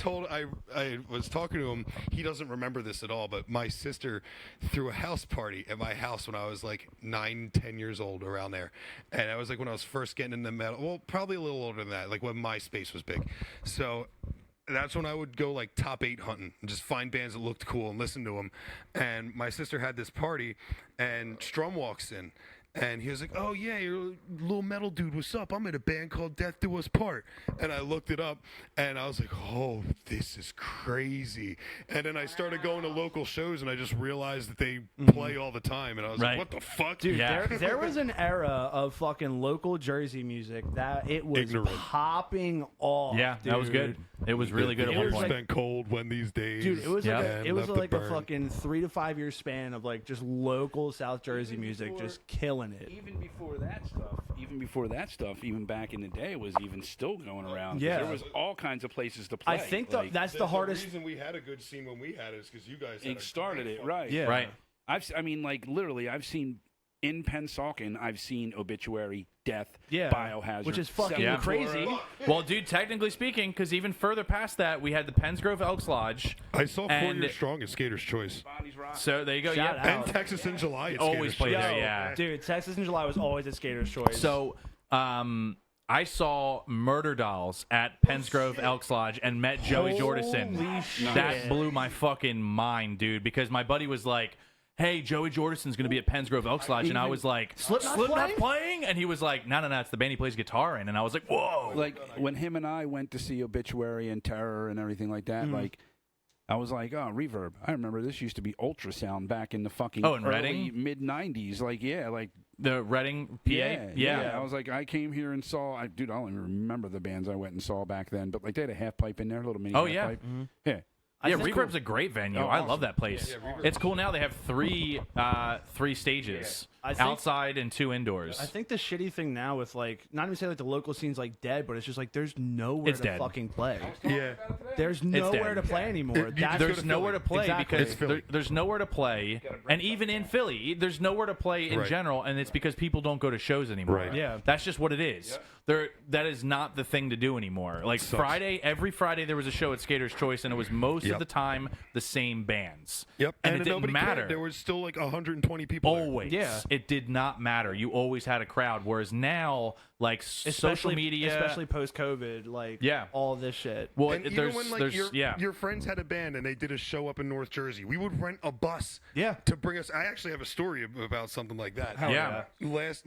was talking to him. He doesn't remember this at all, but my sister threw a house party at my house when I was like 9-10 years old, around there. And that was like when I was first getting into metal. Well, probably a little older than that, like when MySpace was big. So that's when I would go like top 8 hunting and just find bands that looked cool and listen to them. And my sister had this party, and Strum walks in. And he was like, "Oh yeah, you're a little metal dude. What's up? I'm in a band called Death Do Us Part." And I looked it up, and I was like, "Oh, this is crazy." And then I started going to local shows, and I just realized that they play all the time. And I was Right. like, "What the fuck, Dude, Yeah. there was an era of fucking local Jersey music that it was Ignorant. popping off. Yeah, that was good. dude. It was really good at It one was point. like- Spent cold when these days. Dude, it was Yeah. like and it was Left to like a Burn. fucking 3 to 5 year span of like just local South Jersey music, just killing it. Even before that stuff, even back in the day, it was even still going around. 'Cause Yeah. there was all kinds of places to play. I think like, that's the hardest. reason we had a good scene when we had it is because you guys had it a started great it fucking- right. Yeah. Right. I mean, like literally, I've seen in Pennsauken, I've seen Obituary, Death, Yeah. Biohazard, Which is fucking Yeah. crazy. Well, dude, technically speaking, because even further past that, we had the Pensgrove Elks Lodge. I saw 4 And- Years Strong at Skater's Choice. Bonnie's Rock. So there you go. Shout yeah. out. And Texas in July. At Always Skater's play Choice. there, yeah. Dude, Texas in July was always a Skater's Choice. So, I saw Murder Dolls at Pensgrove Elks Lodge and met Joey Jordison. Holy shit. That blew my fucking mind, dude, because my buddy was like, hey, Joey Jordison's going to be at Pensgrove Elks Lodge. And I was like, Slipknot playing? And he was like, no, it's the band he plays guitar in. And I was like, whoa. Like, when him and I went to see Obituary and Terror and everything like that, like, I was like, oh, Reverb. I remember this used to be Ultrasound back in the fucking in Reading? mid-'90s. Like, yeah, like... The Reading, PA? Yeah. I was like, I came here and saw... dude, I don't even remember the bands I went and saw back then. But, like, they had a half pipe in there, a little mini half pipe. Yeah. Yeah, Reverb's a great venue. I love that place. It's cool now. They have three stages, outside and 2 indoors. I think the shitty thing now with, like, not even say like the local scene's like dead, but it's just like there's nowhere to fucking play. Yeah. There's nowhere to play anymore. There's nowhere to play Exactly. because there's nowhere to play, and even in Philly, there's nowhere to play in general, and it's because people don't go to shows anymore. Right. Yeah. That's just what it is. That is not the thing to do anymore. Like every Friday there was a show at Skater's Choice, and it was most of the time the same bands. Yep. And it didn't nobody matter. cared. There was still like 120 people there. Always. Yeah. It did not matter. You always had a crowd. Whereas now, like social media, especially post-COVID, like all this shit. Well, And even when like your friends had a band and they did a show up in North Jersey, we would rent a bus to bring us. I actually have a story about something like that. Last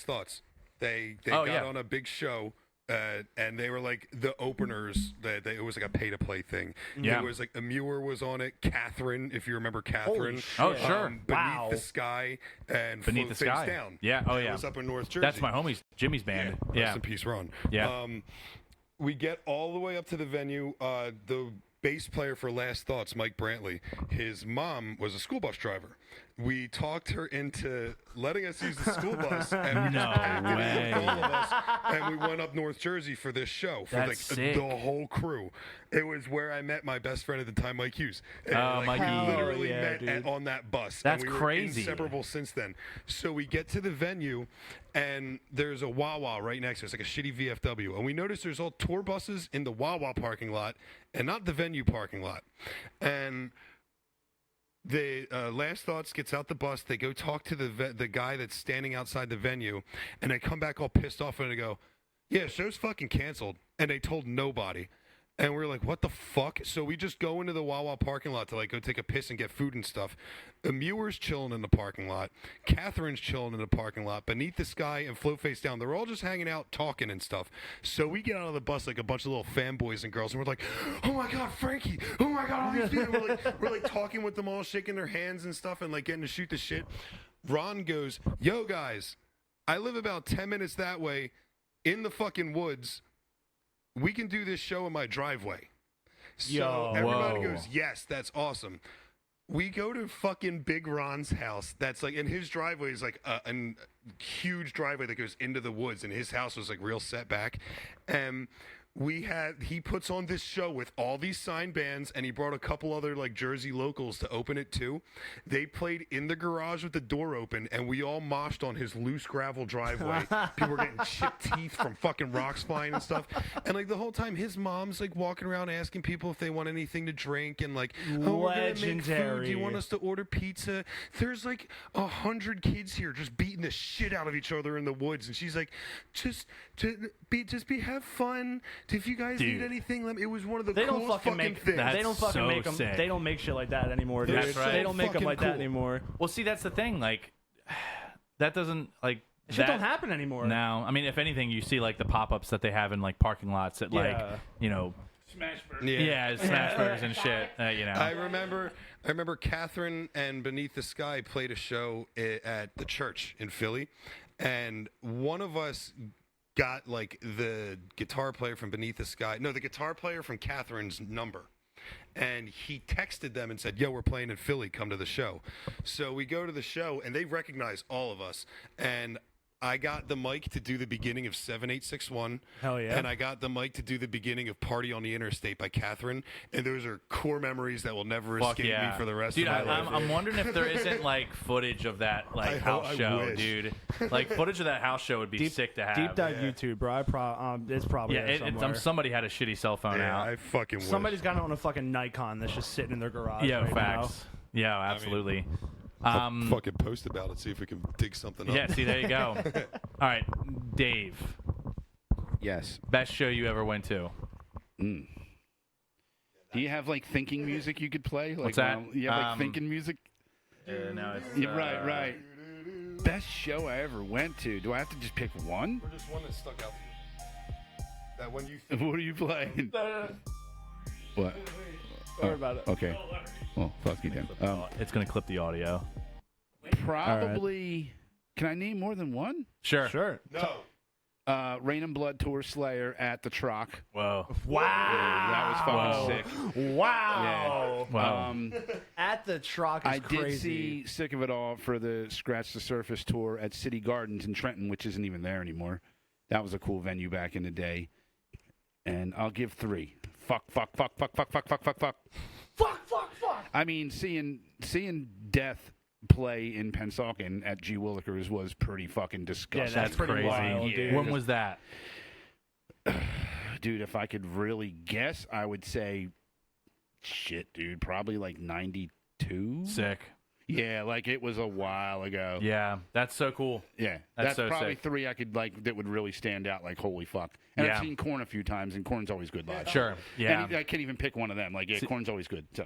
thoughts. They got on a big show. And they were like the openers. It was like a pay-to-play thing. Yeah. It was like Amur was on it. Catherine, if you remember Catherine. Oh, sure. Beneath the Sky and Beneath the Face Sky. Down. Yeah. Oh, yeah. It was up in North Jersey. That's my homie's Jimmy's band. Rest in peace, Ron. Yeah. We get all the way up to the venue. The bass player for Last Thoughts, Mike Brantley, his mom was a school bus driver. We talked her into letting us use the school bus, and we just packed it in with all of us, and we went up North Jersey for this show for That's sick. the whole crew. It was where I met my best friend at the time, Mike Hughes. And, Mikey. we literally Yeah, met on that bus. That's and we crazy. Were inseparable since then. So we get to the venue, and there's a Wawa right next to us, like a shitty VFW, and we notice there's all tour buses in the Wawa parking lot, and not the venue parking lot, and. The Last Thoughts gets out the bus. They go talk to the guy that's standing outside the venue, and they come back all pissed off and they go, "Yeah, show's fucking canceled," and they told nobody. And we're like, what the fuck? So we just go into the Wawa parking lot to like go take a piss and get food and stuff. Amur's chilling in the parking lot. Catherine's chilling in the parking lot. Beneath the Sky and Float Face Down, they're all just hanging out, talking and stuff. So we get out of the bus like a bunch of little fanboys and girls, and we're like, oh my God, Frankie! Oh my God, all these people! We're like talking with them all, shaking their hands and stuff, and like getting to shoot the shit. Ron goes, yo guys, I live about 10 minutes that way in the fucking woods. We can do this show in my driveway. So everybody goes, yes, that's awesome. We go to fucking Big Ron's house. That's like, and his driveway is like a huge driveway that goes into the woods, and his house was like real set back. And he puts on this show with all these signed bands, and he brought a couple other like Jersey locals to open it too. They played in the garage with the door open, and we all moshed on his loose gravel driveway. People were getting chipped teeth from fucking rocks flying and stuff. And like the whole time, his mom's like walking around asking people if they want anything to drink, and like, oh, we're gonna make food. Do you want us to order pizza? There's like 100 kids here just beating the shit out of each other in the woods, and she's like, just have fun. If you guys need anything, it was one of the coolest fucking things. They don't fucking make them. They don't make shit like that anymore, dude. That's right. They don't make them like that anymore. Well, see, that's the thing. Like, that doesn't like. Shit don't happen anymore. No, I mean, if anything, you see like the pop-ups that they have in like parking lots at like Smashburger. Yeah, smash burgers and shit. I remember Catherine and Beneath the Sky played a show at the church in Philly, and one of us got like the guitar player from Beneath the Sky. No, the guitar player from Catherine's number. And he texted them and said, yo, we're playing in Philly, come to the show. So we go to the show, and they recognize all of us. And I got the mic to do the beginning of 7861. Hell yeah. And I got the mic to do the beginning of Party on the Interstate by Catherine. And those are core memories that will never escape me for the rest of my life. I'm wondering if there isn't like footage of that like house show, dude. Like footage of that house show would be sick to have. Deep dive YouTube, bro. It's probably somewhere. Somebody had a shitty cell phone out. I fucking wish. Somebody's got it on a fucking Nikon that's just sitting in their garage. Yeah, right facts. Now. Yeah, absolutely. I'll fucking post about it, see if we can dig something up. Yeah, see, there you go. All right, Dave, Yes. best show you ever went to? Mm. Do you have like thinking music you could play? Like, What's that? You have like thinking music? No, it's, Yeah, right. Best show I ever went to. Do I have to just pick one? Or just one that stuck out to you. That one you What are you playing? What? Sorry about it. Okay. Well, fuck you then. It's going to clip the audio. Probably. Can I name more than one? Sure. Sure. No. Rain and Blood Tour Slayer at the Troc. Whoa. Wow. That was fucking sick. Wow. Wow. At the Troc is I crazy. did see Sick of It All for the Scratch the Surface tour at City Gardens in Trenton, which isn't even there anymore. That was a cool venue back in the day. And I'll give 3. Fuck. I mean, seeing Death play in Pennsauken at G. Willikers was pretty fucking disgusting. That's pretty crazy. wild, dude. When was that? Dude, if I could really guess, I would say, shit, dude, probably like 92? Sick. Yeah, like it was a while ago. Yeah, that's so cool. Yeah, That's that's so probably sick. 3 I could like that would really stand out. Like holy fuck! And Yeah. I've seen Korn a few times, and Korn's always good live. Sure. Yeah. And I can't even pick one of them. Like Korn's always good. So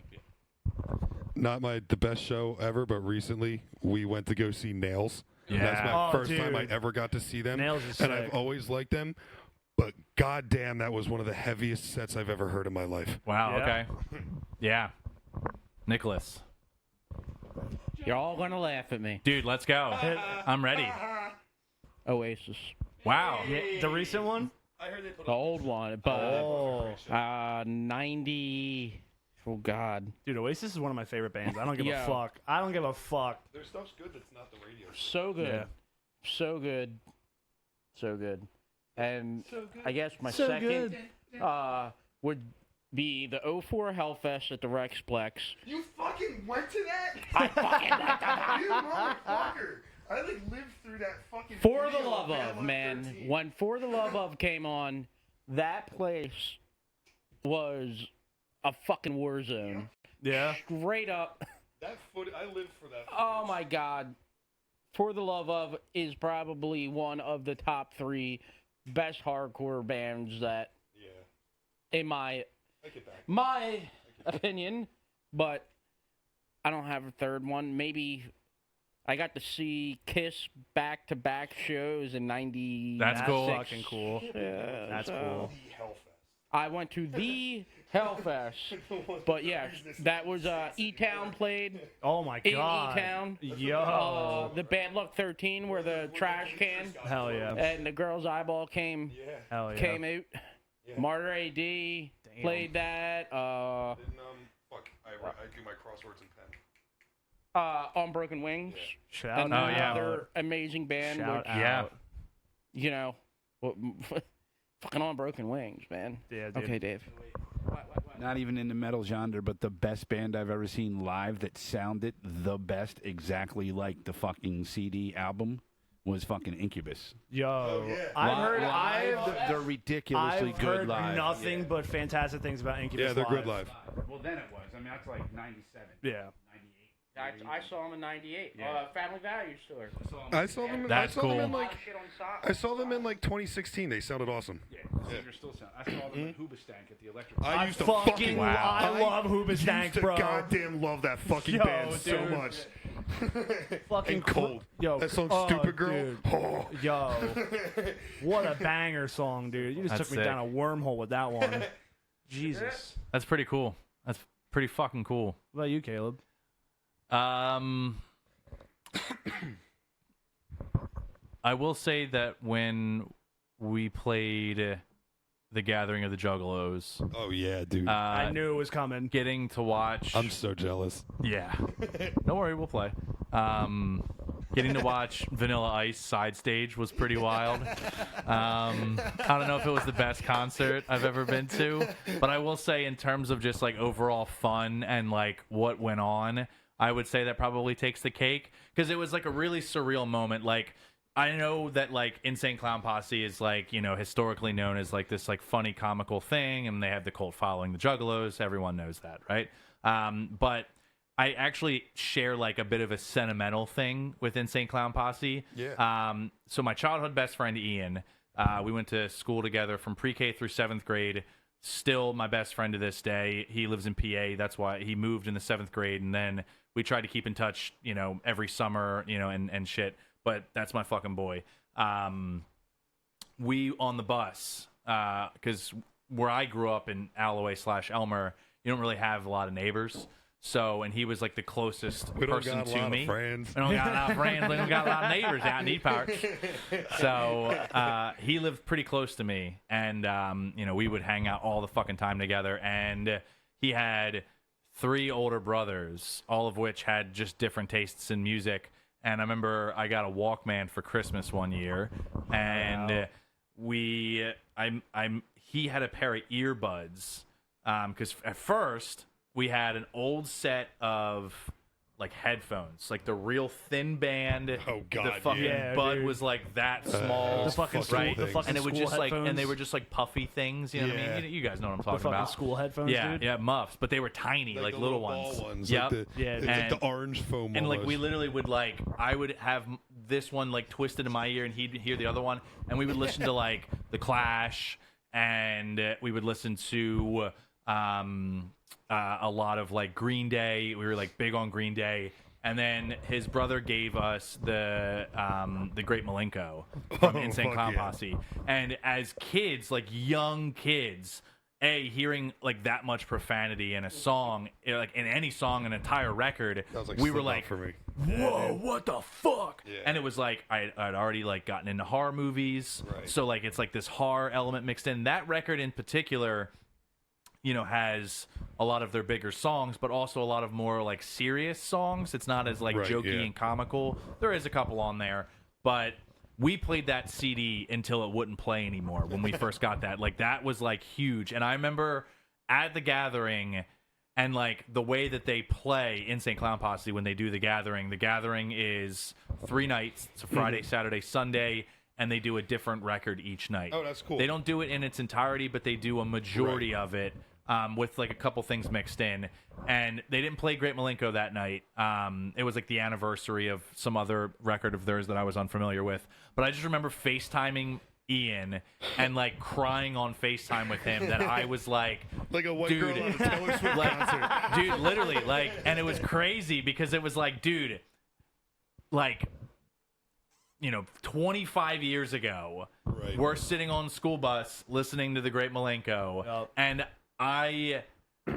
Not the best show ever, but recently we went to go see Nails. Yeah. That's my Oh, first time I dude. ever got to see them. Nails is and sick. I've always liked them. But goddamn, that was one of the heaviest sets I've ever heard in my life. Wow. Yeah. Okay. Yeah. Nicholas. You're all gonna laugh at me. Dude, let's go. I'm ready. Oasis, Wow. Yeah, the recent one? the old one, but Oh. 90. Oh God, Dude, Oasis is one of my favorite bands. I don't give Yeah. a fuck. I don't give a fuck. Their stuff's good that's not the radio. so good, Yeah. so good, so good. And I guess my So second would be the 04 Hellfest at the Rexplex. You fucking went to that? I fucking went to that. You motherfucker. I like lived through that fucking For the video Love on of, Band man. 13. When For the Love of came on, that place was a fucking war zone. Yeah. Straight up. That foot, I lived for that. Oh my God. For the Love of is probably one of the top 3 best hardcore bands that, Yeah. in my Take it back. opinion, but I don't have a third one. Maybe I got to see Kiss back-to-back shows in 96. That's cool. Fucking cool. Yeah, That's so cool. I went to the Hellfest, but yeah, that was E-Town played Oh my in god. E-Town. Yo. The Bad Luck 13 were the trash can, Hell yeah. and the girl's eyeball came Hell yeah. out. Martyr AD played that. Fuck, I do my crosswords in pen. Unbroken Wings, Shout another amazing band. Shout which, out. Yeah. you know, fucking Unbroken Wings, man. Yeah, dude. Okay, Dave. not even in the metal genre, but the best band I've ever seen live that sounded the best, exactly like the fucking CD album, was fucking Incubus. Yo. I've heard They're ridiculously I've good heard live. nothing but fantastic things about Incubus. Yeah, they're good live. Well, then it was. I mean, that's like 97. Yeah. I saw him in '98. Yeah. Family Value store. I saw them. That's I saw them cool. in like. Shit on socks. I saw them in like 2016. They sounded awesome. Yeah, they're still sound. I saw them at Hoobastank at the Electric. I used to fucking fucking. Wow. I love Hoobastank, used to bro. goddamn love that fucking Yo, band so dude. much. Fucking And Cold. Yo, That song, oh, Stupid Girl. dude. Oh. Yo, what a banger song, dude! You just That's took me sick. down a wormhole with that one. Jesus. That's pretty cool. That's pretty fucking cool. What about you, Caleb? I will say that when we played The Gathering of the Juggalos, Oh yeah, dude. I knew it was coming. getting to watch. I'm so jealous. Yeah. Don't worry, we'll play. Getting to watch Vanilla Ice side stage was pretty wild. I don't know if it was the best concert I've ever been to, but I will say in terms of just like overall fun and like what went on, I would say that probably takes the cake because it was like a really surreal moment. Like, I know that like Insane Clown Posse is like, you know, historically known as like this like funny comical thing, and they have the cult following, the Juggalos. Everyone knows that, right? But I actually share like a bit of a sentimental thing with Insane Clown Posse. Yeah. So my childhood best friend Ian, we went to school together from pre-K through 7th grade. Still my best friend to this day. He lives in PA. That's why he moved in the 7th grade, and then we tried to keep in touch, every summer, and shit. But that's my fucking boy. We on the bus, because where I grew up in Alloway/Elmer, you don't really have a lot of neighbors. So, and he was like the closest We don't person got a to lot me. of friends. We don't got a lot of friends. We don't got a lot of neighbors out in East Park. So he lived pretty close to me, and we would hang out all the fucking time together. And he had 3 older brothers, all of which had just different tastes in music. And I remember I got a Walkman for Christmas one year, and he had a pair of earbuds, because at first we had an old set of like headphones, like the real thin band. Oh God, the fucking yeah, bud dude. was like that small, The fucking school, right? the fucking And it would school just like, and they headphones. were just like puffy things. You know what I Yeah. mean? You guys know what I'm The talking fucking about. school headphones, Yeah, dude. yeah, muffs, but they were tiny, like the little ball ones. Yep. Yep. Yeah, it's dude. like the orange foam. And like we almost. literally would I would have this one like twisted in my ear, and he'd hear the other one, and we would listen to like The Clash, and we would listen to a lot of like Green Day. We were like big on Green Day. And then his brother gave us the Great Malenko from Oh, Insane fuck Clown yeah. Posse. And as kids, like young kids, hearing like that much profanity in a song, like in any song, an entire record, That was like we were Slipknot like, for me. whoa, what the fuck? Yeah. And it was like I'd already like gotten into horror movies, Right. so like it's like this horror element mixed in. That record in particular, has a lot of their bigger songs, but also a lot of more like serious songs. It's not as like Right, jokey yeah. and comical. There is a couple on there, but we played that CD until it wouldn't play anymore when we first got that. Like that was like huge. And I remember at the gathering, and like the way that they play Insane Clown Posse when they do the gathering is 3 nights. It's a Friday, Saturday, Sunday, and they do a different record each night. Oh, that's cool. They don't do it in its entirety, but they do a majority Right. of it, with like a couple things mixed in. And they didn't play Great Malenko that night. It was like the anniversary of some other record of theirs that I was unfamiliar with. But I just remember FaceTiming Ian and like crying on FaceTime with him that I was like, Like a white dude, girl at a Taylor Swift concert. dude, literally, like, and it was crazy because it was like, dude, like, 25 years ago, Right. we're sitting on the school bus listening to the Great Malenko, Yup. and I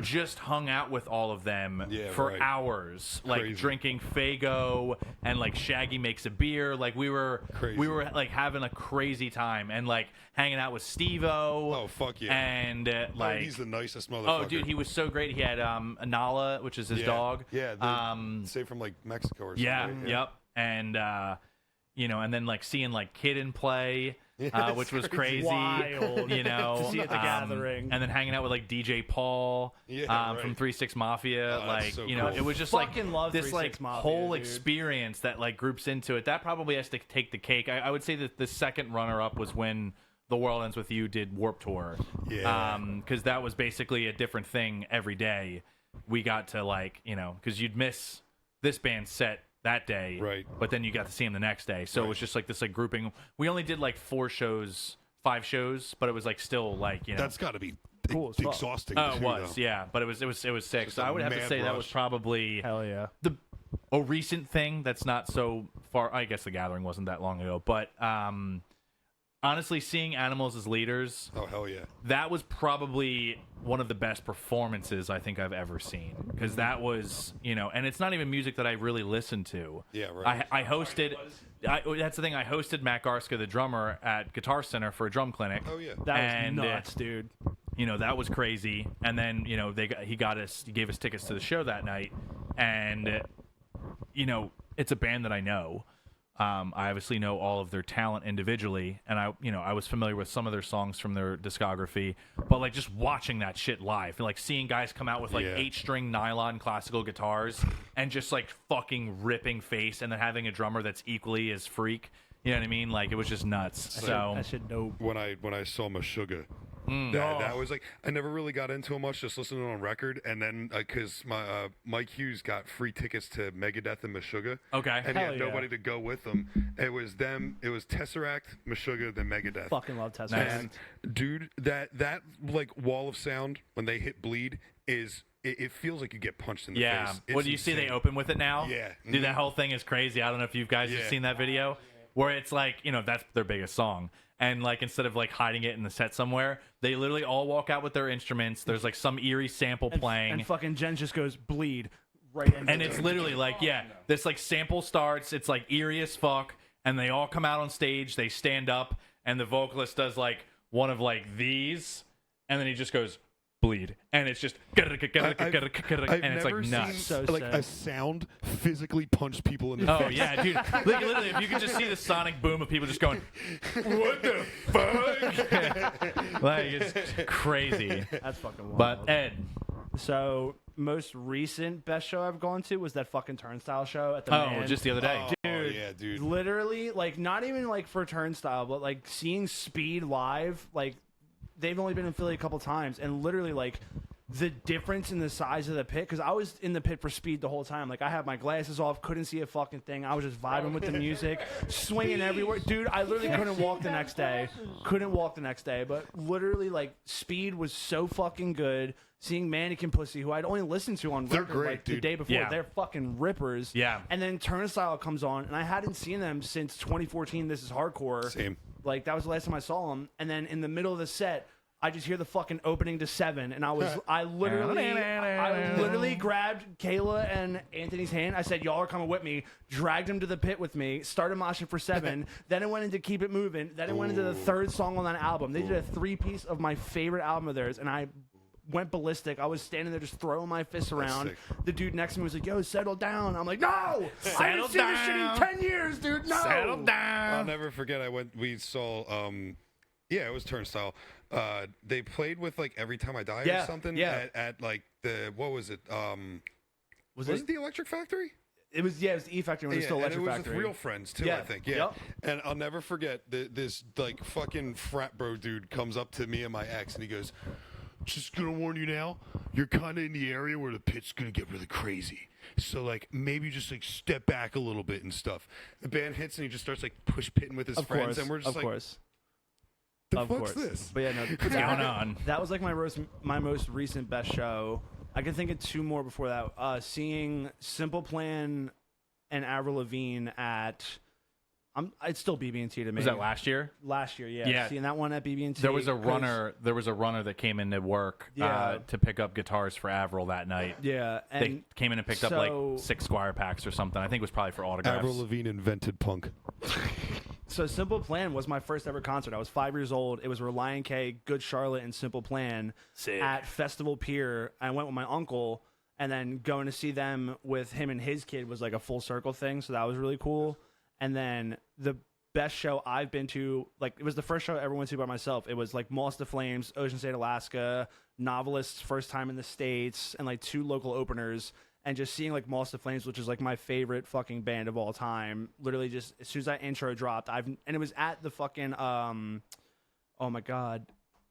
just hung out with all of them Yeah, for right. hours, like Crazy. drinking Faygo and like Shaggy Makes a Beer. Like we were Crazy. like having a crazy time and like hanging out with Steve-O. Oh, fuck yeah. And Oh, like, he's the nicest motherfucker. oh, dude, he was so great. He had Nala, which is his Yeah. dog. Yeah. Say from like Mexico or something. Yeah, right? yep. And and then like seeing like Kidden play, Yeah, which it's was crazy. crazy. Wild. To see at the gathering. and then hanging out with like DJ Paul, Yeah, from right. 3-6 Mafia. Oh, that's like so it cool. was just Fucking like love this 3-6 like Mafia, whole dude. experience that like groups into it. That probably has to take the cake. I would say that the second runner up was when The World Ends With You did Warped Tour. Yeah. Because that was basically a different thing every day. We got to like because you'd miss this band's set that day, Right. but then you got to see him the next day, so it was just like this like grouping. We only did like 5 shows, but it was like still like That's got to be Cool as fuck. exhausting. oh, it too, was, though. yeah, but it was sick. Just So a I would have to mad say that was rush. probably Hell yeah. a recent thing that's not so far. I guess the gathering wasn't that long ago, but honestly, seeing Animals as leaders, Oh, hell yeah. that was probably one of the best performances I think I've ever seen, because that was and it's not even music that I really listened to. Yeah, right. I hosted. That's the thing. I hosted Matt Garska, the drummer, at Guitar Center for a drum clinic. Oh, yeah. That And, was nuts, dude. That was crazy. And then he gave us tickets to the show that night, and it's a band that I know. I obviously know all of their talent individually, and I was familiar with some of their songs from their discography, but like just watching that shit live, and like seeing guys come out with like Yeah. 8-string nylon classical guitars and just like fucking ripping face, and then having a drummer that's equally as freak. You know what I mean? Like it was just nuts. So That shit dope. When I saw Meshuggah, That was like, I never really got into him much, just listening on record, and then because my Mike Hughes got free tickets to Megadeth and Meshuggah, Okay. and he Hell had yeah. nobody to go with them. It was them. It was Tesseract, Meshuggah, then Megadeth. Fucking love Tesseract. And dude, that like wall of sound when they hit bleed is it feels like you get punched in the Yeah. face. It's Well, do you see they insane. open with it now? Yeah. Dude, that whole thing is crazy. I don't know if you guys have Yeah. seen that video where it's like, that's their biggest song. And like instead of like hiding it in the set somewhere, they literally all walk out with their instruments. There's like some eerie sample playing. And fucking Jen just goes bleed right into And it's literally like, this like sample starts, it's like eerie as fuck, and they all come out on stage, they stand up, and the vocalist does like one of like these, and then he just goes bleed, and it's just and it's like nuts. So like sad. a sound physically punch people in the Oh face. yeah, dude! Like, literally, if you could just see the sonic boom of people just going, "What the fuck?" Like it's crazy. That's fucking wild. But Ed, So most recent best show I've gone to was that fucking Turnstile show at the Man. just the other day. Oh, yeah, dude. Literally, like, not even like for Turnstile, but like seeing Speed live, like they've only been in Philly a couple times, and literally like the difference in the size of the pit, because I was in the pit for Speed the whole time. Like, I had my glasses off, couldn't see a fucking thing. I was just vibing with the music, swinging everywhere. Dude, I literally couldn't walk the next day. But literally, like, Speed was so fucking good. Seeing Mannequin Pussy, who I'd only listened to on They're record great, like the dude. day before, Yeah. they're fucking rippers. Yeah. And then Turnstile comes on, and I hadn't seen them since 2014. This is Hardcore. Same. Like, that was the last time I saw them. And then in the middle of the set, I just hear the fucking opening to 7, and I literally grabbed Kayla and Anthony's hand. I said, "Y'all are coming with me." Dragged him to the pit with me. Started moshing for 7. Then it went into Keep It Moving. Then it went into the third song on that album. They did a 3-piece of my favorite album of theirs, and I went ballistic. I was standing there just throwing my fists around. sick. The dude next to me was like, "Yo, settle down." I'm like, "No, I Settle haven't seen this shit in down. 10 years, dude. No." Settle I'll down. never forget. We saw. Yeah, it was Turnstile. They played with like Every Time I Die Yeah, or something. yeah. At like the what was it? Was it the Electric Factory? It was the E Factory when it was still and Electric it was Factory. with Real Friends too, Yeah. I think. Yeah. Yep. And I'll never forget this like fucking frat bro dude comes up to me and my ex and he goes, "Just gonna warn you now, you're kind of in the area where the pit's gonna get really crazy. So like maybe just like step back a little bit and stuff." The band hits and he just starts like push pitting with his Of friends course, and we're just of like, course. "The Of fuck's course. this?" But yeah, no, What's going on? that was like my most recent best show. I can think of 2 more before that. Seeing Simple Plan and Avril Lavigne at, it's still BB&T to me. Was that last year? Last year? Yeah. Yeah. Seeing that one at BB&T. There was a 'cause- runner. There was a runner that came into work Yeah. to pick up guitars for Avril that night. Yeah, They and came in and picked up so- like 6 Squire packs or something. I think it was probably for autographs. Avril Lavigne invented punk. so Simple Plan was my first ever concert. I was 5 years old. It was Reliant K, Good Charlotte, and Simple Plan at Festival Pier. I went with my uncle, and then going to see them with him and his kid was like a full circle thing. So that was really cool. And then the best show I've been to, like, it was the first show I ever went to by myself. It was like Moss to Flames, Ocean State, Alaska, Novelists' first time in the States, and like 2 local openers. And just seeing like Moss to Flames, which is like my favorite fucking band of all time. Literally, just as soon as that intro dropped, and it was at the fucking oh my god,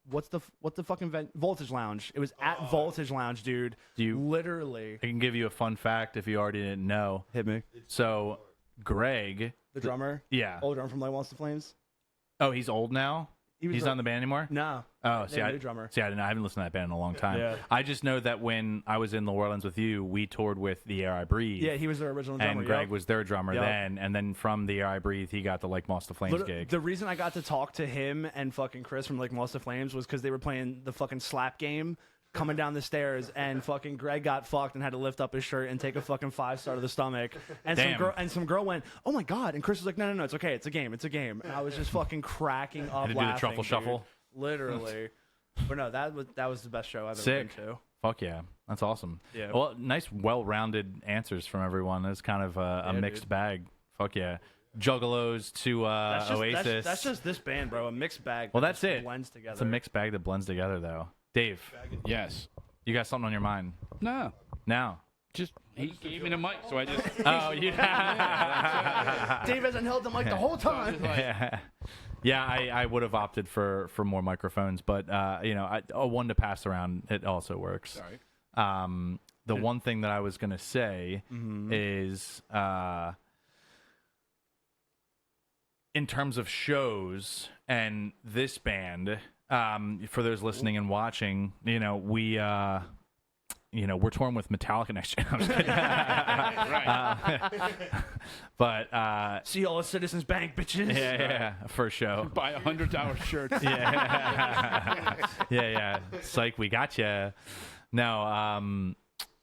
what's the fucking Voltage Lounge? It was at Voltage Lounge, dude. Literally I can give you a fun fact if you already didn't know. hit me. So, Greg, The drummer, yeah. old drummer from like Moss to Flames. Oh, he's old now. He was He's not in the band anymore. No. Oh, They see, have a I new drummer. See, I haven't listened to that band in a long time. Yeah. I just know that when I was in New Orleans with you, we toured with The Air I Breathe. Yeah, he was their original drummer. and Greg yep. was their drummer Yep. then, and then from The Air I Breathe, he got the like Moss to Flames gig. The reason I got to talk to him and fucking Chris from like Moss to Flames was because they were playing the fucking slap game coming down the stairs, and fucking Greg got fucked and had to lift up his shirt and take a fucking 5-star to the stomach. And Damn. some girl went, "Oh my god!" And Chris was like, "No, it's okay, it's a game, it's a game." And I was just fucking cracking up Had to do laughing. the truffle dude. shuffle. Literally. But no, that was the best show I've Sick. ever been to. Fuck yeah, that's awesome. Yeah. Well, nice, well-rounded answers from everyone. It's kind of a mixed dude. bag. Fuck yeah, Juggalos to Oasis. That's just this band, bro. A mixed bag. Well, that that's just it. Blends together. It's a mixed bag that blends together, though. Dave, Yes. you got something on your mind No. now? Just he gave me the mic, so I just. Oh, yeah. Dave hasn't held the mic the whole time. Yeah, I would have opted for more microphones, but a one to pass around, it also works. Sorry. The one thing that I was gonna say is, in terms of shows and this band, for those listening and watching, we're touring with Metallica next year. I'm just kidding. But See all the Citizens Bank, bitches. yeah, for show. Buy $100 shirts. Yeah. Psych, we gotcha. No,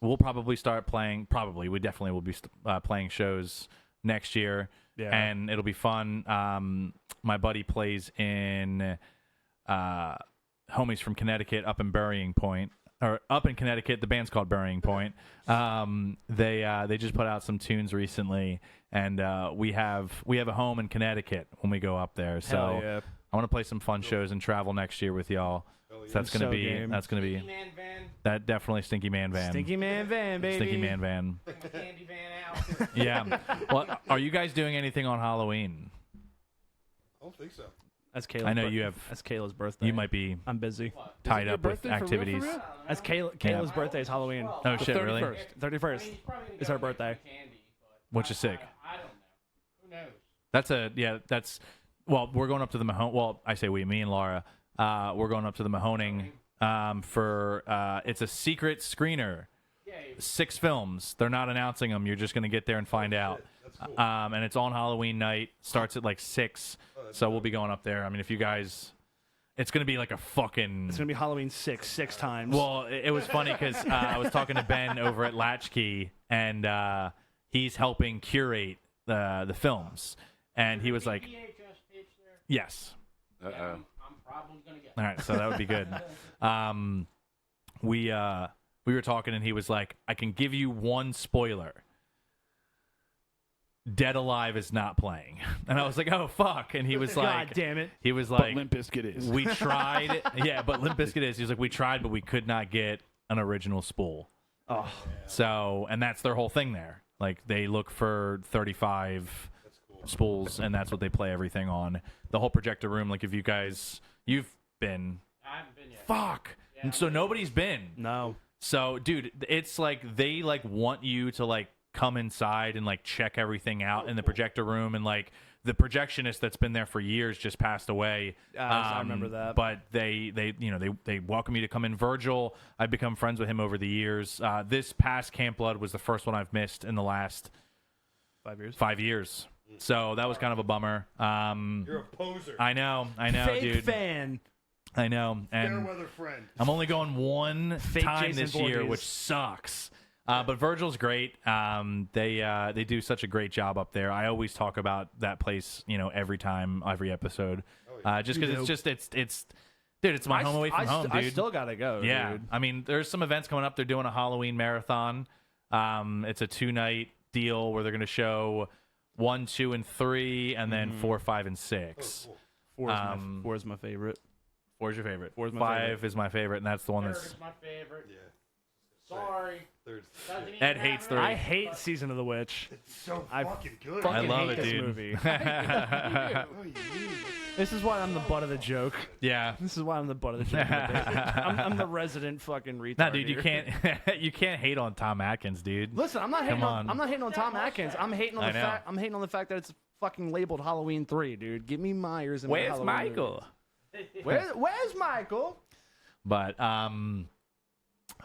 we'll probably start playing. We definitely will be playing shows next year, and it'll be fun. My buddy plays in Homies from Connecticut up in Burying Point. Or up in Connecticut, the band's called Burying Point. They just put out some tunes recently, and we have a home in Connecticut when we go up there. So yeah. I want to play some fun shows and travel next year with y'all. So that's gonna be game. Man van. that definitely Stinky Man van. Stinky Man van, baby. Stinky Man van. Bring the candy van out. Yeah. Well, are you guys doing anything on Halloween? I don't think so. That's Kayla's I know you have. That's Kayla's birthday. You might be I'm busy. tied your up with birthday for real, for activities. real? That's Kayla's birthday is Halloween. Oh shit! 31st. Really? 31st is her birthday. Which is sick. I don't know. Who knows? That's we're going up to the Mahone. Well, I say we, me and Laura. We're going up to the Mahoning for it's a secret screener. 6 films. They're not announcing them. You're just gonna get there and find out. That's cool. And it's on Halloween night. Starts at like 6. So we'll be going up there. I mean, if you guys, it's gonna be like a fucking. It's gonna be Halloween 6 times. Well, it was funny because I was talking to Ben over at Latchkey, and he's helping curate the films, and he was like, VHS tapes there? "Yes." I'm probably gonna get. All right, so that would be good. We were talking, and he was like, "I can give you one spoiler. Dead Alive is not playing." And I was like, "Oh fuck!" And he was like, God damn it. He was But like, Limp Bizkit is. "We tried, yeah, but Limp Bizkit is." He was like, "We tried, but we could not get an original spool." Oh, So, and that's their whole thing there. Like, they look for 35 spools, and that's what they play everything on. The whole projector room, like, if you guys, you've been, I haven't been yet. fuck. And so nobody's been. no. So, dude, it's like they, like, want you to, like, come inside and, like, check everything out in the projector room, and, like, the projectionist that's been there for years just passed away. I remember that. But they welcome you to come in. Virgil, I've become friends with him over the years. This past Camp Blood was the first one I've missed in the last 5 years. 5 years. So that was kind of a bummer. You're a poser. I know, Fake dude. fan. I know, and Fairweather friend. I'm only going one Fake time Jason this year, Voorhees. which sucks. But Virgil's great. They do such a great job up there. I always talk about that place, every time, every episode, just because it's dude, it's my home away from home, dude. I still gotta go. Yeah, dude. I mean, there's some events coming up. They're doing a Halloween marathon. It's a 2-night deal where they're going to show 1, 2, and 3, and then 4, 5, and 6. Four is my favorite. 4 is your favorite. 4 is my 5 favorite. is my favorite, and that's the one Third that's is my favorite. Yeah. Sorry. Third. Doesn't even Ed hates have it. 3. I hate Season of the Witch. It's so I fucking good. I Fucking love hate it, this dude. movie. Oh, you mean? This is why I'm the butt of the joke. Yeah. This is why I'm the butt of the joke. I'm the resident fucking retard. No, dude, you here. can't you can't hate on Tom Atkins, dude. Listen, I'm not hating Come on. on. I'm not hating on Tom Atkins. I'm hating on I the know. fact. I'm hating on the fact that it's fucking labeled Halloween 3, dude. Give me Myers and Where's Michael? Where's Michael? But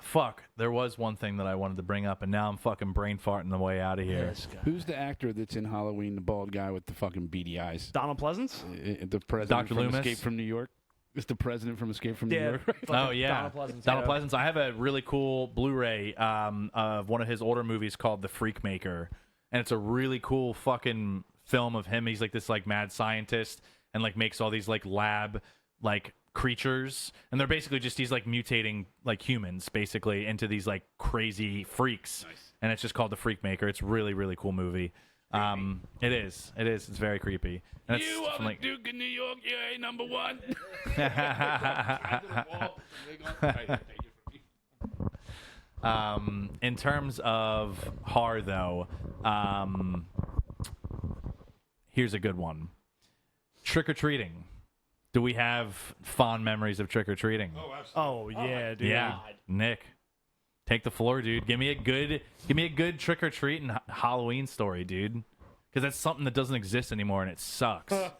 fuck, there was one thing that I wanted to bring up, and now I'm fucking brain farting the way out of here. Who's the actor that's in Halloween? The bald guy with the fucking beady eyes. Donald Pleasance. The president Dr. from Loomis? Escape from New York. It's the president from Escape from New Yeah. York. Oh yeah, Donald Pleasance. Donald yeah. Pleasance. I have a really cool Blu-ray of one of his older movies called The Freak Maker, and it's a really cool fucking film of him. He's like this like mad scientist and like makes all these like lab like creatures, and they're basically just he's like mutating like humans basically into these like crazy freaks. Nice. And it's just called The Freak Maker. It's really really cool movie. It is. It's very creepy. And it's You are from, the like, Duke of New York. You ain't number one. In terms of horror, though, here's a good one. Trick or treating. Do we have fond memories of trick or treating? Oh, absolutely. Oh yeah, dude. Yeah, Nick, take the floor, dude. Give me a good trick or treat and Halloween story, dude. Because that's something that doesn't exist anymore, and it sucks. Does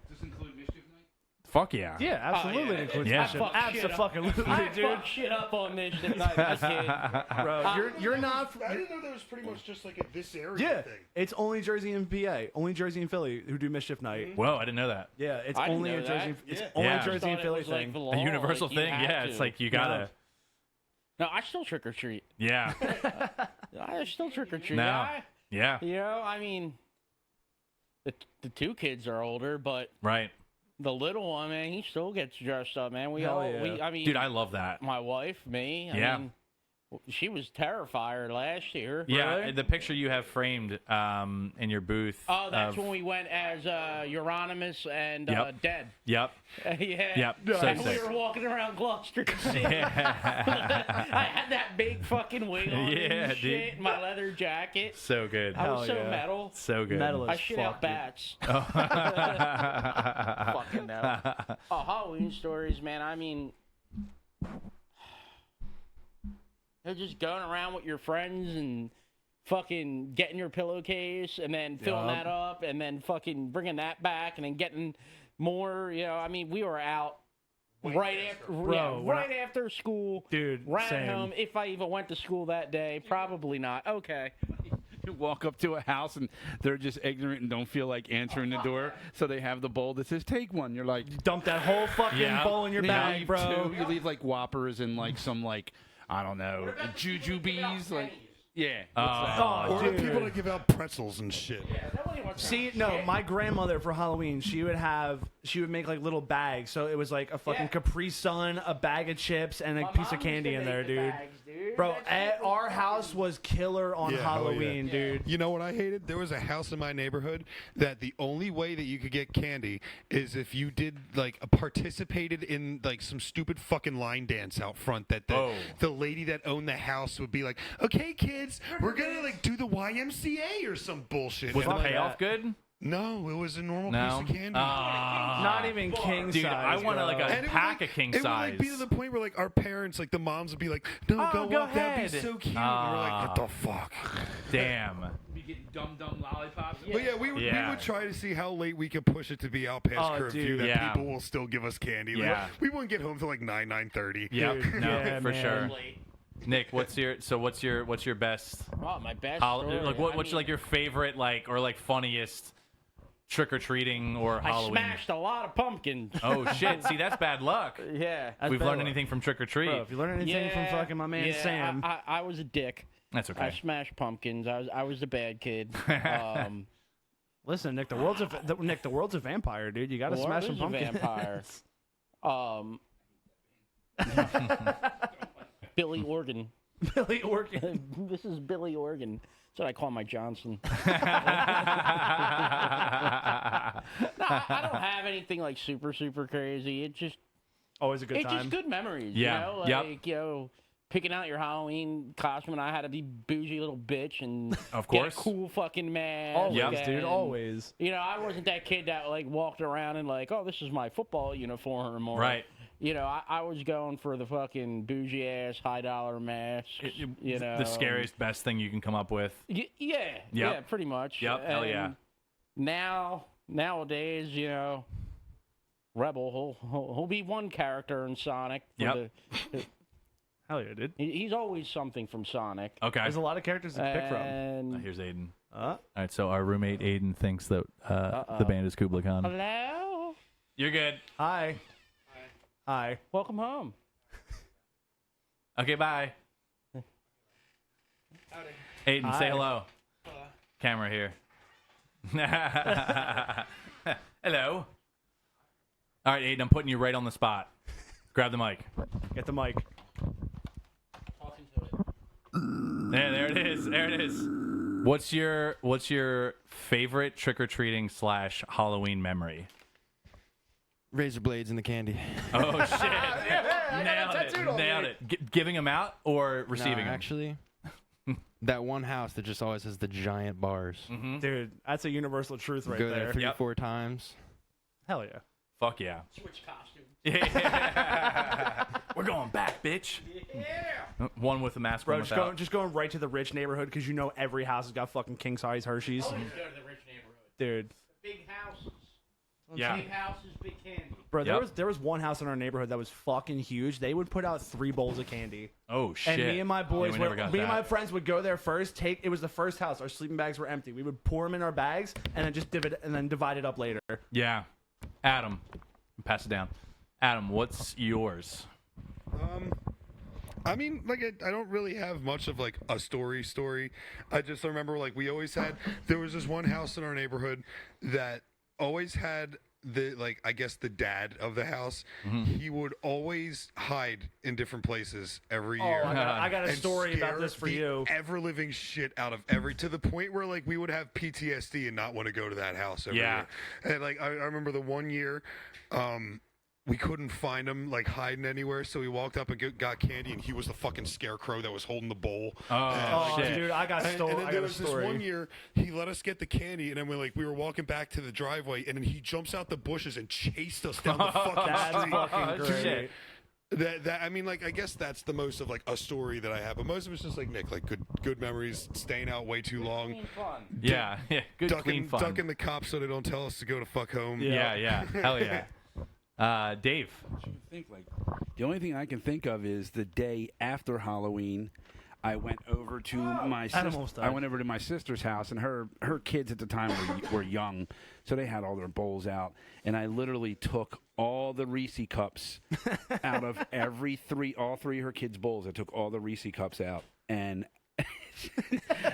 this include Mischief Night? Fuck yeah. Yeah, absolutely. yeah. Includes Yeah. that shit. I fuck shit up. Absolutely, I dude. fuck shit up on this night, I kid. Bro, you're not. I didn't know that was pretty much just like a this area Yeah, thing. it's only Jersey and PA, only Jersey and Philly who do Mischief Night. Whoa, I didn't know that. Yeah, it's I didn't only know a Jersey. that. It's Yeah. only Yeah. a Jersey Thought and it Philly was, like, thing. the law, A universal like, you thing. have Yeah, to. it's like you gotta. No, I still trick or treat. Yeah. I still trick or treat. No. Yeah. You know, I mean, the two kids are older, but Right. the little one, man, he still gets dressed up, man. Hell yeah. I mean, Dude, I love that. my wife, me, Yeah. I mean, she was terrified last year. Yeah, Really? the picture you have framed in your booth. Oh, that's of- when we went as Euronymous and Yep. Dead. Yep. Yeah. Yep. So And we sick. were walking around Gloucester City. Yeah. I had that big fucking wig on Yeah, and dude. shit, my leather jacket. So good. I was Hell so yeah. metal. So good. Metal I as shit fuck, out dude. bats. Oh. Fucking metal. Oh, Halloween stories, man. I mean, you're just going around with your friends and fucking getting your pillowcase and then filling Yup. that up and then fucking bringing that back and then getting more. You know, I mean, we were out right after, Bro, when right after school. Dude, Ran same. home. If I even went to school that day, probably not. Okay. You walk up to a house and they're just ignorant and don't feel like answering the door, so they have the bowl that says "Take one." You're like, Dump that whole fucking Yeah. bowl in your you bag, leave bro. two, you leave like Whoppers and like some like I don't know jujubes, like yeah. Oh, Or the dude. people that give out pretzels and shit. See, no, my grandmother for Halloween, she would make like little bags. So it was like a fucking Capri Sun, a bag of chips, and a piece of candy in there, dude. Bro, our house was killer on Yeah, hell Halloween, yeah. dude. You know what I hated? There was a house in my neighborhood that the only way that you could get candy is if you did like participated in like some stupid fucking line dance out front. That Oh. the lady that owned the house would be like, "Okay, kids, we're gonna like do the YMCA or some bullshit." Was And the I'm like, payoff good? No, it was a normal No. piece of candy. Not even king Dude, size. I wanted, like, bro. a And it would, pack like, of king it would like be size. to the point where like our parents, like the moms, would be like, "No, Oh, go go up, that'd be ahead." so cute." And we're like, "What the fuck?" Damn. Be getting dumb lollipops. But yeah, we would try to see how late we could push it to be out past Oh, curfew. dude. That Yeah. people will still give us candy. Like, Yeah. we wouldn't get home till like 9:30. Yep. Dude, No, yeah, for man. sure. Nick, what's your best? Oh, my best Like, story. what's like your favorite like funniest trick or treating or I Halloween? smashed a lot of pumpkins. Oh shit! See, that's bad luck. Yeah. That's We've bad learned luck. anything from trick or treat? Bro, if you learn anything from fucking my man yeah, Sam. I was a dick. That's I okay. smashed pumpkins. I was the bad kid. Listen, Nick, the world's a vampire, dude. You got to War smash is some a pumpkins. vampire. Billy Organ. Billy Organ. This is Billy Organ. That's what I call my Johnson. No, I don't have anything like super crazy. It just Always a good it's time. just good memories. Yeah. You know? Yep. Like, you know, picking out your Halloween costume, and I had to be bougie little bitch and Of get a course. cool fucking man. Always, Yep. dude. and, Always. You know, I wasn't that kid that like walked around and like, oh, this is my football uniform, or Right. You know, I was going for the fucking bougie ass high dollar mask. You know, The scariest, best thing you can come up with. Yeah, pretty much. Yep, hell yeah. And nowadays, you know, Rebel, he'll be one character in Sonic. Yep. Hell yeah, dude. He's always something from Sonic. Okay. There's a lot of characters to pick from. And Here's Aiden. Uh, All right, so our roommate Aiden thinks that the band is Kubla Khan. hello, You're good. hi. Hi. welcome home. Okay, bye. Aiden, say Hi. hello. Camera here. Hello. All right, Aiden, I'm putting you right on the spot. Grab the mic. Get the mic. There it is. There it is. What's your favorite trick or treating / Halloween memory? Razor blades in the candy. Oh shit! I got it tattooed on me. Nailed it. Giving them out or receiving them? Actually, that one house that just always has the giant bars. Mm-hmm. Dude, that's a universal truth right Go there. there 3 or 4 times. Hell yeah. Fuck yeah. Switch costumes. Yeah. We're going back, bitch. Yeah. One with a mask, Bro, one just without. going right to the rich neighborhood because you know every house has got fucking king size Hershey's. Always go to the rich neighborhood. Dude. Big houses. Yeah. Big houses, big candy. Bro, Yep. there was one house in our neighborhood that was fucking huge. They would put out 3 bowls of candy. Oh shit. And me and my boys, Yeah, we never got me and that. my friends would go there first. It was the first house. Our sleeping bags were empty. We would pour them in our bags and then just divide it up later. Yeah. Adam, pass it down. Adam, what's yours? I mean, like, I don't really have much of, like, a story. I just remember, like, we always had, there was this one house in our neighborhood that always had the, like, I guess the dad of the house. He would always hide in different places every year. Oh, I got a and story about scare this for the you. ever living shit out of to the point where, like, we would have PTSD and not want to go to that house every Yeah. year. And, like, I remember the one year, we couldn't find him, like, hiding anywhere, so we walked up and got candy, and he was the fucking scarecrow that was holding the bowl. Oh, shit. Dude, I got And stolen. then I there got a was this story. one year, he let us get the candy, and then we were walking back to the driveway, and then he jumps out the bushes and chased us down the fucking That's street. fucking great. Shit. That I mean, like, I guess that's the most of, like, a story that I have, but most of it's just like Nick, like, good memories, staying out way too long, Yeah. Yeah. Good clean fun. ducking the cops so they don't tell us to go to fuck home. Yeah. Hell yeah. Dave. The only thing I can think of is the day after Halloween. I went over to my almost died. I went over to my sister's house, and her kids at the time were young, so they had all their bowls out, and I literally took all the Reese cups out of all 3 of her kids' bowls. I took all the Reese cups out, and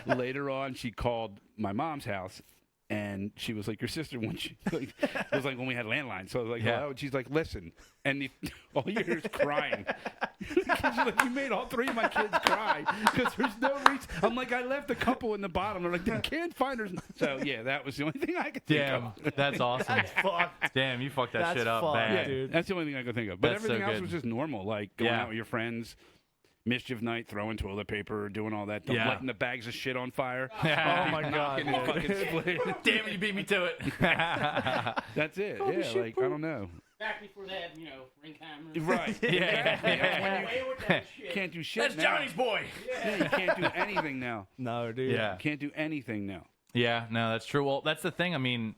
later on, she called my mom's house. And she was like, your sister, when she, like, it was like when we had landlines. So I was like, Yeah. hello. And she's like, listen. And all you hear is crying. She's like, you made all 3 of my kids cry because there's no reason. I'm like, I left a couple in the bottom. They're like, they can't find her. So, yeah, that was the only thing I could think Damn. of. That's awesome. Fuck. Damn, you fucked that That's shit up fucked, bad. dude. That's the only thing I could think of. But That's so everything else good. was just normal, like going Yeah. out with your friends, mischief night, throwing toilet paper, doing all that, Yeah. lighting the bags of shit on fire. Oh my god. Knocking the fucking split. Damn it, you beat me to it. That's it. Yeah, like, I don't know. Back before they had, ring cameras. Right. Yeah. Get away with that shit. Can't do shit That's now. Johnny's boy. Yeah, you can't do anything now. No, dude. Yeah. Can't do anything now. Yeah, no, that's true. Well, that's the thing. I mean,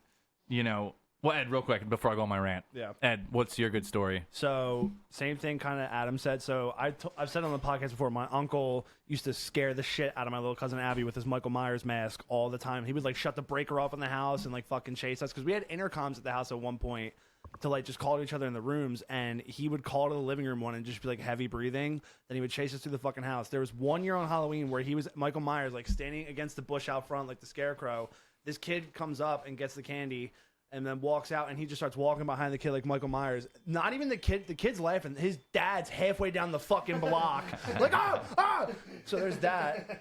well, Ed, real quick before I go on my rant. Yeah. Ed, what's your good story? So same thing, kind of Adam said. So I've said on the podcast before. My uncle used to scare the shit out of my little cousin Abby with his Michael Myers mask all the time. He would like shut the breaker off in the house and like fucking chase us because we had intercoms at the house at one point to like just call to each other in the rooms, and he would call to the living room one and just be like heavy breathing. Then he would chase us through the fucking house. There was one year on Halloween where he was Michael Myers like standing against the bush out front like the scarecrow. This kid comes up and gets the candy. And then walks out, and he just starts walking behind the kid like Michael Myers. Not even the kid. The kid's laughing. His dad's halfway down the fucking block, like ah. So there's that.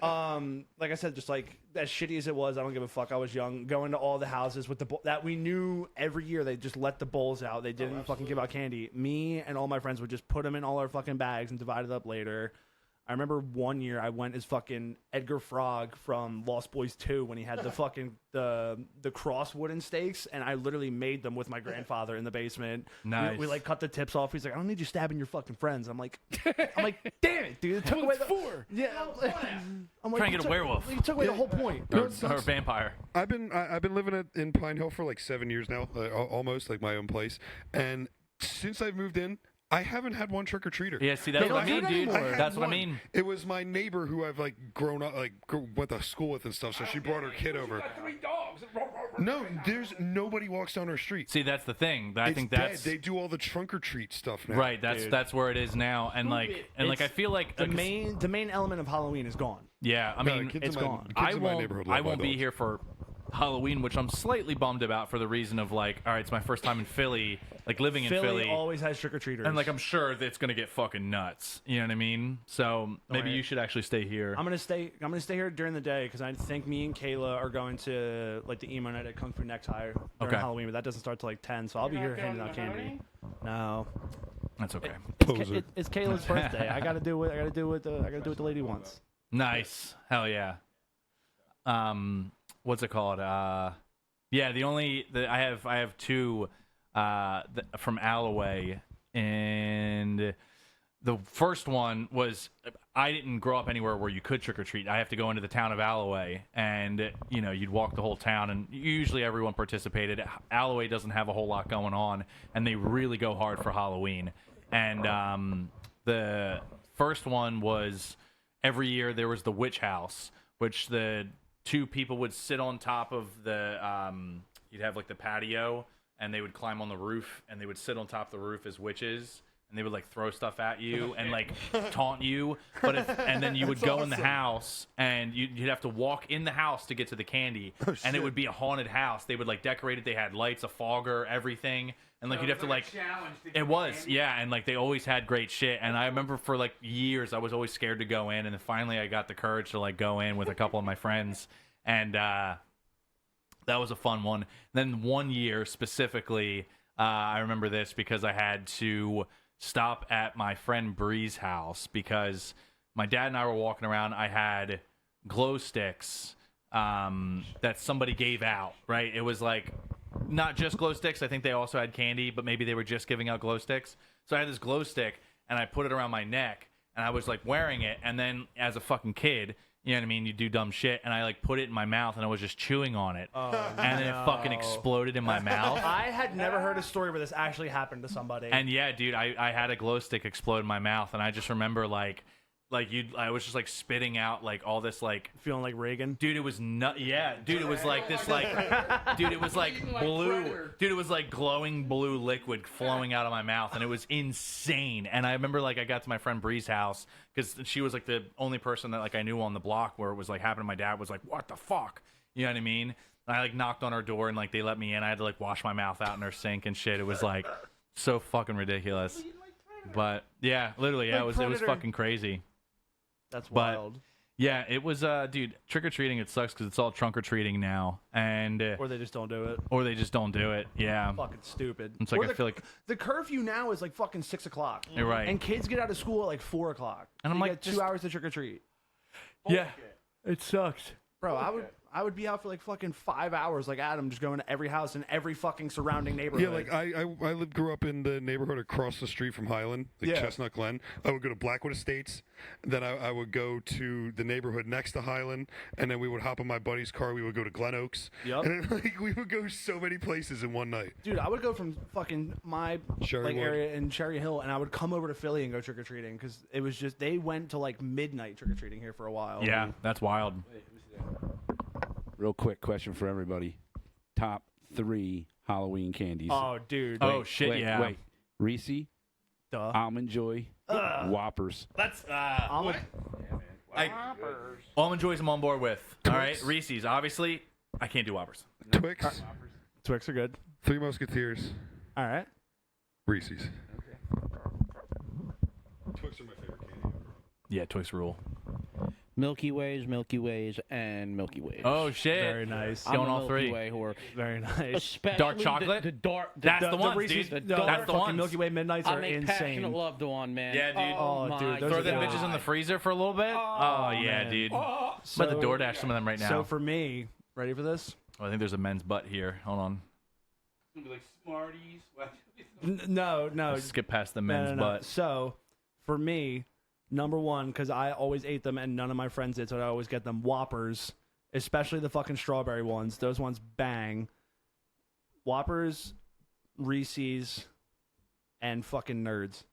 Like I said, just like as shitty as it was, I don't give a fuck. I was young, going to all the houses with that we knew every year. They just let the bowls out. They didn't fucking give out candy. Me and all my friends would just put them in all our fucking bags and divide it up later. I remember one year I went as fucking Edgar Frog from Lost Boys 2 when he had the fucking the cross wooden stakes, and I literally made them with my grandfather in the basement. Nice. We like cut the tips off. He's like, I don't need you stabbing your fucking friends. I'm like, damn it, dude. It took away the yeah. I'm like, Trying to get a werewolf. You took away the whole point. Or vampire. I've been living in Pine Hill for like 7 years now, almost, like my own place. And since I've moved in, I haven't had one trick or treater. Yeah, see, that's what I don't mean, do that dude. anymore. That's what I mean. It was my neighbor who I've like grown up, like went to school with and stuff. So she brought her kid over. 3 dogs. No, there's nobody walks down our street. See, that's the thing. I It's think dead. that's They do all the trunk or treat stuff now. right. That's where it is now, and like I It's feel like the main element of Halloween is gone. Yeah, I No, mean, kids it's in my- gone. kids I in my neighborhood love I won't my be dogs. here for Halloween, which I'm slightly bummed about for the reason of like, all right, it's my first time in Philly, like living in Philly, always has trick or treaters, and like I'm sure that it's gonna get fucking nuts. You know what I mean? So maybe right. you should actually stay here. I'm gonna stay here during the day because I think me and Kayla are going to like the emo night at Kung Fu Necktie during Okay. Halloween, but that doesn't start till like 10, so I'll be here handing out candy. No, That's okay. Poser. It's Kayla's birthday. I gotta do what the lady wants. Nice. Hell yeah. What's it called? Yeah, I have two from Alloway, and the first one was I didn't grow up anywhere where you could trick or treat. I have to go into the town of Alloway, and you'd walk the whole town, and usually everyone participated. Alloway doesn't have a whole lot going on, and they really go hard for Halloween. And the first one was every year there was the witch house, which the two people would sit on top of the you'd have like the patio, and they would climb on the roof, and they would sit on top of the roof as witches, and they would like throw stuff at you and like taunt you. And then you would go in the house, and you'd have to walk in the house to get to the candy, and it would be a haunted house. They would like decorate it. They had lights, a fogger, everything. And like you'd have to like it was and like they always had great shit. And I remember for like years I was always scared to go in, and then finally I got the courage to like go in with a couple of my friends, and that was a fun one. Then one year specifically, I remember this because I had to stop at my friend Bree's house because my dad and I were walking around. I had glow sticks that somebody gave out, right? It was like not just glow sticks. I think they also had candy, but maybe they were just giving out glow sticks. So I had this glow stick, and I put it around my neck, and I was like wearing it. And then as a fucking kid, you know what I mean? You do dumb shit, and I like put it in my mouth, and I was just chewing on it, and then it fucking exploded in my mouth. I had never heard a story where this actually happened to somebody. And yeah, dude, I had a glow stick explode in my mouth, and I just remember I was just like spitting out like all this like feeling like Reagan. Dude, it was yeah, dude, it was like this like dude, it was like blue. Dude, it was like glowing blue liquid flowing out of my mouth, and it was insane. And I remember like I got to my friend Bree's house because she was like the only person that like I knew on the block where it was like happening. My dad was like, "What the fuck?" You know what I mean? And I like knocked on her door, and like they let me in. I had to like wash my mouth out in her sink and shit. It was like so fucking ridiculous. But yeah, literally, yeah, it was fucking crazy. That's wild. Yeah, it was, dude, trick-or-treating, it sucks because it's all trunk-or-treating now. And or they just don't do it. Yeah. Fucking stupid. It's like, I feel like the curfew now is like fucking 6 o'clock. You're right. And kids get out of school at like 4 o'clock. And I'm you like, get 2 hours to trick-or-treat. Yeah. It sucks. Bro, I would be out for like fucking 5 hours like Adam, just going to every house in every fucking surrounding neighborhood. Yeah, like I grew up in the neighborhood across the street from Highland, like Chestnut Glen. I would go to Blackwood Estates, then I would go to the neighborhood next to Highland, and then we would hop in my buddy's car. We would go to Glen Oaks. Yep. And then, like we would go so many places in one night. Dude, I would go from fucking my Sherrywood. area in Cherry Hill, and I would come over to Philly and go trick or treating because it was just they went to like midnight trick or treating here for a while. Yeah, that's wild. Real quick question for everybody. Top 3 Halloween candies. Oh, dude. Oh, shit, yeah. Wait. Reese, Duh. Almond Joy, Whoppers. That's, Almond. Almond Joys I'm on board with. All right, Reese's, obviously. I can't do Whoppers. Twix, Twix are good. Three Musketeers, All right. Reese's. Twix are my favorite candy ever. Yeah, Twix rule. Milky Ways, and Milky Ways. Oh, shit. Very nice. I'm Going a all Milky 3. Way whore. Very nice. Especially Dark chocolate? The dark. That's the one, Reese's, dude. the That's the fucking ones. Milky Way Midnights I are make insane. passionate love to one, man. Yeah, dude. Oh, my dude, those Throw are them good. bitches in the freezer for a little bit. Oh, yeah, man. dude. I'm So, about to DoorDash some of them right now. So for me, ready for this? Oh, I think there's a men's butt here. Hold on. It's gonna be like Smarties. No. Skip past the men's No. butt. So for me, number one, because I always ate them and none of my friends did, so I always get them Whoppers, especially the fucking strawberry ones. Those ones bang. Whoppers, Reese's, and fucking Nerds.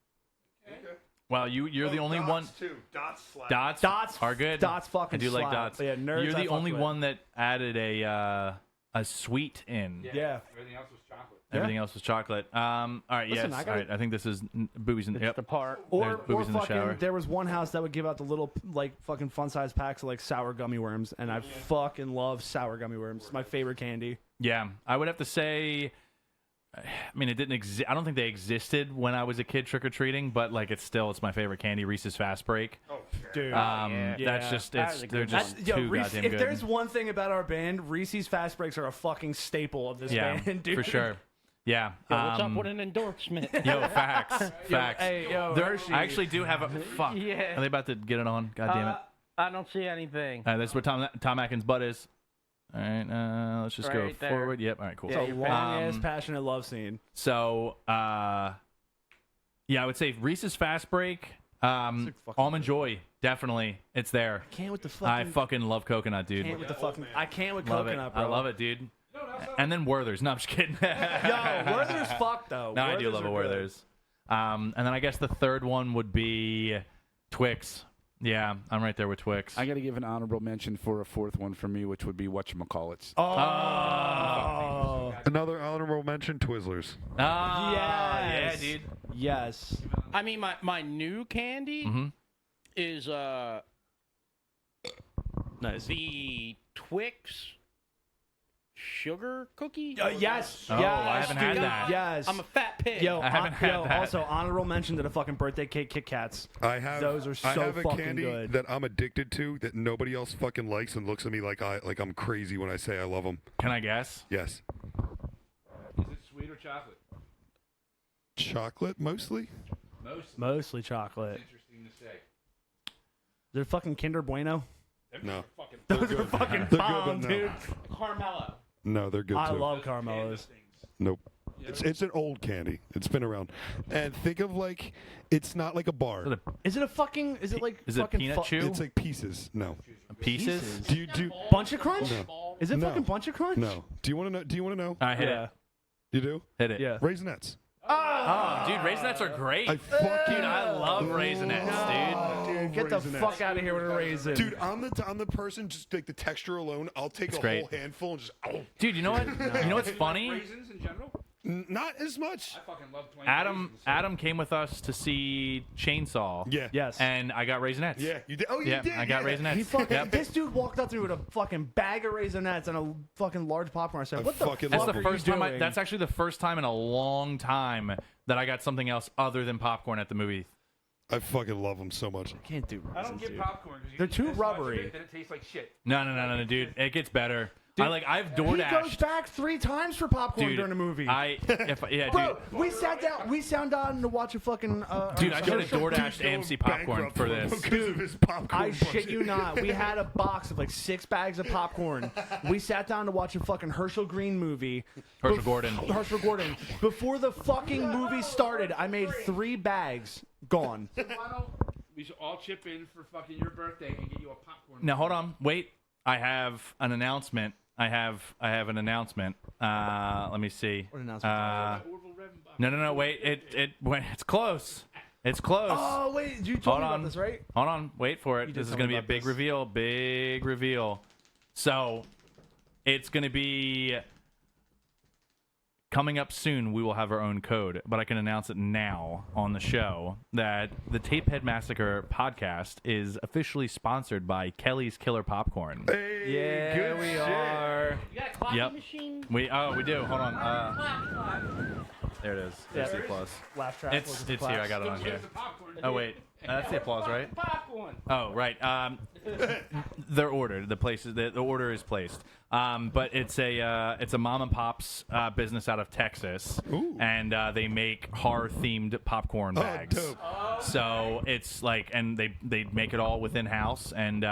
Wow, you're the only one. Too. Dots slap. Dots are good. Dots fucking I do like slap. dots. But yeah, Nerds You're I the fuck only with. one that added a sweet in. Yeah. Everything else was chocolate. Everything else was chocolate. All right, Listen, yes. I All gotta- right, I think this is boobies in. It's Yep. the part. Or There's boobies in the fucking, shower. there was one house that would give out the little, like, fucking fun-sized packs of, like, sour gummy worms, and I fucking love sour gummy worms. It's my favorite candy. Yeah, I would have to say. I mean, it didn't exist. I don't think they existed when I was a kid trick or treating, but like it's my favorite candy, Reese's Fast Break. Oh, Dude. That's Yeah. just That is a they're good just one. too Reese, goddamn if good. there's one thing about our band, Reese's Fast Breaks are a fucking staple of this Yeah, band, dude. for sure. Yeah. Yo, what's up with an endorsement? Yo, facts. Facts. Hey, yo, Hershey. I actually do have a fuck. Yeah. Are they about to get it on? God damn it. I don't see anything. That's where Tom Atkins' butt is. All right, let's just go Right there. forward. Yep. All right, cool. Yeah, It's a long ass passionate love scene. So, yeah, I would say Reese's Fast Break, fucking Almond Joy, definitely, it's there. Can't with the fucking. I fucking love coconut, dude. Can't with the fucking. I can't with Love coconut, it. bro. I love it, dude. And then Werther's. No, I'm just kidding. Yo, Werther's fucked though. No, I do Werther's love a are good. Werther's. And then I guess the third one would be Twix. Yeah, I'm right there with Twix. I got to give an honorable mention for a fourth one for me, which would be whatchamacallits. Oh. Another honorable mention: Twizzlers. Yeah, Yes. dude. Yes. I mean, my new candy Mm-hmm. is Nice. the Twix sugar cookie. Yes. Oh, yes, I haven't had dude. that. Yes. I'm a fat pig. Yo, I haven't had that. Also, honorable mention to the fucking birthday cake Kit Kats. I have Those are I so have a fucking candy good. that I'm addicted to that nobody else fucking likes and looks at me like I'm crazy when I say I love them. Can I guess? Yes, Is it sweet or chocolate? chocolate mostly. Mostly chocolate. Interesting to say. They're fucking Kinder Bueno. No, Those are fucking They're good, bomb, but no. dude. Carmelo. no, they're good I too. love Carmelos. Nope. It's an old candy. It's been around. And think of like it's not like a bar. Is it a fucking? Is it like Is it fucking peanut chew? It's like pieces. No. Pieces? Do you do? Bunch of Crunch? No. Is it No. fucking Bunch of Crunch? No. Do you want to know? Do you want to know? All right, hit Yeah. it. You do? Hit it. Yeah. Raisinets. Oh, dude, Raisinets are great. I fucking Dude, I love Raisinets, dude. Dude, get the fuck out of here with a raisin. Dude, I'm the person. Just like the texture alone, I'll take It's a great. whole handful and just. Oh, Dude, you know what? You know what's funny? Raisins in general? not as much. I fucking love plain Adam came with us to see Chainsaw. Yeah. Yes. And I got Raisinets. Yeah. You did. Oh, you Yeah, did. I got yeah. Raisinets. He fucking, Yep. This dude walked up to me with a fucking bag of Raisinets and a fucking large popcorn. I said, I what the fucking fuck love That's are the you first time. doing? That's actually the first time in a long time that I got something else other than popcorn at the movie. I fucking love them so much. Can't do I don't raisins, get dude. popcorn because They're too rubbery. Then it tastes like shit. No, dude. It gets better. I've He goes DoorDashed. back 3 times for popcorn Dude, during the movie. dude. We sat down to watch a fucking. Dude, I should have DoorDashed Dude's AMC going popcorn bankrupt for this. because of his popcorn I shit budget. you not. We had a box of like 6 bags of popcorn. We sat down to watch a fucking Herschel Green movie. Herschel Gordon. Herschel Gordon. Before the fucking movie started, I made 3 bags gone. Why don't we should all chip in for fucking your birthday and get you a popcorn? Now hold on, wait. I have an announcement. I have an announcement. Let me see. What announcement? Orville Redenbach. No. Wait. It's close. It's close. Oh wait, you told Hold me on. about this, right? Hold on. Wait for it. did This is tell going to me be a about big this. reveal. Big reveal. So, it's going to be coming up soon. We will have our own code, but I can announce it now on the show that the TapeHead Massacre podcast is officially sponsored by Kelly's Killer Popcorn. Hey, Yeah, good we shit. are. You got a clapping Yep. machine? We do. Hold on. Clap. There it is. There's the applause. Laugh track. It's here. I got it on here. The popcorn. Oh wait, that's the applause, right? Popcorn. Oh right. They're ordered. The order is placed. But it's a mom and pop's business out of Texas, Ooh. and they make horror themed popcorn bags. dope. So it's like, and they make it all within house, and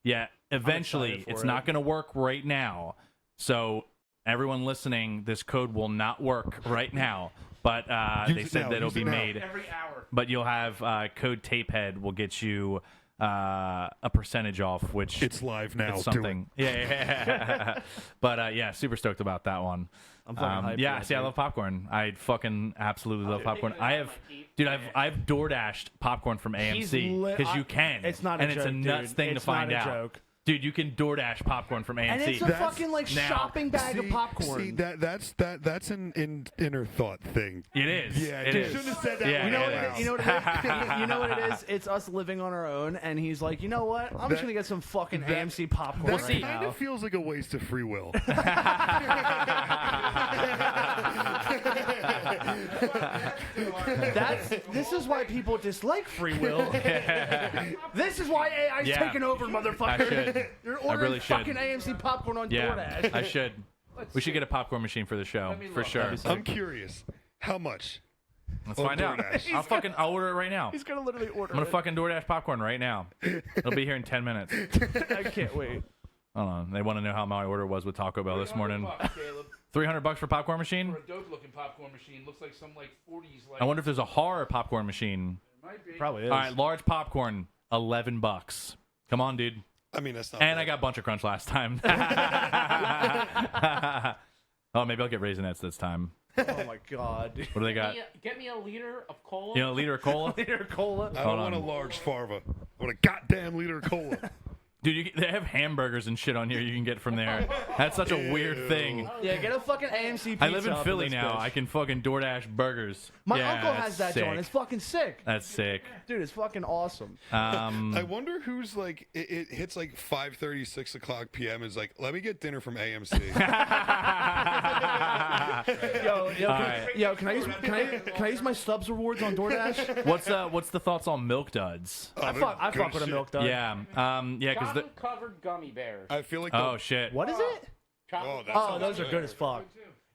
yeah, eventually excited for it's it. not going to work right now. So everyone listening, this code will not work right now. But Use they it said now, that it'll use be it now. made. Every hour. But you'll have code TapeHead will get you a percentage off, which It's live now. it's Do it. something. Yeah. But yeah, super stoked about that one. I'm fucking hyped. Yeah, for see, I that, love popcorn. I fucking absolutely love popcorn. I've DoorDashed popcorn from He's AMC lit- because you can. It's not a and joke, it's a nuts dude. thing It's to find not a out. joke. Dude, you can DoorDash popcorn from AMC. And it's a That's- fucking like now- shopping bag of popcorn. See, that's an inner thought thing. It is. Yeah, it you is. shouldn't have said that. Yeah, You know what it it is. is? You know what it is? You know what it is? It's us living on our own, and he's like, you know what? I'm just gonna get some fucking AMC popcorn That right kind now. of feels like a waste of free will. This is why people dislike free will. This is why AI's Yeah. taking over, motherfucker. I should. You're I ordering really should. fucking AMC popcorn on Yeah, DoorDash. I should. We should get a popcorn machine for the show Let me for look. sure. That'd be I'm curious. How much? Let's on find out. DoorDash. I'll order it right now. He's gonna literally order. I'm gonna fucking DoorDash popcorn right now. It'll be here in 10 minutes. I can't wait. Hold on. They want to know how my order was with Taco Bell this morning. $300 for popcorn machine. For a dope-looking popcorn machine, looks like some like 40s. Like I wonder if there's a horror popcorn machine. might be. Probably is. All right, large popcorn, $11. Come on, dude. I mean, that's not. And bad. I got Bunch of Crunch last time. Oh, maybe I'll get Raisinets this time. Oh my god. Dude. What do they got? Get me a liter of cola. You know, a liter of cola? Liter cola. I Hold don't want a on. large farva. I want a goddamn liter of cola. Dude, they have hamburgers and shit on here you can get from there. That's such a weird thing. Yeah, get a fucking AMC pizza. I live in up Philly this now. bitch. I can fucking DoorDash burgers. My Yeah, uncle that's has that sick. joint. It's fucking sick. That's sick. Dude, it's fucking awesome. I wonder who's like it hits like 5:30, 6 o'clock p.m. is like, let me get dinner from AMC. Can I use my Stubs rewards on DoorDash? What's the thoughts on Milk Duds? Oh, I they're fuck good with a shit. milk dud. Yeah, yeah, because the. Chocolate covered gummy bears. I feel like. Oh shit. What is it? Oh, that Oh, sounds those are good. good as fuck.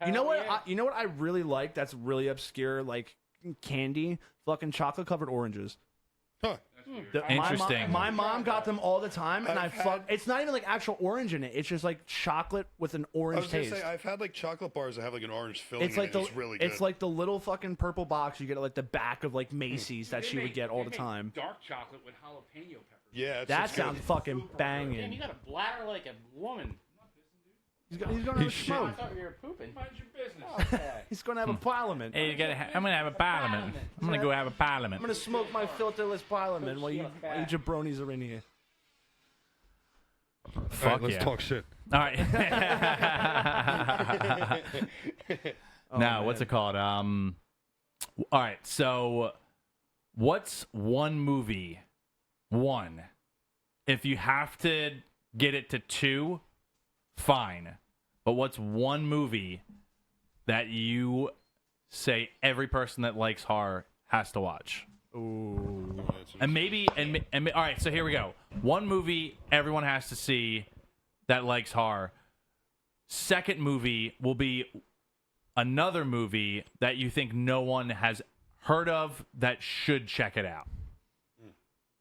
You know what? You know what I really like? That's really obscure, like candy. Fucking chocolate covered oranges. Huh. Interesting. My mom got them all the time, and I've I fuck. had- It's not even like actual orange in it. It's just like chocolate with an I orange was gonna taste. say I've had like chocolate bars that have like an orange filling. It's like in the it. It's really good. it's like the little fucking purple box you get at like the back of like Macy's that she would get all the time. Dark chocolate with jalapeno peppers. yeah. It's That just good. sounds fucking Man, you banging. got a bladder like a woman. He's gonna have a I smoke. thought you were pooping. Mind your business. Okay. He's gonna have a parliament. Hey, I'm gonna have a parliament. I'm gonna go have a parliament. I'm gonna smoke my filterless parliament while you jabronis are in here. All Fuck right, let's yeah. talk shit. All right. Now, what's man. it called? All right. So, what's one movie? One. If you have to get it to two, fine. But what's one movie that you say every person that likes horror has to watch? Ooh. And maybe, all right, so here we go. One movie everyone has to see that likes horror. Second movie will be another movie that you think no one has heard of that should check it out.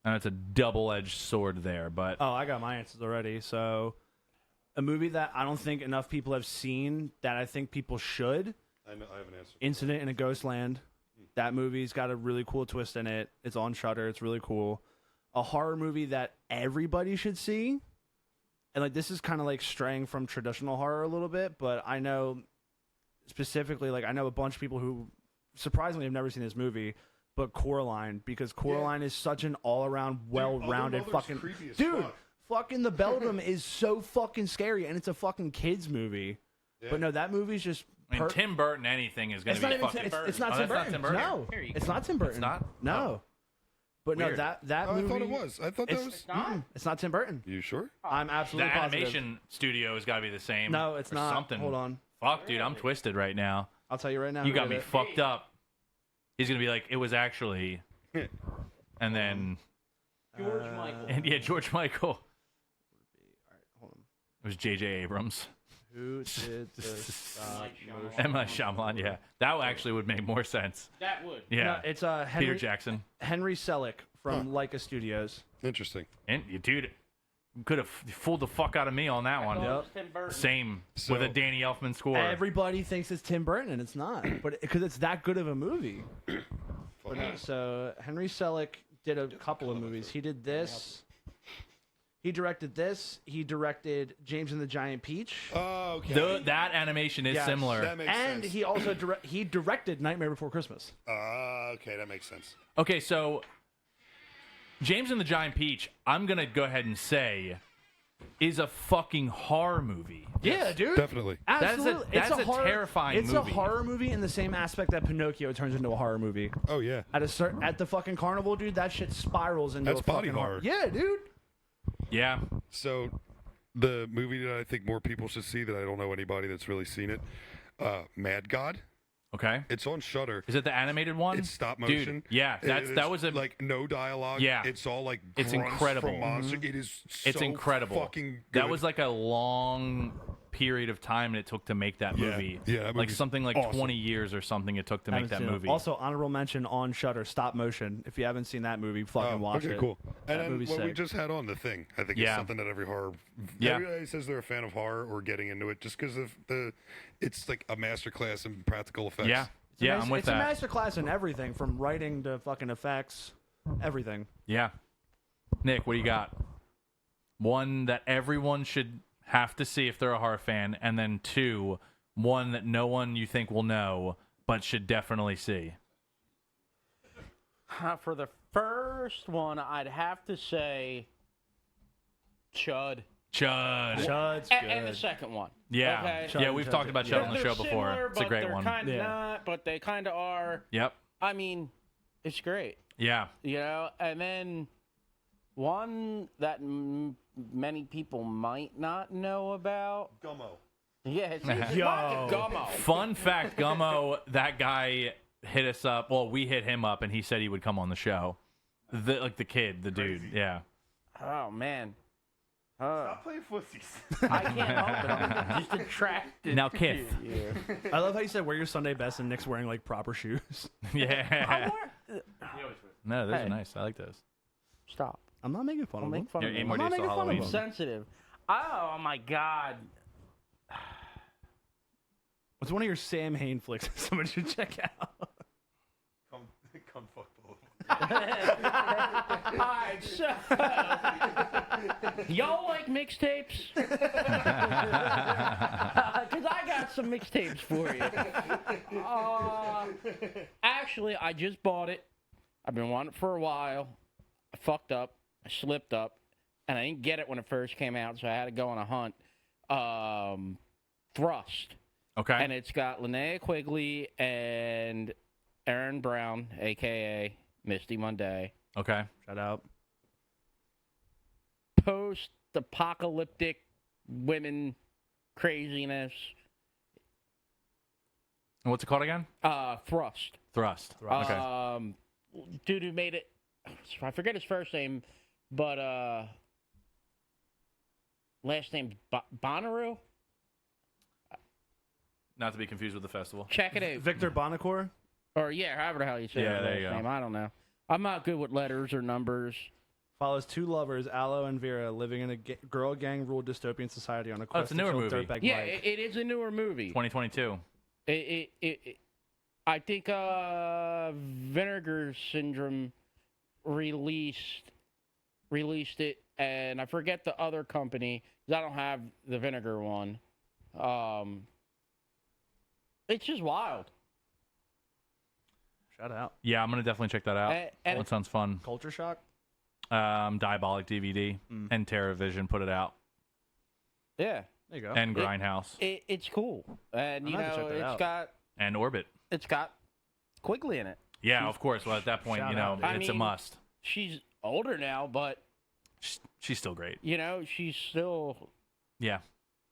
And it's a double-edged sword there, but Oh, I got my answers already. So, a movie that I don't think enough people have seen that I think people should. I know. I have an answer. Incident in a Ghost Land. That movie's got a really cool twist in it. It's on Shudder. It's really cool. A horror movie that everybody should see. And like this is kind of like straying from traditional horror a little bit, but I know specifically like I know a bunch of people who surprisingly have never seen this movie, but Coraline, because Coraline is such an all-around well-rounded Mother's fucking creepy as dude. fuck. Fucking the Beldrum is so fucking scary, and it's a fucking kids movie. Yeah. But no, that movie's just. I mean, Tim Burton anything is going It's to not be even. fucking It's not Oh, Tim that's not Burton. Tim Burton? No, Here you it's go. not Tim Burton. not? No. Oh. But no, Weird. that Oh, I movie. thought it was. I thought that It's, was. it's not Tim Burton. You sure? I'm The absolutely positive. animation studio has got to be the same. No, it's or not. Something. Hold on. Fuck, dude, I'm twisted right now. I'll tell you right now. You who got did me it. fucked up. He's going to be like, it was actually. And then. George Michael. And yeah, George Michael. All right, hold on. It was J.J. Abrams. Who did this? M. Night Shyamalan, yeah. That actually would make more sense. That would. Yeah. No, it's Peter Henry Jackson. Henry Selick from Leica Studios. Interesting. And you, dude, could have fooled the fuck out of me on that one. I thought it was Tim Burton. Same So- with a Danny Elfman score. Everybody thinks it's Tim Burton, and it's not. But because it's that good of a movie. But no, so Henry Selick did a couple of movies. He did this. He directed this. He directed James and the Giant Peach. Oh, okay. That animation is Yes. similar. That makes And sense. he also he directed Nightmare Before Christmas. Okay, that makes sense. Okay, so James and the Giant Peach, I'm going to go ahead and say, is a fucking horror movie. Yeah, dude. Definitely. Absolutely. That's a horror, terrifying it's movie. a horror movie in the same aspect that Pinocchio turns into a horror movie. Oh yeah. At the fucking carnival, dude, that shit spirals into That's a fucking body horror. Yeah, dude. Yeah. So, the movie that I think more people should see that I don't know anybody that's really seen it, Mad God. Okay. It's on Shudder. Is it the animated one? It's stop Dude, motion. yeah, It that is, was a like no dialogue. Yeah. It's all like It's grunts incredible. from monster. It is so it's incredible. fucking good. That was like a long period of time it took to make that Yeah. movie. Yeah, that like movie's something like awesome. 20 years or something it took to make Haven't that seen it. movie. Also, honorable mention on Shudder, stop motion. If you haven't seen that movie, fucking watch okay, it. cool. That And then movie's what we sick. just had on, The Thing, I think Yeah. is something that every horror... Yeah. Everybody says they're a fan of horror or getting into it just because of it's like a masterclass in practical effects. yeah, yeah, I'm with it's that. a master class in everything, from writing to fucking effects, everything. Yeah. Nick, what do you got? One that everyone should have to see if they're a horror fan, and then 2, one that no one you think will know but should definitely see. For the first one, I'd have to say Chud. Chud. Chud's good. And the second one. Yeah. Okay. Yeah, we've talked about Chud on the They're show before. similar, It's a but great they're one. Kind of Yeah. not, but they kind of are. Yep. I mean, it's great. Yeah. You know, and then one that many people might not know about. Gummo. Yeah, it's Yo. Gummo. Fun fact, Gummo, that guy hit us up. Well, we hit him up, and he said he would come on the show. The kid, the dude. Yeah. Oh man. Stop playing footsies. I can't help it. I'm just attracted. Now, to Kith. you. I love how you said wear your Sunday best and Nick's wearing like proper shoes. Yeah. No, those Hey. are nice. I like those. Stop. I'm not making fun Don't of him. make fun You're of me. aiming I'm not days till making fun of Halloween. him. Sensitive. Oh my god. What's one of your Sam Hain flicks that somebody should check out? Come fuck both. Alright, so y'all like mixtapes? Cause I got some mixtapes for you. Actually, I just bought it. I've been wanting it for a while. I fucked up. I slipped up, and I didn't get it when it first came out, so I had to go on a hunt. Thrust. Okay. And it's got Linnea Quigley and Aaron Brown, a.k.a. Misty Monday. Okay. Shout out. Post-apocalyptic women craziness. And what's it called again? Thrust. Thrust. Okay. Dude who made it, I forget his first name, but last name Bonnaroo? Not to be confused with the festival. Check it out. Victor Bonacore. Or yeah, however the hell you say Yeah, his there last you go. name. I don't know. I'm not good with letters or numbers. Follows 2 lovers, Aloe and Vera, living in a girl gang-ruled dystopian society on a quest it's a to newer kill movie. dirtbag Yeah, Mike. it is a newer movie. 2022. I think Vinegar Syndrome released it, and I forget the other company because I don't have the Vinegar one. It's just wild. Shout out. Yeah, I'm gonna definitely check that out. And That sounds fun. Culture Shock. Diabolic DVD and TerraVision put it out, yeah, There you go. and Grindhouse it's cool, and I'm you gonna have to know check that out. and Orbit. it's got Quigley in it. Yeah, of course. Well, at that point, Shout you know, out, dude. it's I a mean- must. She's older now, but She's still great. you know she's still Yeah.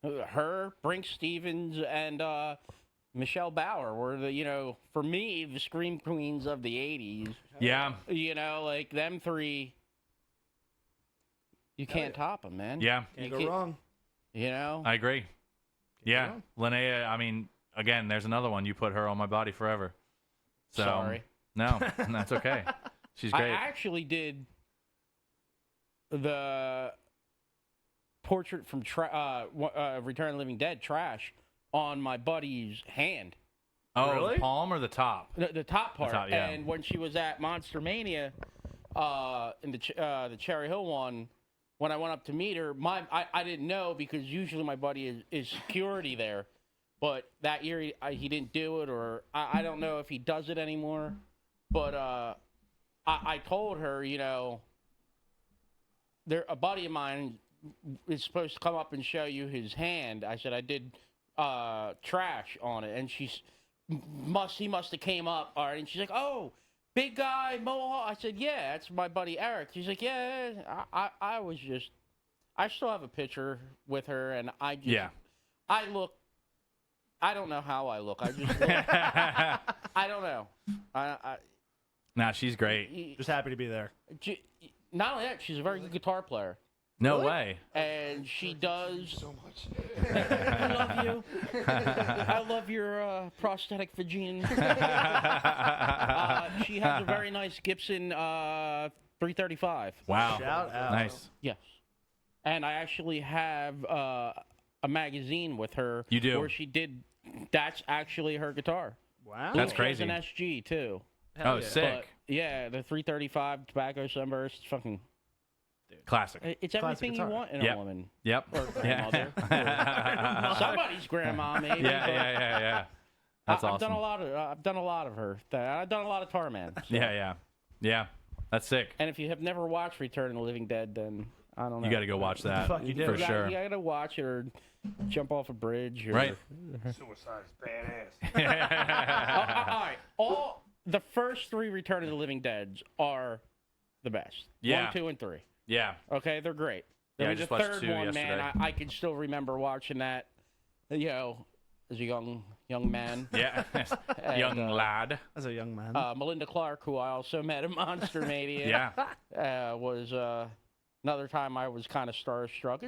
her, Brink Stevens, and Michelle Bauer were for me the scream queens of the '80s. Yeah. You know, like them three. You can't top them, man. Yeah. Can't You go wrong. You know. I agree. Yeah. wrong. Linnea, I mean, again, there's another one. You put her on my body forever. So, Sorry. No, that's okay. She's I great. actually did the portrait from Return of the Living Dead Trash on my buddy's hand. Oh, Really? the palm or the top? The top part. top, yeah. And when she was at Monster Mania, in the Cherry Hill one, when I went up to meet her, I didn't know because usually my buddy is security there, but that year he didn't do it, or I don't know if he does it anymore. But I told her, a buddy of mine is supposed to come up and show you his hand. I said I did trash on it, and he must have came up, all right, and she's like, oh, big guy, mohawk. I said, yeah, that's my buddy Eric. She's like, yeah, I still have a picture with her, and I don't know how I look. I just look, I don't know. Nah, she's great. Just happy to be there. Not only that, she's a very good guitar player. No way. And she does. So much. I love you. I love your prosthetic vagina. She has a very nice Gibson 335. Wow. Shout out. Nice. Yes. And I actually have a magazine with her. You do? Where she did. That's actually her guitar. Wow. That's She crazy. has an SG too. Hell Oh, yeah. sick. But, yeah, the 335 tobacco sunburst. It's fucking. Classic. It's Classic everything you guitar. want in Yep. a woman. Yep. Or grandmother. Yeah. Somebody's grandma, maybe. Yeah. That's I've awesome. done a lot of. I've done a lot of her. I've done a lot of Tarman. So. Yeah. That's sick. And if you have never watched Return of the Living Dead, then I don't know. You got to go watch that Fuck you do. for You gotta- sure. You got to watch it or jump off a bridge. Or, Right. Suicide is badass. all right. All the first 3 Return of the Living Deads are the best. Yeah. 1, 2, and 3. Yeah. Okay, they're great. Yeah, I There was just a watched third 2 one, man. yesterday. I can still remember watching that. You know, as a young man. Yeah. And, Young lad. As a young man. Melinda Clark, who I also met at Monster Mania, Yeah. was another time I was kind of starstruck.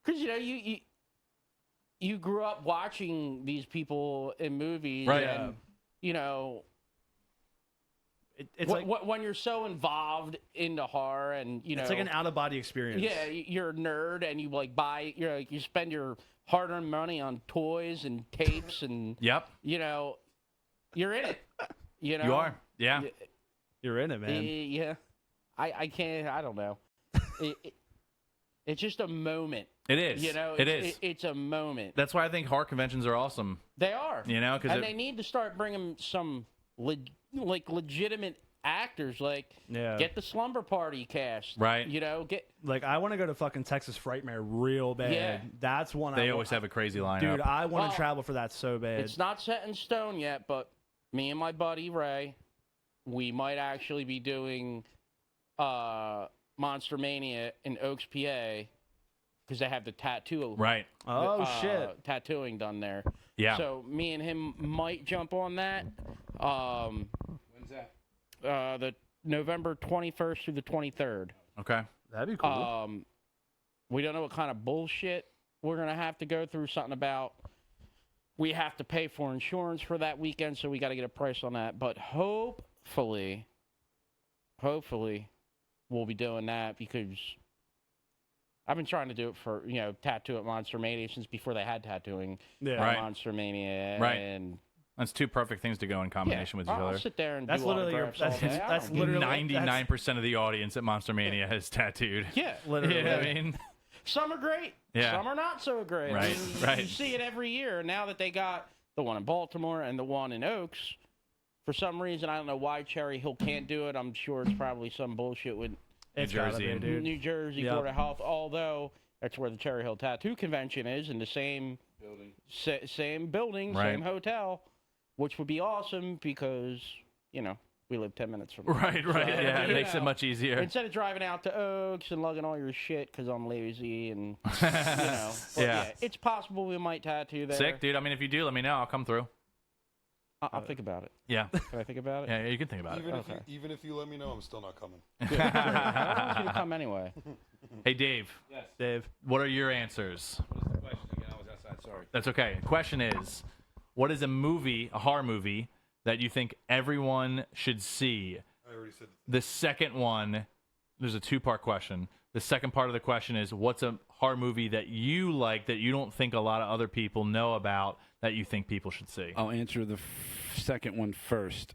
Because, you know, you grew up watching these people in movies. Right. And, you know, It's like when you're so involved into horror and, you know. it's like an out of body experience. Yeah, you're a nerd and you, like, you spend your hard-earned money on toys and tapes and, Yep. you know, you're in it. You know? You are. Yeah. You're in it, man. Yeah. I can't, I don't know. It's just a moment. It is. You know, it is. It's a moment. That's why I think horror conventions are awesome. They are. You know, because and they need to start bringing some legitimate actors. Like, Yeah. get the Slumber Party cast. Right. You know, get. Like, I want to go to fucking Texas Frightmare real bad. Yeah. That's one they I always have a crazy lineup. Dude, I want Well, to travel for that so bad. It's not set in stone yet, but me and my buddy Ray, we might actually be doing Monster Mania in Oaks, PA, because they have the tattoo. Right. Oh, shit. Tattooing done there. Yeah. So me and him might jump on that. When's that? The November 21st through the 23rd. Okay. That'd be cool. We don't know what kind of bullshit we're gonna have to go through. Something about we have to pay for insurance for that weekend, so we got to get a price on that. But hopefully, we'll be doing that because I've been trying to do it for tattoo at Monster Mania since before they had tattooing. Yeah. at Right. Monster Mania. Right. And That's 2 perfect things to go in combination with each I'll other. sit there and That's do literally your- autographs all day. I that's don't literally- 99% of the audience at Monster Mania is tattooed. Yeah, Literally. You know what I mean? some are great. Yeah. Some are not so great. I Right, mean, right. You see it every year. And now that they got the one in Baltimore and the one in Oaks, for some reason, I don't know why Cherry Hill can't do it. I'm sure it's probably some bullshit with It's New gotta Jersey be, and- dude. New Jersey Yep. Board of Health, although that's where the Cherry Hill Tattoo Convention is, in the same building, same building, Right. same hotel, which would be awesome because, we live 10 minutes from Right. So, Yeah, it makes it much easier. Instead of driving out to Oaks and lugging all your shit because I'm lazy and, But Yeah. it's possible we might tattoo there. Sick, dude. I mean, if you do, let me know. I'll come through. I'll think about it. Yeah. Can I think about it? Yeah, you can think about it. Even if you let me know, I'm still not coming. Good. I want you to come anyway. Hey, Dave. Yes. Dave. What are your answers? What's the question again? I was outside. Sorry. That's okay. Question is, what is a horror movie, that you think everyone should see? I already said The second one, there's a 2-part question. The second part of the question is, what's a horror movie that you like that you don't think a lot of other people know about that you think people should see? I'll answer the second one first.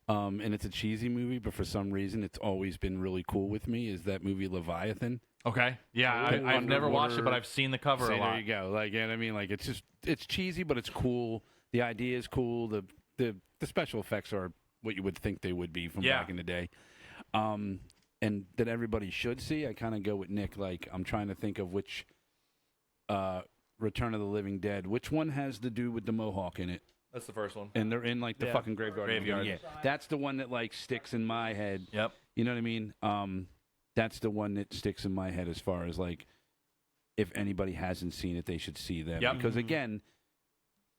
And it's a cheesy movie, but for some reason it's always been really cool with me, is that movie Leviathan. Okay. Yeah, I've never watched it, but I've seen the cover See, a lot. there you go. Like, and I mean, like, it's cheesy, but it's cool. The idea is cool. The special effects are what you would think they would be from Yeah. back in the day. And that everybody should see. I kind of go with Nick. Like, I'm trying to think of which Return of the Living Dead. Which one has the dude with the mohawk in it? That's the first one. And they're in like the Yeah. fucking graveyard. Graveyard. Yeah, that's the one that like sticks in my head. Yep. You know what I mean? That's the one that sticks in my head as far as like, if anybody hasn't seen it, they should see that. Yep. Because again,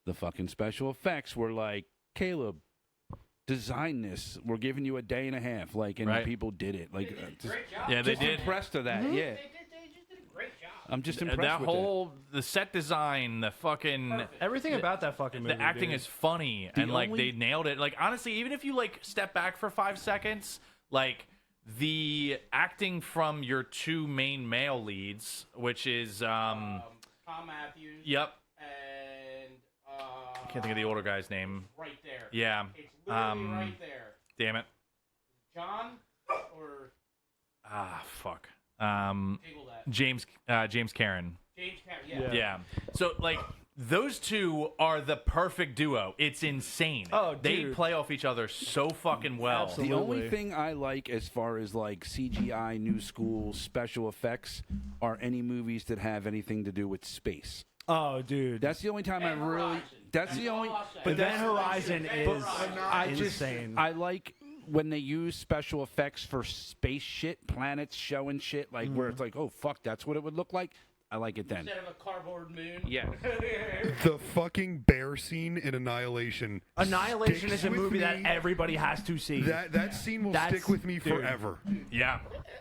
the fucking special effects were like, Caleb, design this. We're giving you a day and a half. Like, and Right. people did it. Like, Great job. Yeah, they just did. impressed of that. Yeah. They just did a I'm just impressed that with whole the set design, the fucking Everything about that fucking movie. the acting dude. is funny and like only- they nailed it. Like honestly, even if you like step back for 5 seconds, like the acting from your two main male leads, which is Tom Matthews. yep, And I can't think of the older guy's name. right there. Yeah, It's literally right there. damn it. John or Fuck. Google that. James Karen. James Cameron. Yeah. So like those two are the perfect duo. It's insane. Oh, they dude. play off each other so fucking well. Absolutely. The only thing I like as far as like CGI, new school, special effects are any movies that have anything to do with space. Oh, dude. That's the only time I And really. Horizon. That's the That's only. all I'll say. but then Horizon is I just insane. I like when they use special effects for space shit, planets showing shit, like where it's like, oh fuck, that's what it would look like. I like it then. Instead of a cardboard moon. Yeah. The fucking bear scene in Annihilation. Annihilation sticks is a with movie that me. everybody has to see. That scene will That's- stick with me dude. forever. Yeah.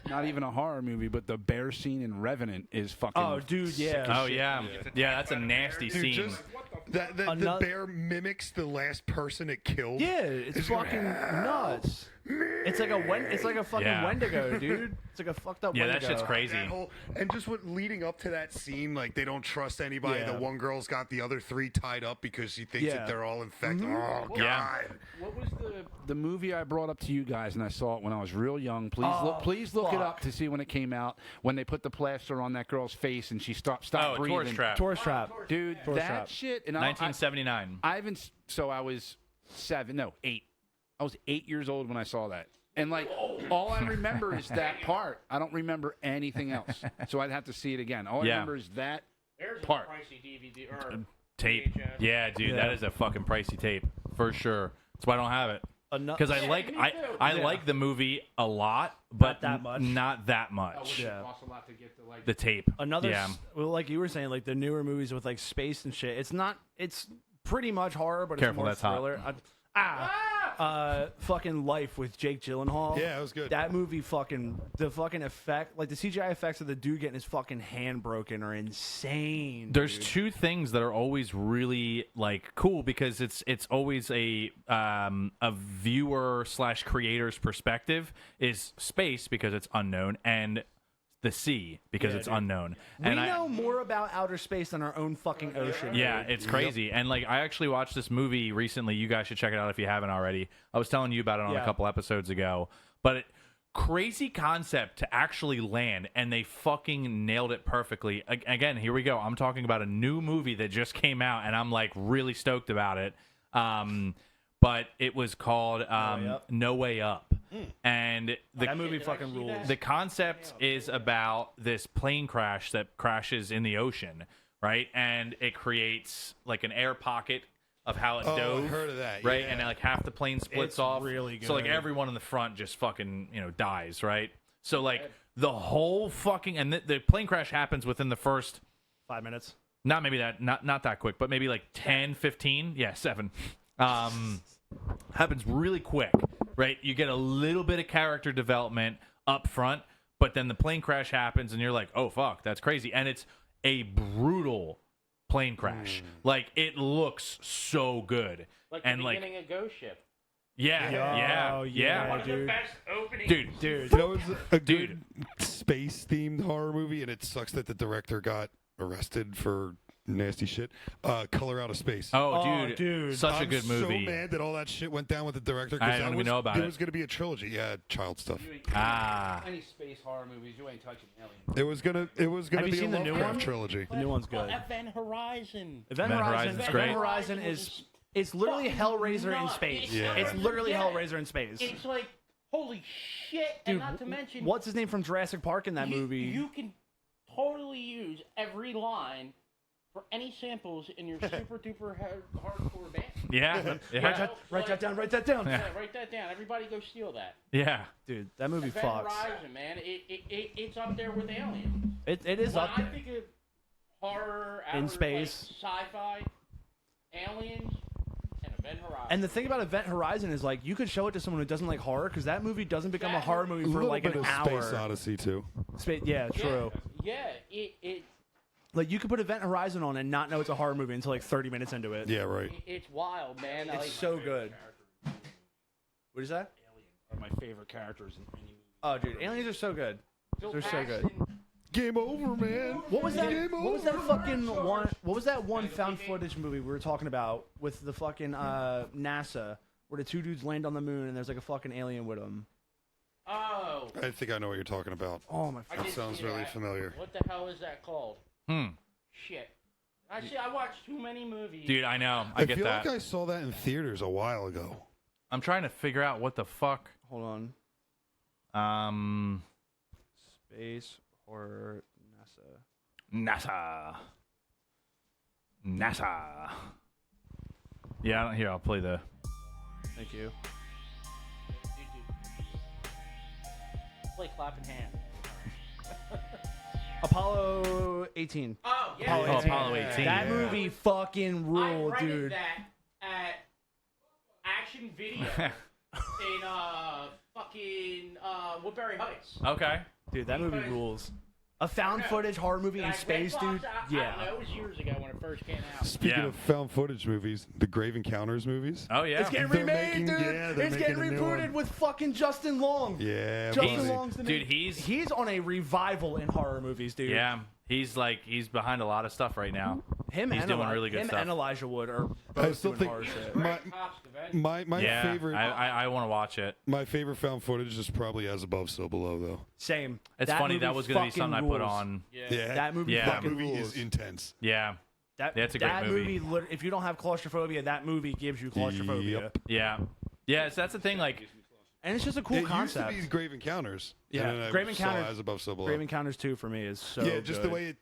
Not even a horror movie, but the bear scene in Revenant is fucking. Oh, dude, sick yeah. as Oh shit. yeah. Yeah, that's a nasty Dude, scene. just the Another- bear mimics the last person it killed. yeah, it's fucking nuts. It's like a fucking Yeah. Wendigo, dude. It's like a fucked up Yeah, that Wendigo. shit's crazy. That whole, and just what leading up to that scene, like they don't trust anybody. Yeah. The one girl's got the other 3 tied up because she thinks Yeah. that they're all infected. Oh god! Yeah. What was the movie I brought up to you guys, and I saw it when I was real young? Please look it fuck. up to see when it came out. When they put the plaster on that girl's face and she stopped breathing. Tourist Trap. Tourist Trap. Dude, Tourist that Trap. shit. And 1979. I haven't. So I was 8. I was 8 years old when I saw that. And like, all I remember is that part. I don't remember anything else. So I'd have to see it again. All I Yeah. remember is that There's part. a pricey DVD or Tape. VHS. Yeah, dude, Yeah. that is a fucking pricey tape for sure. That's why I don't have it. Because Because I like me I too. I Yeah. like the movie a lot, but that much. Not that much. Yeah. costs a lot to get the like. The tape. another, Yeah. well, like you were saying, like the newer movies with like space and shit. It's pretty much horror, but Careful, it's that's more hot. thriller. Fucking Life with Jake Gyllenhaal. Yeah, it was good. That movie, the fucking effect, like the CGI effects of the dude getting his fucking hand broken are insane. There's dude. two things that are always really like cool because it's always a viewer / creator's perspective is space because it's unknown and the sea because Yeah, it's dude. unknown. We And know more about outer space than our own fucking ocean. Yeah, dude. it's crazy. And like I actually watched this movie recently. You guys should check it out if you haven't already. I was telling you about it on a Yeah. couple episodes ago. But crazy concept to actually land and they fucking nailed it perfectly. Again, here we go. I'm talking about a new movie that just came out and I'm like really stoked about it. But it was called No Way Up. And That movie fucking rules. the concept is about this plane crash that crashes in the ocean, right? And it creates like an air pocket of how it Oh, I dove. heard of that, right? yeah. And like half the plane splits It's off. really So like good. everyone in the front just fucking dies, right? So like the whole fucking and the plane crash happens within the first 5 minutes. not maybe that not that quick, but maybe like 10, 15, 7. Happens really quick, right? You get a little bit of character development up front, but then the plane crash happens and you're like, "Oh fuck, that's crazy." And it's a brutal plane crash. Like it looks so good. Like and the like beginning of Ghost Ship. yeah. Oh, yeah, One of the dude. best openings. Dude. You know, it's a good space-themed horror movie, and it sucks that the director got arrested for nasty shit. Color Out of Space. Oh, Oh, dude. dude. Such a I'm good movie. so mad that all that shit went down with the director. I 'cause don't that even was- know about there it. was going to be a trilogy. Yeah, child stuff. Ah. Any space horror movies, you ain't touching Alien. It was gonna Have you be a seen the new Lovecraft one? trilogy. The new one's good. Event Horizon. Event Event Horizon. Horizon's Event great. Horizon is it's literally fucking Hellraiser in nuts. space. Yeah. It's literally Hellraiser in space. It's like, holy shit. Dude, and not to mention, what's his name from Jurassic Park in that you, movie? You can totally use every line for any samples in your super duper hardcore band. Yeah. Yeah. Write that down. Write that down. Yeah, write that down. Everybody go steal that. Yeah. Dude, that movie Event fucks. Horizon, man. It's up there with Aliens. It is When up I there. think of horror, In outer, space. like, sci-fi, Aliens, and Event Horizon. And the thing about Event Horizon is like you could show it to someone who doesn't like horror because that movie doesn't become a horror movie A for little like bit an of hour. Space Odyssey too. Yeah, true. Yeah, it Like, you could put Event Horizon on and not know it's a horror movie until like 30 minutes into it. Yeah, right. It's wild, man. It's so good. What is that? Are my favorite characters in any movie. Oh, dude, aliens are so good. They're so good. Game over, man. What was that? Game What was that over. fucking one? What was that one found footage movie we were talking about with the fucking NASA, where the two dudes land on the moon and there's like a fucking alien with them? Oh. I think I know what you're talking about. Oh my! I That did sounds see really that. familiar. What the hell is that called? Shit. I watched too many movies. Dude, I know. I I get feel that. like I saw that in theaters a while ago. I'm trying to figure out what the fuck. Hold on. Space horror NASA. NASA. Yeah, here, I'll play the. Thank you. Play clapping hand. Apollo 18. Oh, yeah. Apollo Oh, 18. Apollo 18. That yeah. movie fucking I ruled, rented dude. that at Action Video in fucking Woodbury Heights. Okay. Dude, that movie Because- rules. A found footage horror movie Did in I space, Redbox dude. it? I don't Yeah. know. It was years ago when it first came out. Speaking Yeah. of found footage movies, the Grave Encounters movies. Oh yeah. It's getting They're remade, making- dude. yeah, they're It's getting making a new rebooted one. with fucking Justin Long. Yeah, Justin buddy. Long's the Dude, main- he's he's on a revival in horror movies, dude. yeah. He's behind a lot of stuff right now. Him He's and doing Eli- really good him stuff. and Elijah Wood are I both still doing think horror shit. my Yeah, favorite I want to watch it. my favorite found footage is probably As Above, So Below, though. Same. It's That funny movie that was gonna be fucking something I put rules. on. Yeah, That movie Yeah. that fucking movie rules. is intense. Yeah. That, Yeah, it's a great that movie. If you don't have claustrophobia, that movie gives you claustrophobia. Yep. Yeah. Yeah. So that's the thing. Like, And it's just a cool It concept. used to be Grave Encounters. Yeah, and then I Grave saw Encounters- As Above, So Below. Grave Encounters 2 for me is so yeah, just the good. way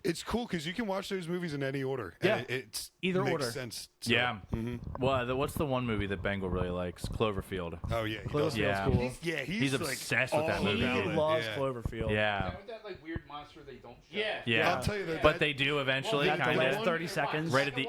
it's cool because you can watch those movies in any order. Yeah. and it's Either makes order. sense. So, yeah. mhm. Well, what's the one movie that Bengal really likes? Cloverfield. Oh yeah, he Cloverfield's does. Yeah. cool. He's like, obsessed with that all movie, He about dude. it. loves Yeah. Cloverfield. Yeah. With that like weird monster they don't show. Yeah. Yeah. I'll tell you that. But they do eventually, At the kind last of. 30 seconds. Right at the.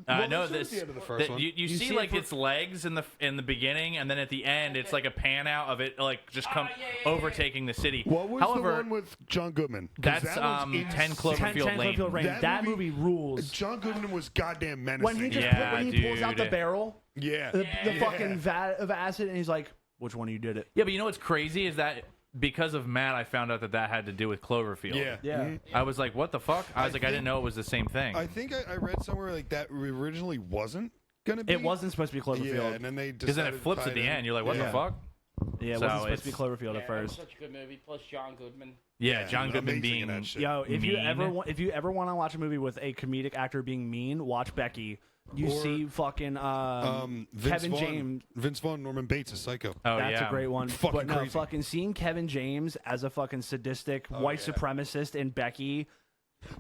Well, no, they showed this. the end of the first one. You see see it like for- its legs in the beginning, and then at the end, it's like a pan out of it, like just come yeah. overtaking the city. What was However, the one with John Goodman? 'Cause that's that one's 10 insane. Cloverfield Lane. Cloverfield Lane. That That movie- movie rules. John Goodman was goddamn menacing. When he just Yeah, when he pulls out the dude. barrel, yeah, the fucking vat of acid, and he's like, "Which one of you did it?" Yeah, but you know what's crazy is that because of Matt, I found out that had to do with Cloverfield. yeah, Yeah. mhm. I was like, what the fuck? I was like, I think- didn't know it was the same thing. I think I read somewhere like that originally wasn't gonna be. It wasn't supposed to be Yeah, Cloverfield. and then they Because then decided it to flips tie at the it in. end. You're like, what Yeah. the fuck? Yeah, it So wasn't supposed to be it's- Cloverfield Yeah, at that was first. such a good movie. Plus John Goodman. Yeah, John Goodman amazing in being. that shit. Yo, if you mean. ever want to watch a movie with a comedic actor being mean, watch Becky. You Or, see fucking Vince Kevin Vaughn, James. Vince Vaughn, Norman Bates is Psycho. Oh, That's yeah. a great one. Fucking but no, crazy. fucking seeing Kevin James as a fucking sadistic white yeah. supremacist in Becky.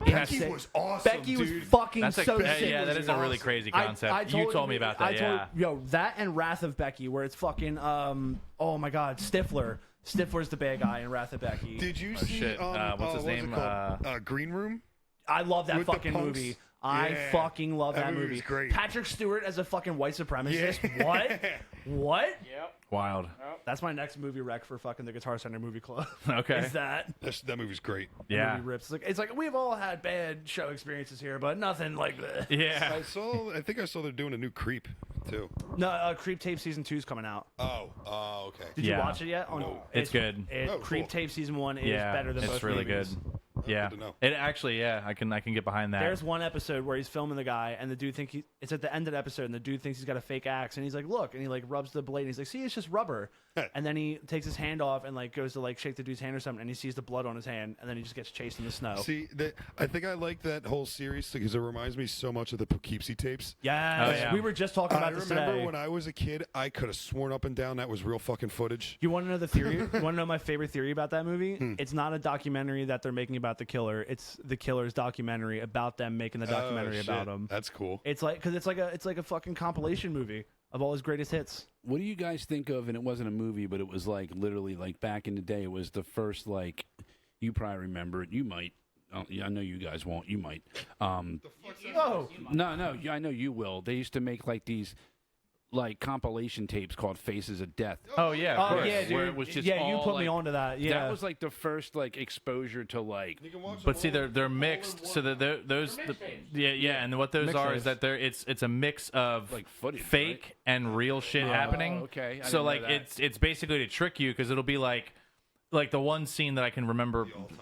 Becky sick. was awesome. Becky was dude. fucking That's so yeah, sick. yeah, that is a really crazy concept. You told me about that, yeah. Yo, that and Wrath of Becky, where it's fucking oh my god, Stifler. Stifler's the bad guy in Wrath of Becky. Did you Oh, see? shit. What's his what was it name? called? Green Room. I love that with the fucking punks? movie. I Yeah. fucking love That that movie movie. was great. Patrick Stewart as a fucking white supremacist. Yeah. What? What? Yep. Wild. That's my next movie rec for fucking the Guitar Center Movie Club. Okay. Is that? That movie's great. Yeah. Movie rips. It's like we've all had bad show experiences here, but nothing like this. Yeah. I think I saw they're doing a new Creep too. No, Creep Tape Season 2 is coming out. Oh, okay. Did you Yeah. watch it yet? Oh, No. It's good. Oh, Creep cool. Tape Season 1 is Yeah. better than both It's really movies. good. Yeah. good to know. It actually, yeah, I can get behind that. There's one episode where he's filming the guy, and the dude it's at the end of the episode, and the dude thinks he's got a fake axe, and he's like, "Look," and he like rubs the blade, and he's like, "See, it's just rubber." And then he takes his hand off and like goes to like shake the dude's hand or something, and he sees the blood on his hand, and then he just gets chased in the snow. See, I think I like that whole series because it reminds me so much of the Poughkeepsie tapes. Yes, Oh, yeah. we were just talking I about this remember today. when I was a kid, I could have sworn up and down that was real fucking footage. You want to know the theory? You want to know my favorite theory about that movie? Hmm. It's not a documentary that they're making about the killer. It's the killer's documentary about them making the documentary Oh, about shit. him. That's cool. It's like because it's like a fucking compilation movie of all his greatest hits. What do you guys think of? And it wasn't a movie, but it was like literally like back in the day. It was the first like you probably remember it. You might. Yeah, I know you guys won't. You might. Oh, No, I know you will. They used to make like these like compilation tapes called Faces of Death. Oh yeah, of Oh course. yeah, dude. Where it was just yeah, you all, put me like- onto that. Yeah, That was like the first like exposure to like. You can watch But them see, all they're all mixed. in So one- that those, yeah, and what those are is Mixtapes. that it's a mix of Like footage, fake right? and real shit happening. okay. I So didn't know like that. it's basically to trick you because it'll be like the one scene that I can remember. the autopsy.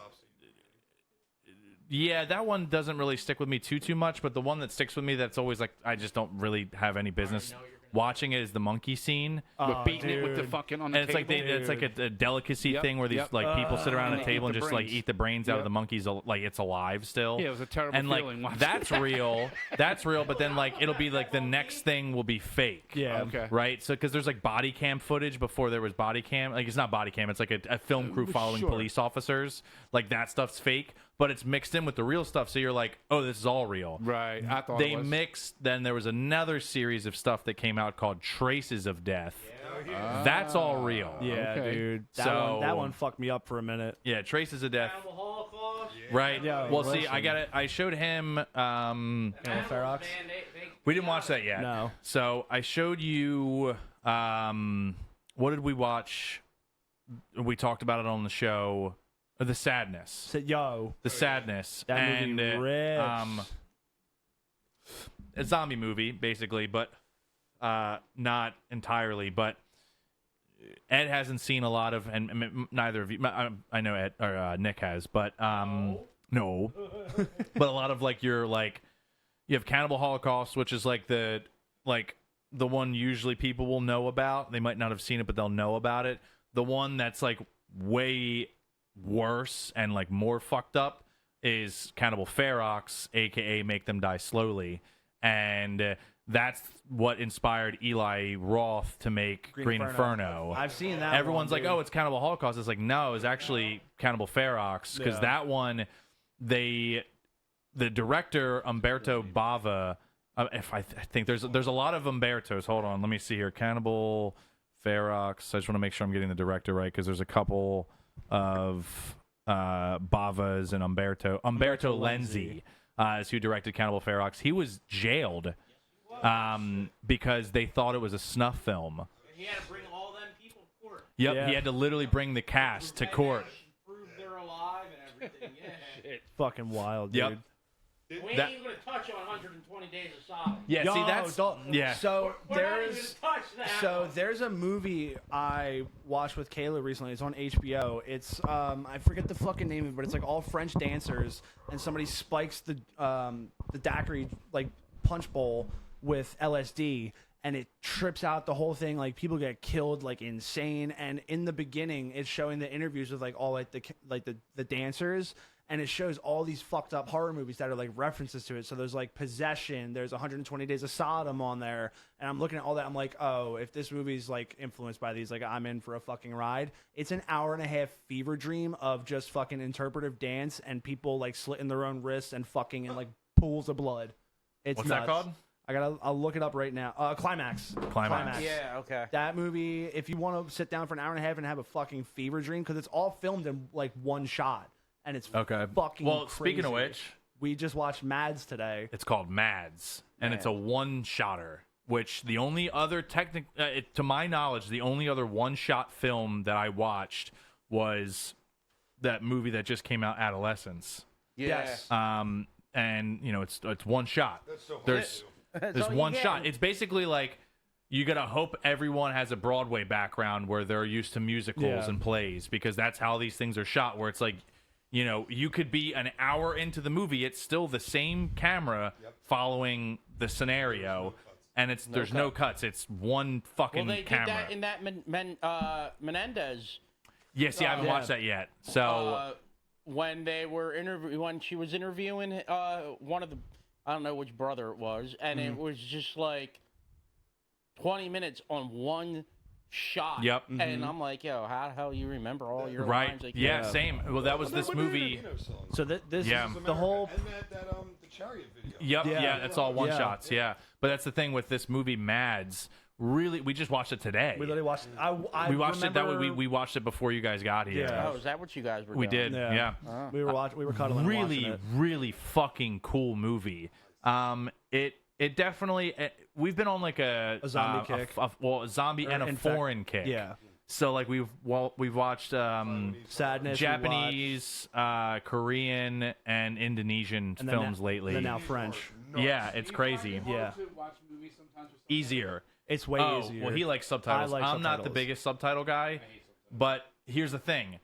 Yeah, that one doesn't really stick with me too much, but the one that sticks with me that's always like I just don't really have any business watching it is the monkey scene. But beating it with the dude. fucking on the And it's like table. it's like a delicacy Yep, thing where these yep. like people sit around and a they table eat and the just like brains. eat the brains out of Yep. the monkeys like it's alive still. Yeah, it was a terrible and like feeling watching that's real. That's real, but then like it'll be like the next thing will be fake. yeah. Okay. Right? So cuz there's like body cam footage before there was body cam. Like it's not body cam, it's like a film crew following sure. police officers. Like that stuff's fake, but it's mixed in with the real stuff so you're like, "Oh, this is all real." Right. I thought They it was. mixed. Then there was another series of stuff that came out called Traces of Death. That's all real. Yeah, Okay. dude. That So- one fucked me up for a minute. Yeah, Traces of Death. Cannibal Holocaust. Right. Yeah, well, see, listen. I got it. I showed him. Ferox? Man, they We didn't watch that yet. No. So I showed you. What did we watch? We talked about it on the show. The Sadness. Said, yo, The Sadness. that and movie rips. a zombie movie basically, but not entirely. But Ed hasn't seen a lot of, and neither of you. I know Ed or Nick has, but no. But a lot of like you have Cannibal Holocaust, which is like the one usually people will know about. They might not have seen it, but they'll know about it. The one that's like way worse and like more fucked up is Cannibal Ferox, aka Make Them Die Slowly, and that's what inspired Eli Roth to make Green Inferno. I've seen that. Everyone's one, like, dude. "Oh, it's Cannibal Holocaust." It's like, no, it's actually Cannibal Ferox because Yeah. that one, the director Umberto Bava. If I think there's a lot of Umbertos. Hold on, let me see here. Cannibal Ferox. I just want to make sure I'm getting the director right because there's a couple of Bavas and Umberto Lenzi is who directed Cannibal Ferox. He was jailed because they thought it was a snuff film. He had to bring all them people to court. Yep, Yeah. he had to literally bring the cast to court. Prove they're alive and everything. Yeah. Fucking wild, Yep. dude. We ain't That- even gonna touch on 120 Days of Sodom. Yeah, Yo, see that's don't- yeah. So We're not even there's gonna touch that. So there's a movie I watched with Kayla recently. It's on HBO. It's I forget the fucking name of it, but it's like all French dancers, and somebody spikes the daiquiri like punch bowl with LSD, and it trips out the whole thing. Like people get killed like insane. And in the beginning, it's showing the interviews with like all the dancers. And it shows all these fucked up horror movies that are like references to it. So there's like Possession, there's 120 Days of Sodom on there. And I'm looking at all that. I'm like, oh, if this movie's like influenced by these, like I'm in for a fucking ride. It's an hour and a half fever dream of just fucking interpretive dance and people like slitting their own wrists and fucking in like pools of blood. It's What's nuts. that called? I'll look it up right now. Climax. Climax. Yeah, okay. That movie, if you want to sit down for an hour and a half and have a fucking fever dream, because it's all filmed in like one shot. And it's Okay. fucking Well, crazy. speaking of which, We just watched Mads today. it's called Mads, and it's a one-shotter. Which the only other to my knowledge, the only other one-shot film that I watched was that movie that just came out, Adolescence. Yes. And you know it's one shot. That's so hard There's to do. there's one shot. It's basically like you gotta hope everyone has a Broadway background where they're used to musicals Yeah. and plays because that's how these things are shot. Where it's like, you know, you could be an hour into the movie, it's still the same camera following the scenario, and there's no cuts. It's one fucking Well, they camera. did that in that Menendez. Yes, I haven't Yeah. watched that yet. So When they were when she was interviewing one of the, I don't know which brother it was, and Mm-hmm. it was just like 20 minutes on one shot. Yep. And I'm like, yo, how the hell you remember all your right, lines? Like, yeah, same. Well, that was this movie. So this Yeah. is the whole. And the chariot video. Yep, Yeah. yeah, that's all one Yeah. shots. Yeah, but that's the thing with this movie, Mads. Really, we just watched it today. We literally watched. I We watched it that way. remember- We watched it before you guys got here. Yeah. Oh, is that what you guys were We doing? did. Yeah. We were watching. We were cuddling. and watching Really, it. really fucking cool movie. It definitely we've been on like a zombie kick. A zombie Or and a in fact- foreign kick. Yeah. So like we've watched Sadness. Japanese, Korean, and Indonesian and then films lately. And now French. Yeah, it's crazy. Yeah. Easier. It's way easier. Well, he likes subtitles. I like I'm not the subtitles. biggest subtitle guy, but here's the thing.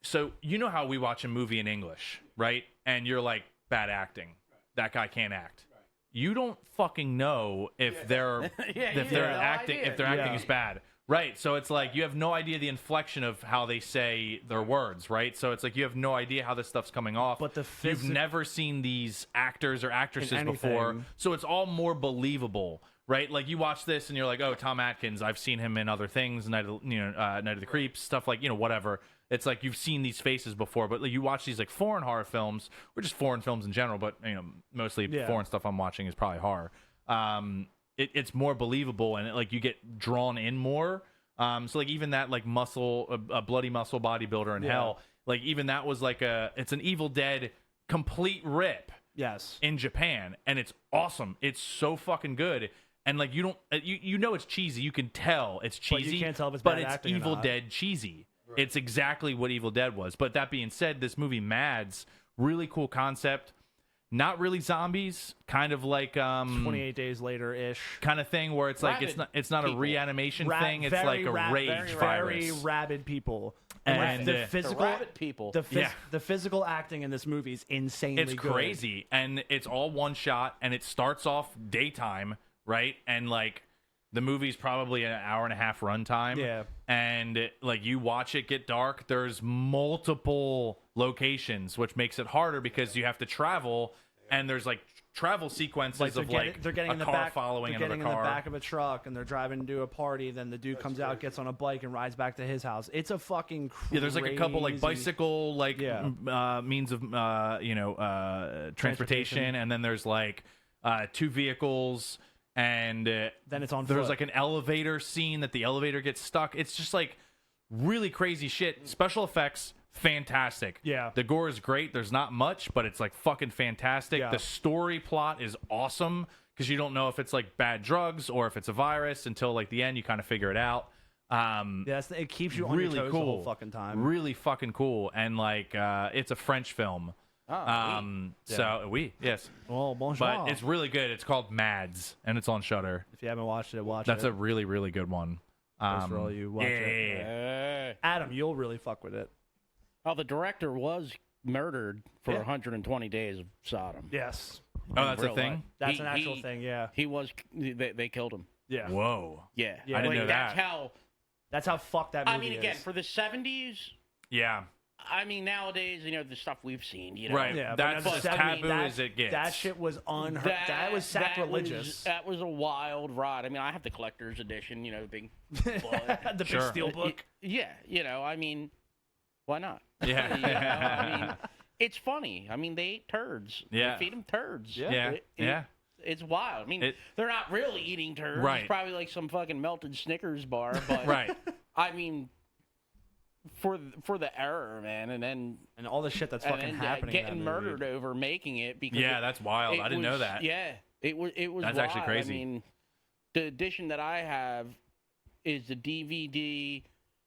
So you know how we watch a movie in English, right? And you're like, bad acting. That guy can't act. You don't fucking know if they're acting is bad. Right. So it's like you have no idea the inflection of how they say their words, right? So it's like you have no idea how this stuff's coming off. But you've never seen these actors or actresses before. So it's all more believable. Right, like you watch this and you're like, "Oh, Tom Atkins. I've seen him in other things, Night of the Creeps, stuff like whatever." It's like you've seen these faces before, but like, you watch these like foreign horror films, or just foreign films in general. But mostly foreign stuff I'm watching is probably horror. It's more believable, and like you get drawn in more. So like even that like a bloody muscle bodybuilder in hell, like even that was like it's an Evil Dead complete rip. Yes. In Japan, and it's awesome. It's so fucking good. And like you don't, you know it's cheesy. You can tell it's cheesy. But you can't tell if it's but bad it's acting or Evil not. Dead cheesy. Right. It's exactly what Evil Dead was. But that being said, this movie Mads, really cool concept. Not really zombies, kind of like 28 Days Later ish kind of thing, where it's like it's not a reanimation thing. It's like a rage virus. Very rabid people. And the physical rabid people. The physical acting in this movie is insanely it's good. crazy, and it's all one shot, and it starts off daytime, right? And like the movie's probably an hour and a half runtime. Yeah. And like you watch it get dark, there's multiple locations, which makes it harder because you have to travel, and there's like travel sequences of they're getting a in the car back, following they're another getting car. in the back of a truck, and they're driving to a party. Then the dude comes out, gets on a bike, and rides back to his house. It's a fucking crazy. Yeah, there's like a couple like bicycle means of transportation, and then there's like 2 vehicles, and then it's on there's foot. like an elevator scene that the elevator gets stuck. It's just like really crazy shit. Special effects, fantastic. Yeah. The gore is great. There's not much, but it's like fucking fantastic. Yeah. The story plot is awesome because you don't know if it's like bad drugs or if it's a virus until like the end. You kind of figure it out. It keeps you on really your toes cool. the whole fucking time. Really fucking cool. And like it's a French film. Yes. Well, bonjour. But it's really good. It's called Mads, and it's on Shudder. If you haven't watched it, watch That's it. a really, really good one. Thanks for all you watch it. Hey. Adam, you'll really fuck with it. Oh, the director was murdered for 120 days of Sodom. Yes. Oh, that's a Real thing? life. That's an actual thing, yeah. He was. They killed him. Yeah. Whoa. Yeah. Yeah, I didn't know that's that. That's how fucked that movie I mean, again, is. for the 70s. Yeah. I mean, nowadays, the stuff we've seen, Right. Yeah, That's but as that- taboo that- as it gets. That shit was unheard. That was sacrilegious. That was a wild ride. I mean, I have the collector's edition, big book. The big steel book. Yeah, I mean, why not? Yeah. I mean, it's funny. I mean, they ate turds. Yeah. They feed them turds. Yeah. It's wild. I mean, they're not really eating turds. Right. It's probably like some fucking melted Snickers bar. But Right. I mean, for the error, man, and all the shit that's fucking happening. getting in that movie. murdered over making it because That's wild. I didn't know that. Yeah, it was. That's wild. actually crazy. I mean, the edition that I have is the DVD,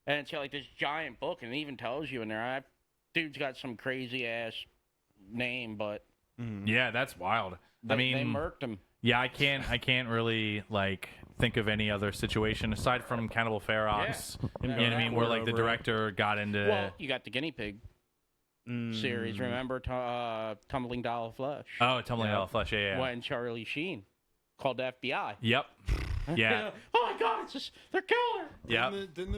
and it's got like this giant book, and it even tells you in there. Dude's got some crazy ass name, but Yeah, that's wild. they murked him. Yeah, I can't really like think of any other situation aside from Cannibal Ferox. You know what I mean? Where like the director got into. Well, you got the guinea pig series. Remember Tumbling Doll of Flesh? Oh, Tumbling Doll of Flesh. Yeah. When Charlie Sheen called the FBI. Yep. Yeah. Oh my God! It's just they're killing her. Yeah. Didn't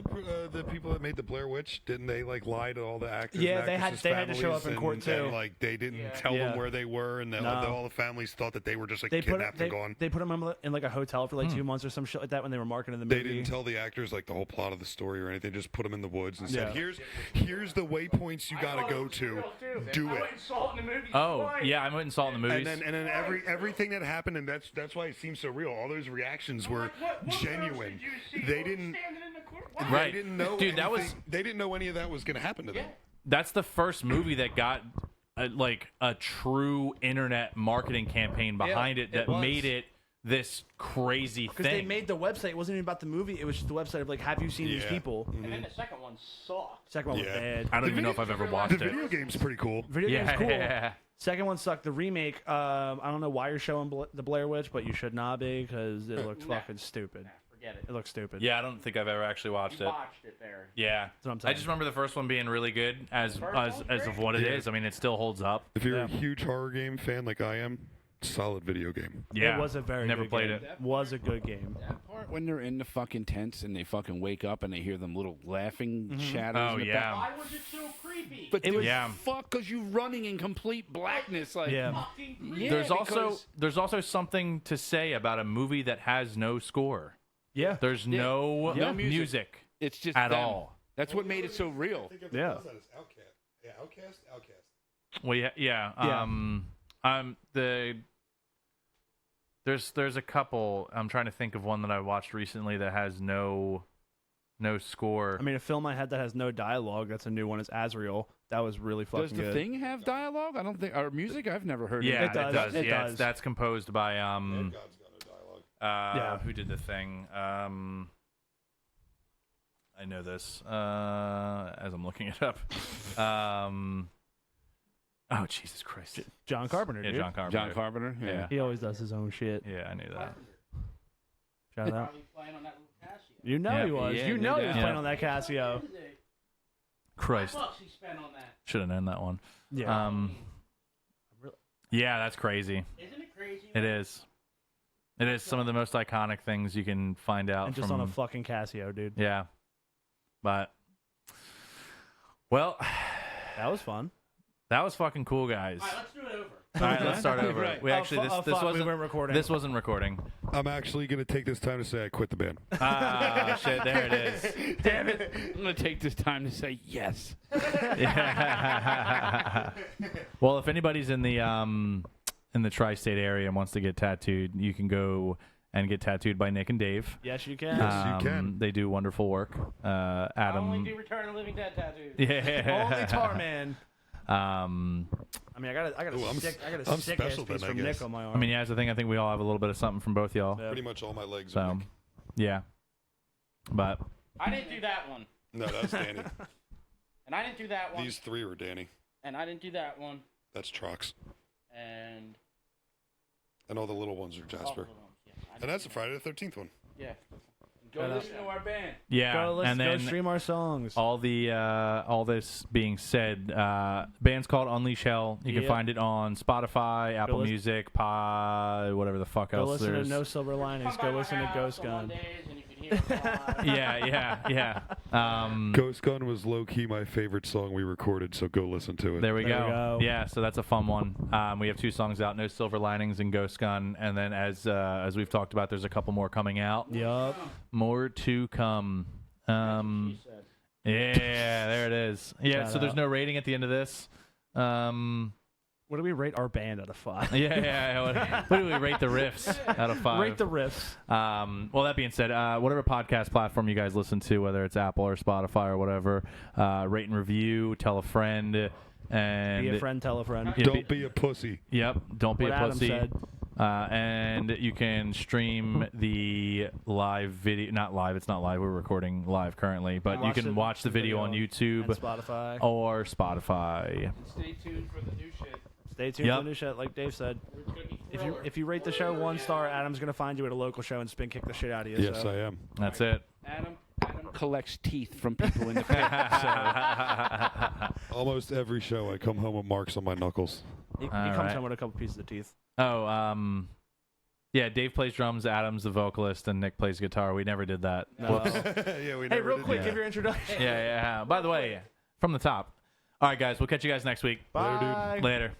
the people that made the Blair Witch, didn't they like lie to all the actors? Yeah, and they had actresses' to show up in families court, too. And, like they didn't tell them where they were, and all the families thought that they were just like kidnapped and gone. They put them in like a hotel for like 2 months or some shit like that when they were marketing the movie. They didn't tell the actors like the whole plot of the story or anything. Just put them in the woods and said, "Here's the waypoints you got to go to. Do it." Oh, yeah, I went and saw it in the movies. And then everything that happened, and that's why it seems so real. All those reactions were genuine. They didn't. Right. They didn't know. Dude, that was. They didn't know any of that was going to happen to them. That's the first movie that got like a true internet marketing campaign behind it that made it this crazy Because thing. they made the website. It wasn't even about the movie. It was just the website of like, have you seen these Yeah. people? And then the second one sucked. Second one was Yeah. bad. I don't even know if I've ever watched The it. video game's pretty cool. Video game's cool. Yeah. Second one sucked. The remake, I don't know why you're showing the Blair Witch, but you should not be because it looks fucking stupid. Forget it. It looks stupid. Yeah, I don't think I've ever actually watched You it. watched it there. Yeah. what I'm I saying. just remember the first one being really good as First one's of great. what it Yeah. is. I mean, it still holds up. If you're Yeah. a huge horror game fan like I am, solid video game. Yeah. It was a very Never good played game. it. Was a good game. That part when they're in the fucking tents and they fucking wake up and they hear them little laughing shadows. Oh, in the yeah. back. Why was it so creepy? But It was- Yeah. fuck, because you running in complete blackness. Like, Yeah. Fucking creepy. Yeah, There's also something to say about a movie that has no score. Yeah. There's no Yeah. music it's just at them. all. That's what made it so real. Yeah. Outcast. Yeah, Outcast. Well, there's a couple. I'm trying to think of one that I watched recently that has no score. I mean, a film I had that has no dialogue. That's a new one. Is Azrael. That was really fucking Does the good. thing have dialogue? I don't think. Or music? I've never heard yeah, of It does. It Yeah, does. that's composed by God's got no dialogue. Yeah. who did the thing? I know this as I'm looking it up. Oh Jesus Christ! John Carpenter, Yeah, dude. John Carpenter. John Carpenter? Yeah. He always does his own shit. Yeah, I knew that. Shout out. Probably playing on that little Casio. You know Yeah. he was. Yeah, you no know he was doubt. playing on that Casio. Christ, $5 he spent on that. should have known that one. Yeah. Yeah, that's crazy. Isn't it crazy? It is. It is some of the most iconic things you can find out and just from. on a fucking Casio, dude. Yeah, but well, That was fun. that was fucking cool, guys. All right, let's do it over. All right, let's start over. Right. We actually this fuck, we wasn't weren't recording. this wasn't recording. I'm actually going to take this time to say I quit the band. Ah, shit, there it is. Damn it. I'm going to take this time to say yes. Yeah. Well, if anybody's in the tri-state area and wants to get tattooed, you can go and get tattooed by Nick and Dave. Yes, you can. Yes, you can. They do wonderful work. I Adam. only do Return of the Living Dead tattoos. Yeah. Only Tar Man. I I mean, I got Ooh, a I'm sick ass special piece then, I from guess. Nick on my arm. mean, yeah, that's the thing. I think we all have a little bit of something from both y'all. Yeah. Pretty much all my legs So, are Nick. yeah. But I didn't do that one. No, that's Danny. And I didn't do that one. These three were Danny. And I didn't do that one. That's Trox. And And all the little ones are all Jasper. the ones. Yeah, I And didn't that's the do Friday the 13th one. that. Yeah. Go Shout out. listen to our band. yeah, Go listen, and go then stream our songs. all this being said, band's called Unleash Hell. You can Yeah. find it on Spotify, Apple listen- Music, Pod, whatever the fuck Go else listen there's. to No Silver Linings. Come by Go my listen to house Ghost on Gun. Mondays and you can hear it live. Yeah. Ghost Gun was low key my favorite song we recorded, so go listen to it. There we There we go. go. Yeah, so that's a fun one. We have 2 songs out, No Silver Linings and Ghost Gun, and then as we've talked about, there's a couple more coming out. Yup. More to come. She said. Yeah, there it is. Yeah, Shout so there's out. no rating at the end of this. What do we rate our band out of 5? Yeah. What do we rate the riffs out of 5? Rate the riffs. Well, that being said, whatever podcast platform you guys listen to, whether it's Apple or Spotify or whatever, rate and review, tell a friend, and Be a friend, tell a friend. Yeah, Don't be a pussy. Yep, don't be What a Adam pussy. said. And you can stream the live video. Not live. It's not live. We're recording live currently, but you can watch the video on YouTube And Spotify. or Spotify. Stay tuned for the new shit. Stay tuned Yep. for the new shit, like Dave said. It's gonna be If thriller. you rate the show 1 star, Adam's gonna find you at a local show and spin kick the shit out of you. Yes, so. I am. That's it. Adam. Collects teeth from people in the pit. Almost every show, I come home with marks on my knuckles. He All comes right. home with a couple pieces of teeth. Oh, yeah. Dave plays drums. Adam's the vocalist, and Nick plays guitar. We never did that. No. Yeah, we Hey, never real did quick, that. give your introduction. Yeah. By the way, from the top. All right, guys. We'll catch you guys next week. Bye. Later.